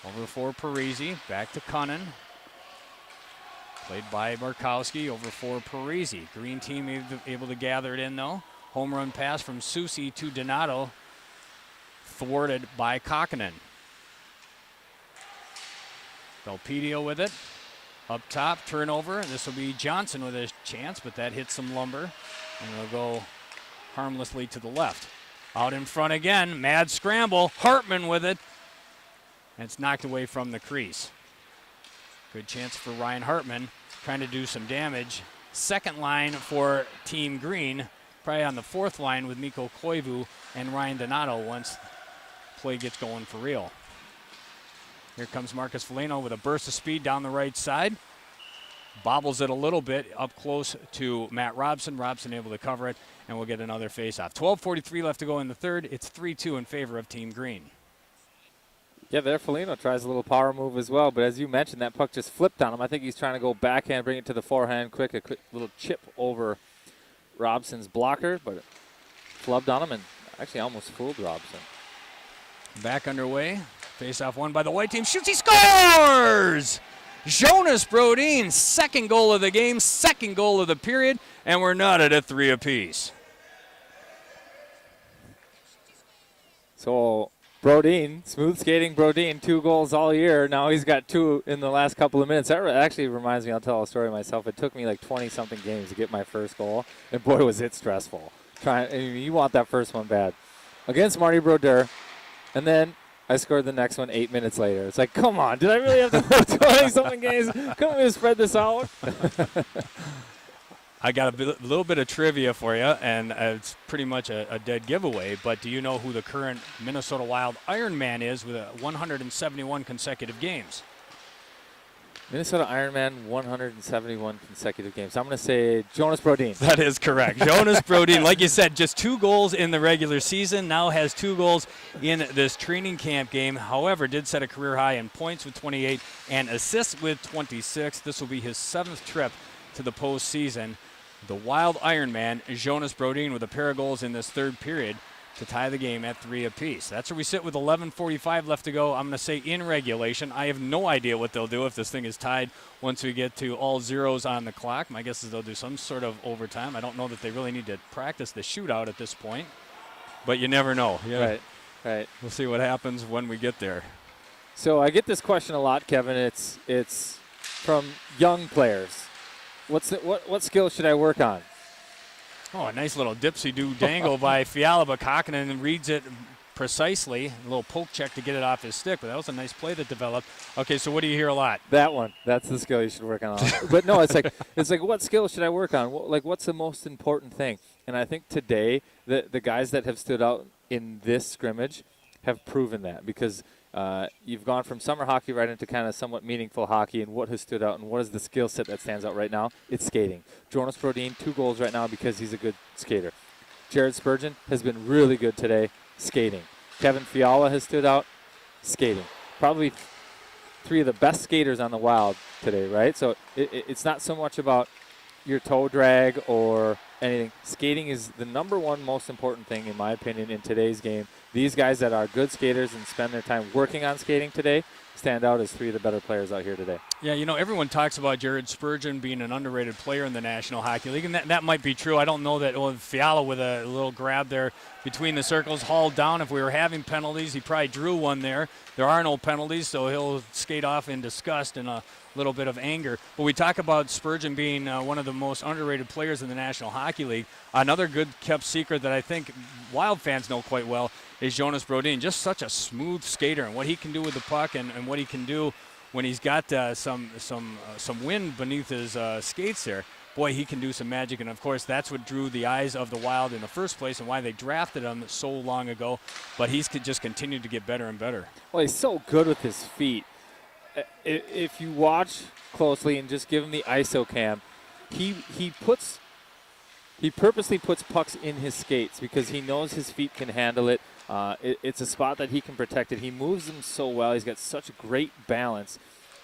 Over for Parisi, back to Cunnin. Played by Barkowski, over for Parisi. Green team able to gather it in, though. Home run pass from Susi to Donato, thwarted by Kakkonen. Belpedio with it. Up top, turnover. This will be Johnson with a chance, but that hits some lumber. And it'll go harmlessly to the left. Out in front again, mad scramble. Hartman with it. And it's knocked away from the crease. Good chance for Ryan Hartman, trying to do some damage. Second line for Team Green, probably on the fourth line with Mikko Koivu and Ryan Donato once play gets going for real. Here comes Marcus Foligno with a burst of speed down the right side. Bobbles it a little bit up close to Matt Robson. Robson able to cover it, and we'll get another faceoff. 12:43 left to go in the third. It's 3-2 in favor of Team Green. Yeah, there Foligno tries a little power move as well, but as you mentioned, that puck just flipped on him. I think he's trying to go backhand, bring it to the forehand quick, a quick little chip over Robson's blocker, but it flubbed on him and actually almost fooled Robson. Back underway. Face-off won by the white team. Shoots, he scores! Jonas Brodin, second goal of the game, second goal of the period, and we're knotted at 3 apiece. So Brodin, smooth skating Brodin, 2 goals all year. Now he's got 2 in the last couple of minutes. That actually reminds me, I'll tell a story myself. It took me like 20-something games to get my first goal, and boy, was it stressful. You want that first one bad. Against Marty Brodeur, And then I scored the next one 8 minutes later. It's like, come on, did I really have to play 20-something games? Couldn't we have spread this out? I got a little bit of trivia for you, and it's pretty much a dead giveaway, but do you know who the current Minnesota Wild Ironman is with 171 consecutive games? Minnesota Ironman, 171 consecutive games. I'm going to say Jonas Brodin. That is correct. Jonas Brodin, like you said, just 2 goals in the regular season, now has 2 goals in this training camp game. However, did set a career high in points with 28 and assists with 26. This will be his 7th trip to the postseason. The Wild Ironman, Jonas Brodin, with a pair of goals in this 3rd period to tie the game at 3 apiece. That's where we sit with 11:45 left to go. I'm going to say in regulation. I have no idea what they'll do if this thing is tied once we get to all zeros on the clock. My guess is they'll do some sort of overtime. I don't know that they really need to practice the shootout at this point, but you never know. Yeah. Right. We'll see what happens when we get there. So I get this question a lot, Kevin. It's from young players. What skill should I work on? Oh, a nice little dipsy-do dangle by Fiala, but Kakkonen reads it precisely. A little poke check to get it off his stick, but that was a nice play that developed. Okay, so what do you hear a lot? That one. That's the skill you should work on. But no, it's like what skill should I work on? What's the most important thing? And I think today the guys that have stood out in this scrimmage have proven that, because you've gone from summer hockey right into kind of somewhat meaningful hockey, and what has stood out and what is the skill set that stands out right now? It's skating. Jonas Brodin, 2 goals right now because he's a good skater. Jared Spurgeon has been really good today, skating. Kevin Fiala has stood out, skating. Probably 3 of the best skaters on the Wild today, right? So it's not so much about your toe drag or anything. Skating is the number 1 most important thing, in my opinion, in today's game. These guys that are good skaters and spend their time working on skating today stand out as 3 of the better players out here today. Yeah, everyone talks about Jared Spurgeon being an underrated player in the National Hockey League, and that might be true. I don't know that Fiala with a little grab there between the circles, hauled down. If we were having penalties, he probably drew one there. There are no penalties, so he'll skate off in disgust and a little bit of anger. But we talk about Spurgeon being one of the most underrated players in the National Hockey League. Another good-kept secret that I think Wild fans know quite well is Jonas Brodin. Just such a smooth skater, and what he can do with the puck and what he can do when he's got some wind beneath his skates there. Boy, he can do some magic, and of course that's what drew the eyes of the Wild in the first place and why they drafted him so long ago. But he's just continued to get better and better. Well, he's so good with his feet. If you watch closely and just give him the ISO cam, he purposely puts pucks in his skates because he knows his feet can handle it. It's a spot that he can protect it. He moves them so well. He's got such great balance.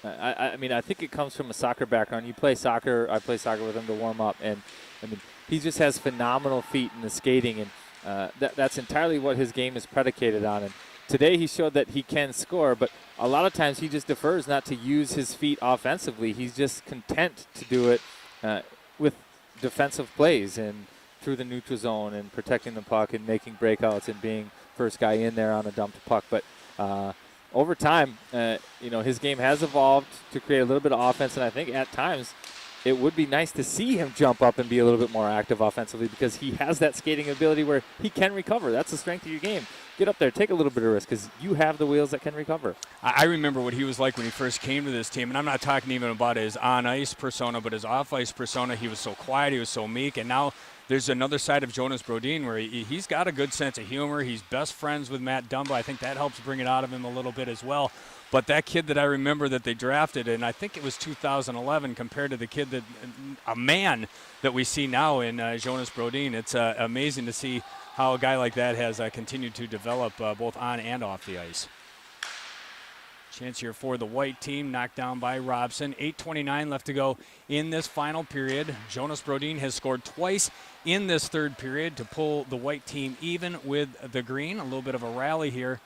I mean, I think it comes from a soccer background. You play soccer. I play soccer with him to warm up, and I mean, he just has phenomenal feet in the skating, and that's entirely what his game is predicated on. And today he showed that he can score, but a lot of times he just defers not to use his feet offensively. He's just content to do it with defensive plays and through the neutral zone and protecting the puck and making breakouts and being first guy in there on a dumped puck. But over time, his game has evolved to create a little bit of offense, and I think at times it would be nice to see him jump up and be a little bit more active offensively because he has that skating ability where he can recover. That's the strength of your game. Get up there, take a little bit of risk because you have the wheels that can recover. I remember what he was like when he first came to this team, and I'm not talking even about his on-ice persona, but his off-ice persona. He was so quiet, he was so meek, and now there's another side of Jonas Brodin where he's got a good sense of humor. He's best friends with Matt Dumba. I think that helps bring it out of him a little bit as well. But that kid that I remember that they drafted, and I think it was 2011, compared to the kid a man that we see now in Jonas Brodin, it's amazing to see how a guy like that has continued to develop both on and off the ice. Chance here for the white team, knocked down by Robson. 8:29 left to go in this final period. Jonas Brodin has scored twice in this 3rd period to pull the white team even with the green. A little bit of a rally here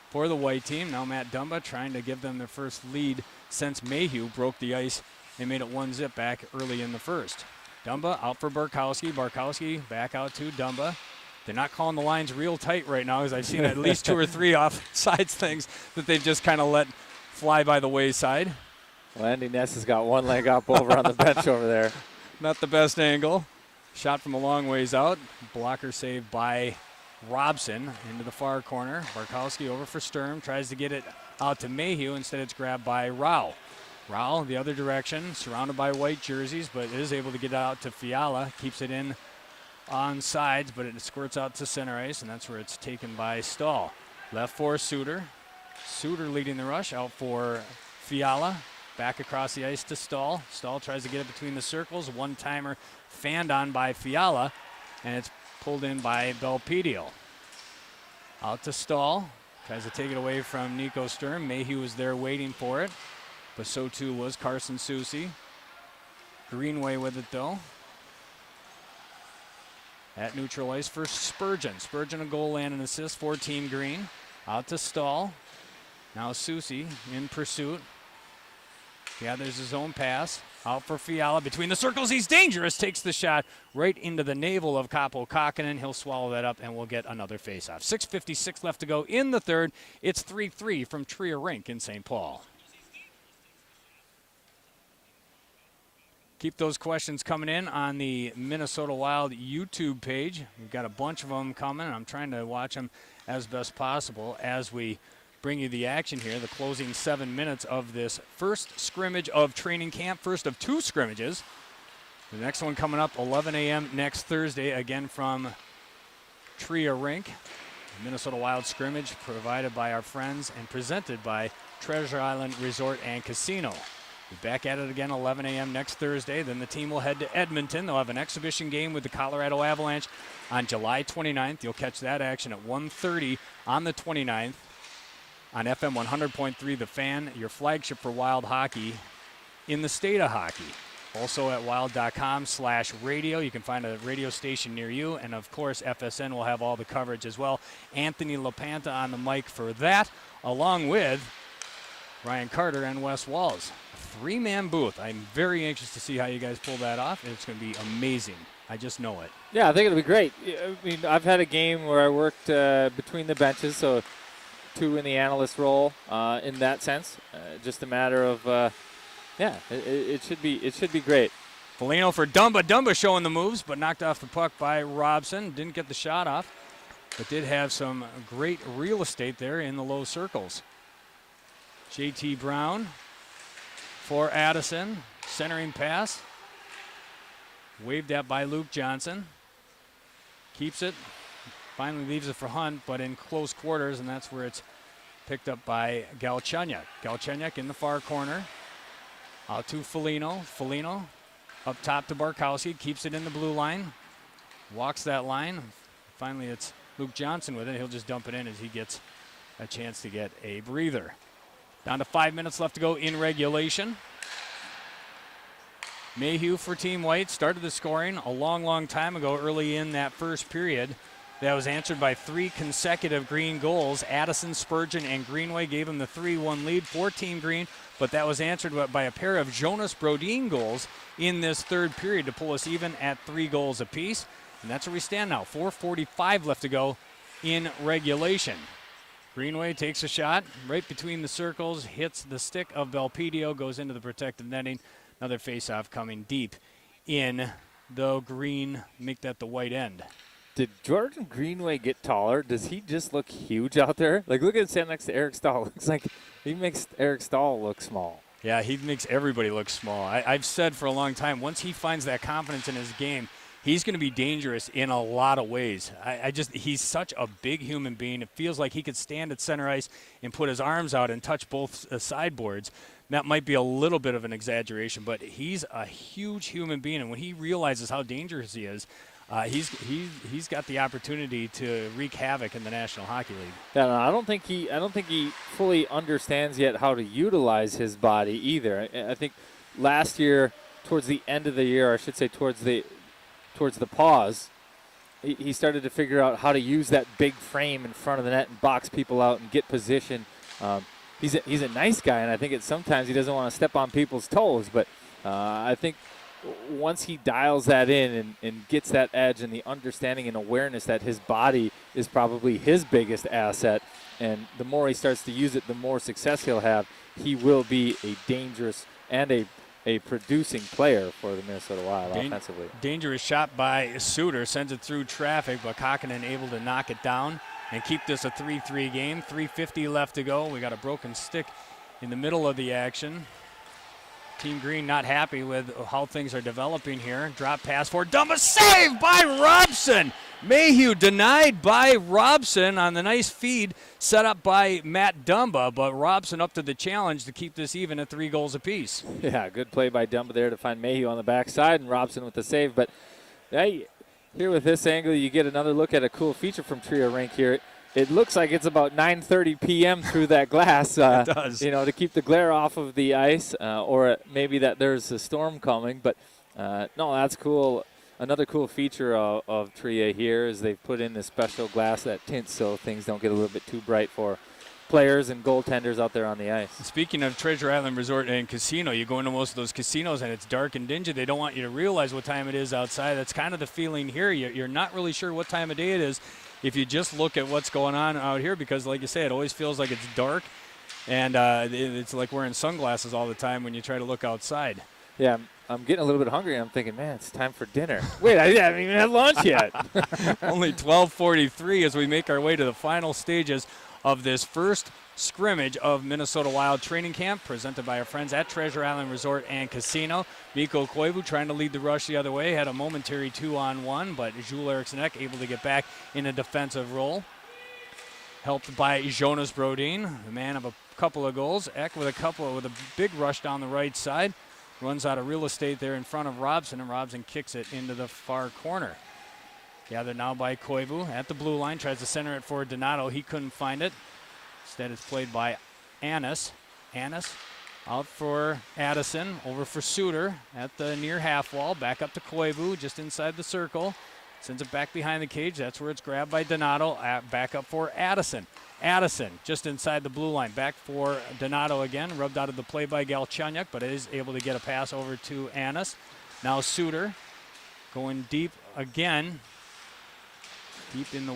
for the white team. Now Matt Dumba trying to give them their first lead since Mayhew broke the ice and made it 1-0 back early in the first. Dumba out for Barkowski. Barkowski back out to Dumba. They're not calling the lines real tight right now, as I've seen at least 2 or 3 offsides things that they've just kind of let fly by the wayside. Well, Andy Ness has got one leg up over on the bench over there. Not the best angle. Shot from a long ways out. Blocker saved by Robson into the far corner. Barkowski over for Sturm, tries to get it out to Mayhew. Instead, it's grabbed by Rao. Rao the other direction, surrounded by white jerseys, but is able to get out to Fiala. Keeps it in on sides, but it squirts out to center ice, and that's where it's taken by Stahl. Left for Suter. Suter leading the rush, out for Fiala. Back across the ice to Stahl. Stahl tries to get it between the circles. One-timer fanned on by Fiala, and it's pulled in by Belpedio. Out to Stahl. Tries to take it away from Nico Sturm. Mayhew was there waiting for it, but so too was Carson Soucy. Greenway with it, though. At neutral ice for Spurgeon. Spurgeon a goal and an assist for Team Green. Out to Stahl. Now Soucy in pursuit. Gathers his own pass. Out for Fiala. Between the circles, he's dangerous. Takes the shot right into the navel of Kaapo Kakkonen. He'll swallow that up, and we'll get another faceoff. 6:56 left to go in the third. It's 3-3 from Trier Rink in St. Paul. Keep those questions coming in on the Minnesota Wild YouTube page. We've got a bunch of them coming. I'm trying to watch them as best possible as we bring you the action here, the closing 7 minutes of this first scrimmage of training camp, first of 2 scrimmages. The next one coming up 11 a.m. next Thursday, again from Trier Rink. Minnesota Wild scrimmage provided by our friends and presented by Treasure Island Resort and Casino. We're back at it again 11 a.m. next Thursday. Then the team will head to Edmonton. They'll have an exhibition game with the Colorado Avalanche on July 29th. You'll catch that action at 1:30 on the 29th. On FM 100.3 The Fan, your flagship for Wild hockey in the state of hockey. Also at wild.com/radio. You can find a radio station near you. And, of course, FSN will have all the coverage as well. Anthony LaPanta on the mic for that, along with Ryan Carter and Wes Walls. A 3-man booth. I'm very anxious to see how you guys pull that off. It's going to be amazing. I just know it. Yeah, I think it'll be great. I mean, I've had a game where I worked between the benches, so 2 in the analyst role in that sense. Just a matter of, it should be great. Foligno for Dumba. Dumba showing the moves, but knocked off the puck by Robson. Didn't get the shot off, but did have some great real estate there in the low circles. J.T. Brown for Addison. Centering pass. Waved at by Luke Johnson. Keeps it. Finally leaves it for Hunt, but in close quarters, and that's where it's picked up by Galchenyuk. Galchenyuk in the far corner. Out to Foligno. Foligno up top to Barkowski. Keeps it in the blue line. Walks that line. Finally, it's Luke Johnson with it. He'll just dump it in as he gets a chance to get a breather. Down to 5 minutes left to go in regulation. Mayhew for Team White started the scoring a long, long time ago early in that first period. That was answered by 3 consecutive Green goals. Addison, Spurgeon, and Greenway gave him the 3-1 lead for Team Green, but that was answered by a pair of Jonas Brodin goals in this third period to pull us even at 3 goals apiece. And that's where we stand now. 4:45 left to go in regulation. Greenway takes a shot right between the circles, hits the stick of Belpedio, goes into the protective netting. Another faceoff coming deep in the Green, make that the White end. Did Jordan Greenway get taller? Does he just look huge out there? Like, look at him stand next to Eric Stahl. Looks like he makes Eric Stahl look small. Yeah, he makes everybody look small. I've said for a long time, once he finds that confidence in his game, he's going to be dangerous in a lot of ways. He's such a big human being. It feels like he could stand at center ice and put his arms out and touch both sideboards. That might be a little bit of an exaggeration, but he's a huge human being, and when he realizes how dangerous he is, he's got the opportunity to wreak havoc in the National Hockey League. Yeah, no, I don't think he fully understands yet how to utilize his body either. I think last year, towards the end of the year, I should say towards the pause, he started to figure out how to use that big frame in front of the net and box people out and get position. He's a nice guy, and I think sometimes he doesn't want to step on people's toes, but I think once he dials that in and gets that edge and the understanding and awareness that his body is probably his biggest asset, and the more he starts to use it, the more success he'll have, he will be a dangerous and a a producing player for the Minnesota Wild offensively. Dangerous shot by Suter, sends it through traffic, but Kakkonen able to knock it down and keep this a 3-3 game. 3:50 left to go. We got a broken stick in the middle of the action. Team Green not happy with how things are developing here. Drop pass for Dumba, save by Robson. Mayhew denied by Robson on the nice feed set up by Matt Dumba, but Robson up to the challenge to keep this even at 3 goals apiece. Yeah, good play by Dumba there to find Mayhew on the backside and Robson with the save. But hey, here with this angle, you get another look at a cool feature from Trio Rink here. It looks like it's about 9:30 p.m. through that glass. It does. You know, to keep the glare off of the ice, or maybe that there's a storm coming. But no, that's cool. Another cool feature of Tria here is they've put in this special glass that tints so things don't get a little bit too bright for players and goaltenders out there on the ice. Speaking of Treasure Island Resort and Casino, you go into most of those casinos and it's dark and dingy. They don't want you to realize what time it is outside. That's kind of the feeling here. You're not really sure what time of day it is if you just look at what's going on out here, because like you say, it always feels like it's dark, and it's like wearing sunglasses all the time when you try to look outside. Yeah, I'm getting a little bit hungry. I'm thinking, man, it's time for dinner. Wait, I haven't even had lunch yet. Only 12:43 as we make our way to the final stages of this first scrimmage of Minnesota Wild training camp, presented by our friends at Treasure Island Resort and Casino. Mikko Koivu trying to lead the rush the other way, had a momentary 2-on-1, but Jules Eriksson able to get back in a defensive role. Helped by Jonas Brodin, the man of a couple of goals. Eck with a big rush down the right side. Runs out of real estate there in front of Robson, and Robson kicks it into the far corner. Gathered now by Koivu at the blue line, tries to center it for Donato. He couldn't find it. Instead, it's played by Annis. Annis out for Addison, over for Suter at the near half wall. Back up to Koivu, just inside the circle. Sends it back behind the cage. That's where it's grabbed by Donato. Back up for Addison. Addison just inside the blue line. Back for Donato again. Rubbed out of the play by Galchenyuk, but is able to get a pass over to Annis. Now Suter going deep again. Deep in the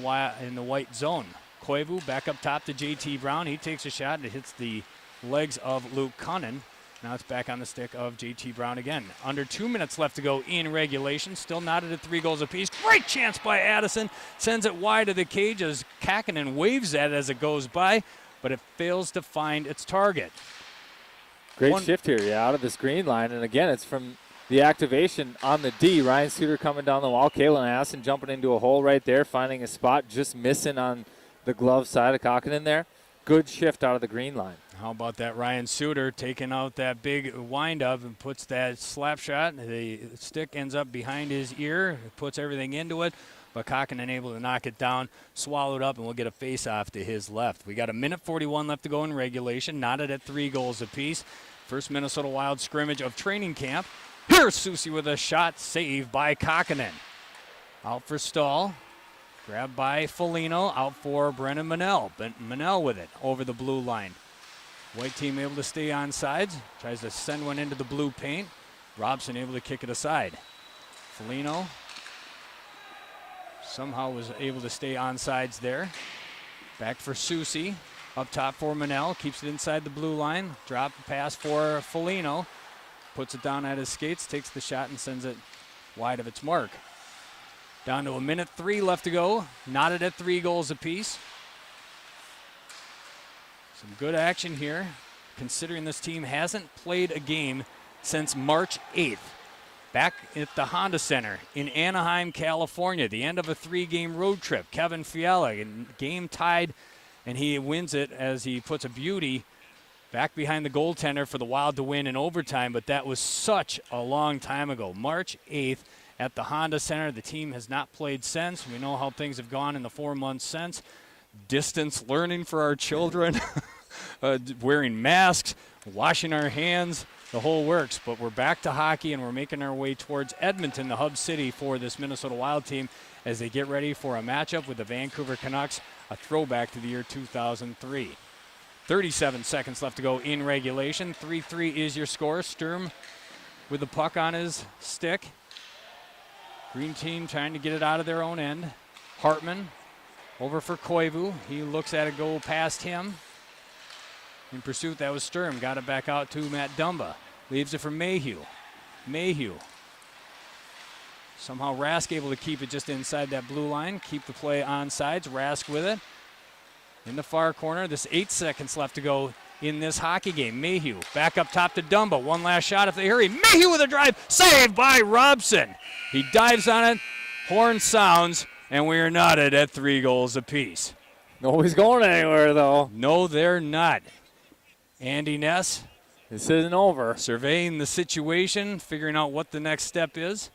white zone. Koivu back up top to J.T. Brown. He takes a shot and it hits the legs of Luke Cunnin. Now it's back on the stick of J.T. Brown again. Under 2 minutes left to go in regulation. Still knotted at 3 goals apiece. Great chance by Addison. Sends it wide of the cage as Kakkonen waves at it as it goes by, but it fails to find its target. Great shift here, yeah, out of this green line. And again, it's from the activation on the D. Ryan Suter coming down the wall. Kalen Addison jumping into a hole right there, finding a spot, just missing on the glove side of Kakkonen there. Good shift out of the green line. How about that Ryan Suter taking out that big windup and puts that slap shot. The stick ends up behind his ear. Puts everything into it. But Kakkonen able to knock it down, swallowed up, and we'll get a face-off to his left. We got 1:41 left to go in regulation. Knotted at 3 goals apiece. First Minnesota Wild scrimmage of training camp. Here's Susi with a shot saved by Kakkonen. Out for Stahl. Grabbed by Foligno. Out for Brennan Manel. Manel with it over the blue line. White team able to stay on sides. Tries to send one into the blue paint. Robson able to kick it aside. Foligno somehow was able to stay on sides there. Back for Susi. Up top for Manel. Keeps it inside the blue line. Drop pass for Foligno. Puts it down at his skates. Takes the shot and sends it wide of its mark. Down to 1:03 left to go. Knotted at 3 goals apiece. Some good action here, considering this team hasn't played a game since March 8th. Back at the Honda Center in Anaheim, California, the end of a 3-game road trip. Kevin Fiala, game tied, and he wins it as he puts a beauty back behind the goaltender for the Wild to win in overtime, but that was such a long time ago. March 8th at the Honda Center. The team has not played since. We know how things have gone in the 4 months since. Distance learning for our children, wearing masks, washing our hands, the whole works. But we're back to hockey, and we're making our way towards Edmonton, the hub city for this Minnesota Wild team, as they get ready for a matchup with the Vancouver Canucks, a throwback to the year 2003. 37 seconds left to go in regulation. 3-3 is your score. Sturm with the puck on his stick. Green team trying to get it out of their own end. Hartman over for Koivu. He looks at it go past him. In pursuit, that was Sturm. Got it back out to Matt Dumba. Leaves it for Mayhew. Mayhew. Somehow Rask able to keep it just inside that blue line. Keep the play on sides. Rask with it. In the far corner. There's 8 seconds left to go in this hockey game. Mayhew back up top to Dumba. One last shot if they hurry. Mayhew with a drive. Saved by Robson. He dives on it. Horn sounds. And we are knotted at 3 goals apiece. Nobody's going anywhere, though. No, they're not. Andy Ness. This isn't over. Surveying the situation, figuring out what the next step is.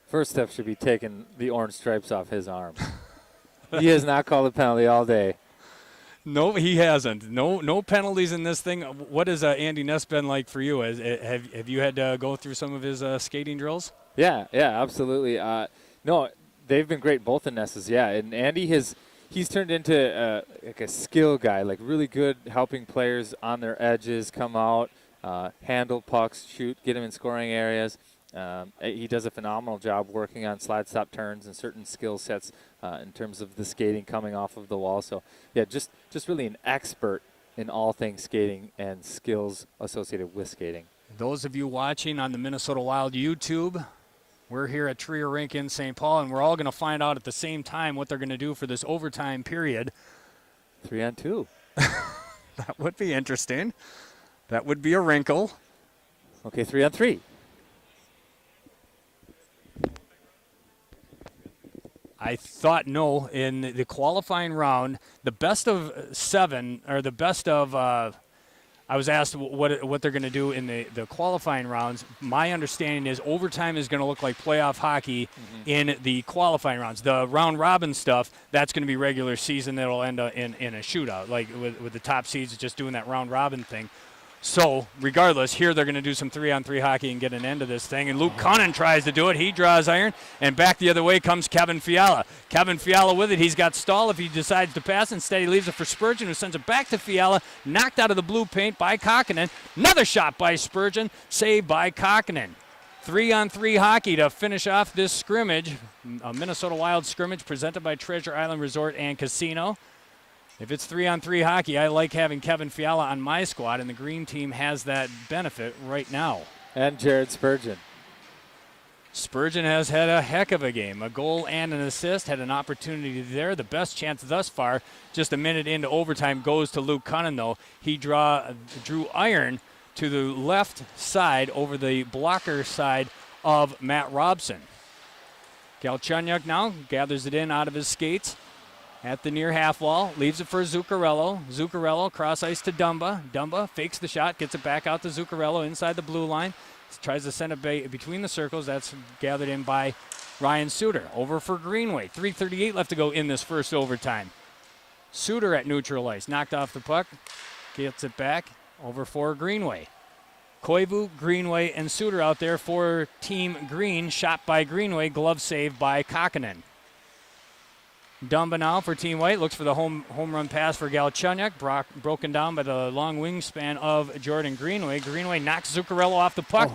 First step should be taking the orange stripes off his arms. He has not called a penalty all day. No, he hasn't. No penalties in this thing. What has Andy Ness been like for you? Have you had to go through some of his skating drills? Yeah, absolutely. No, they've been great, both the Nesses. Yeah, and Andy he's turned into like a skill guy, like really good helping players on their edges come out, handle pucks, shoot, get them in scoring areas. He does a phenomenal job working on slide stop turns and certain skill sets in terms of the skating coming off of the wall. So, yeah, just really an expert in all things skating and skills associated with skating. Those of you watching on the Minnesota Wild YouTube, we're here at Trier Rink in St. Paul, and we're all going to find out at the same time what they're going to do for this overtime period. 3-on-2. That would be interesting. That would be a wrinkle. Okay, 3-on-3. I thought no. In the qualifying round, the best of 7, or the best of, I was asked what they're going to do in the qualifying rounds. My understanding is overtime is going to look like playoff hockey in the qualifying rounds. The round robin stuff, that's going to be regular season. That'll end up in a shootout, like with the top seeds just doing that round robin thing. So, regardless, here they're going to do some 3-on-3 hockey and get an end to this thing. And Luke Cunnin tries to do it. He draws iron. And back the other way comes Kevin Fiala. Kevin Fiala with it. He's got Stahl if he decides to pass. Instead, he leaves it for Spurgeon, who sends it back to Fiala. Knocked out of the blue paint by Kokkonen. Another shot by Spurgeon. Saved by Kokkonen. 3-on-3 hockey to finish off this scrimmage. A Minnesota Wild scrimmage presented by Treasure Island Resort and Casino. If it's 3-on-3 hockey, I like having Kevin Fiala on my squad, and the green team has that benefit right now. And Jared Spurgeon. Spurgeon has had a heck of a game. A goal and an assist, had an opportunity there. The best chance thus far, just a minute into overtime, goes to Luke Cunnin, though. He drew iron to the left side over the blocker side of Matt Robson. Galchenyuk now gathers it in out of his skates. At the near half wall, leaves it for Zuccarello. Zuccarello cross ice to Dumba. Dumba fakes the shot, gets it back out to Zuccarello inside the blue line. Tries to send it between the circles. That's gathered in by Ryan Suter. Over for Greenway. 3:38 left to go in this first overtime. Suter at neutral ice. Knocked off the puck. Gets it back. Over for Greenway. Koivu, Greenway, and Suter out there for Team Green. Shot by Greenway. Glove save by Kokkonen. Dumba now for Team White. Looks for the home run pass for Galchenyuk. Broken down by the long wingspan of Jordan Greenway. Greenway knocks Zuccarello off the puck.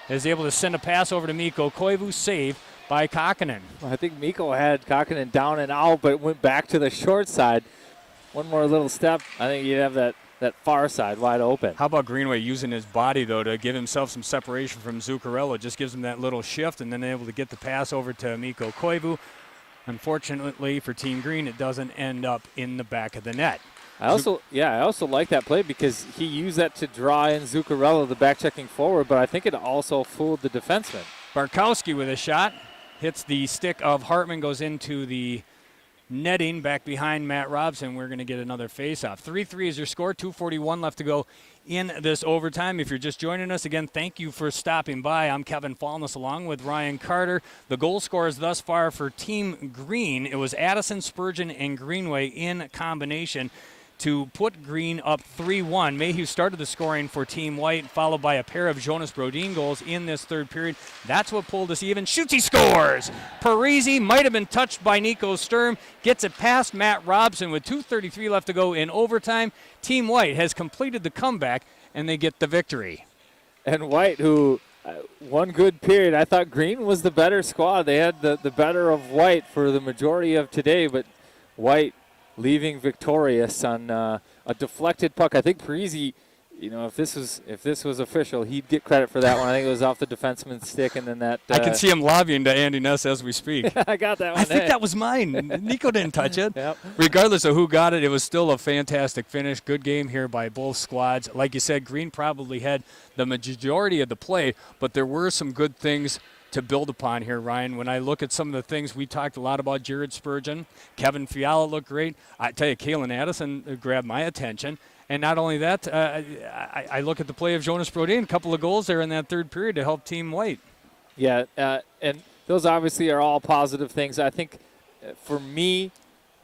Is able to send a pass over to Mikko Koivu. Save by Kokkonen. I think Mikko had Kokkonen down and out, but went back to the short side. One more little step, I think you'd have that far side wide open. How about Greenway using his body, though, to give himself some separation from Zuccarello? Just gives him that little shift and then able to get the pass over to Mikko Koivu. Unfortunately for Team Green, it doesn't end up in the back of the net. I also like that play because he used that to draw in Zuccarello, the back checking forward, but I think it also fooled the defenseman. Barkowski with a shot. Hits the stick of Hartman, goes into the netting back behind Matt Robson. We're going to get another face-off. 3-3 is your score. 2:41 left to go in this overtime. If you're just joining us, again, thank you for stopping by. I'm Kevin Fallness along with Ryan Carter. The goal scorers thus far for Team Green, it was Addison, Spurgeon, and Greenway in combination to put Green up 3-1. Mayhew started the scoring for Team White, followed by a pair of Jonas Brodin goals in this third period. That's what pulled us even. Shoots, he scores! Parisi might have been touched by Nico Sturm, gets it past Matt Robson with 2:33 left to go in overtime. Team White has completed the comeback, and they get the victory. And White, who one good period, I thought Green was the better squad. They had the better of White for the majority of today, but White leaving victorious on a deflected puck. I think Parisi if this was official, he'd get credit for that one. I think it was off the defenseman's stick, and then that. I can see him lobbying to Andy Ness as we speak. I got that one. I think that was mine. Nico didn't touch it. Yep. Regardless of who got it, it was still a fantastic finish. Good game here by both squads. Like you said, Green probably had the majority of the play, but there were some good things to build upon here, Ryan. When I look at some of the things, we talked a lot about Jared Spurgeon. Kevin Fiala looked great. I tell you, Kalen Addison grabbed my attention. And not only that, I look at the play of Jonas Brodin, a couple of goals there in that third period to help Team White. Yeah, and those obviously are all positive things. I think for me,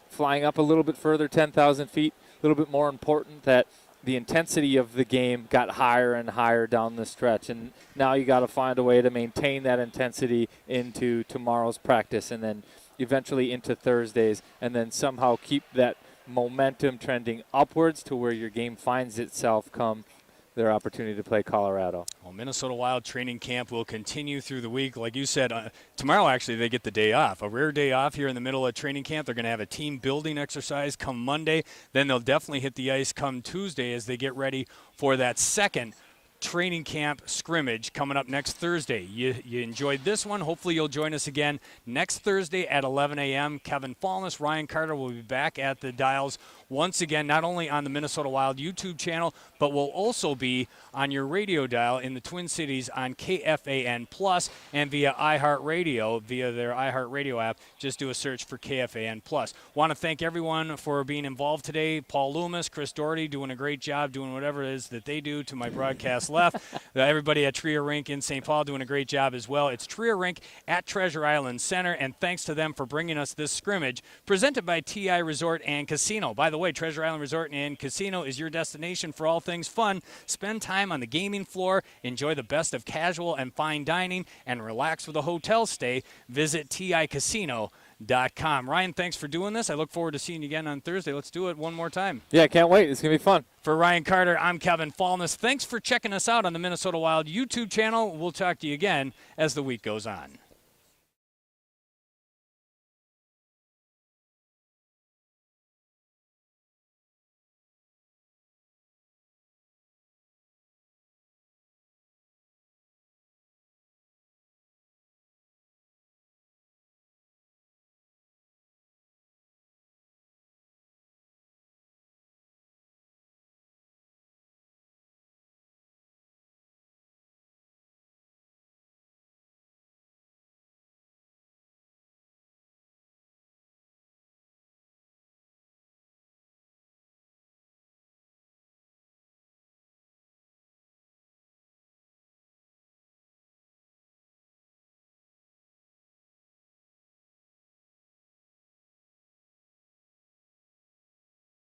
flying up a little bit further, 10,000 feet, a little bit more important that the intensity of the game got higher and higher down the stretch. And now you got to find a way to maintain that intensity into tomorrow's practice and then eventually into Thursdays, and then somehow keep that momentum trending upwards to where your game finds itself come their opportunity to play Colorado. Well, Minnesota Wild training camp will continue through the week. Like you said, tomorrow actually they get the day off, a rare day off here in the middle of training camp. They're going to have a team building exercise come Monday. Then they'll definitely hit the ice come Tuesday as they get ready for that second training camp scrimmage coming up next Thursday. You enjoyed this one. Hopefully you'll join us again next Thursday at 11 a.m. Kevin Fallness, Ryan Carter will be back at the dials once again, not only on the Minnesota Wild YouTube channel, but will also be on your radio dial in the Twin Cities on KFAN Plus and via iHeartRadio, via their iHeartRadio app. Just do a search for KFAN Plus. Want to thank everyone for being involved today. Paul Loomis, Chris Doherty doing a great job doing whatever it is that they do to my broadcast left. Everybody at Trier Rink in St. Paul doing a great job as well. It's Trier Rink at Treasure Island Center, and thanks to them for bringing us this scrimmage presented by TI Resort and Casino. By the way, Treasure Island Resort and Casino is your destination for all things fun. Spend time on the gaming floor, enjoy the best of casual and fine dining, and relax with a hotel stay. Visit TICasino.com. Ryan, thanks for doing this. I look forward to seeing you again on Thursday. Let's do it one more time. Yeah, can't wait. It's going to be fun. For Ryan Carter, I'm Kevin Fallness. Thanks for checking us out on the Minnesota Wild YouTube channel. We'll talk to you again as the week goes on.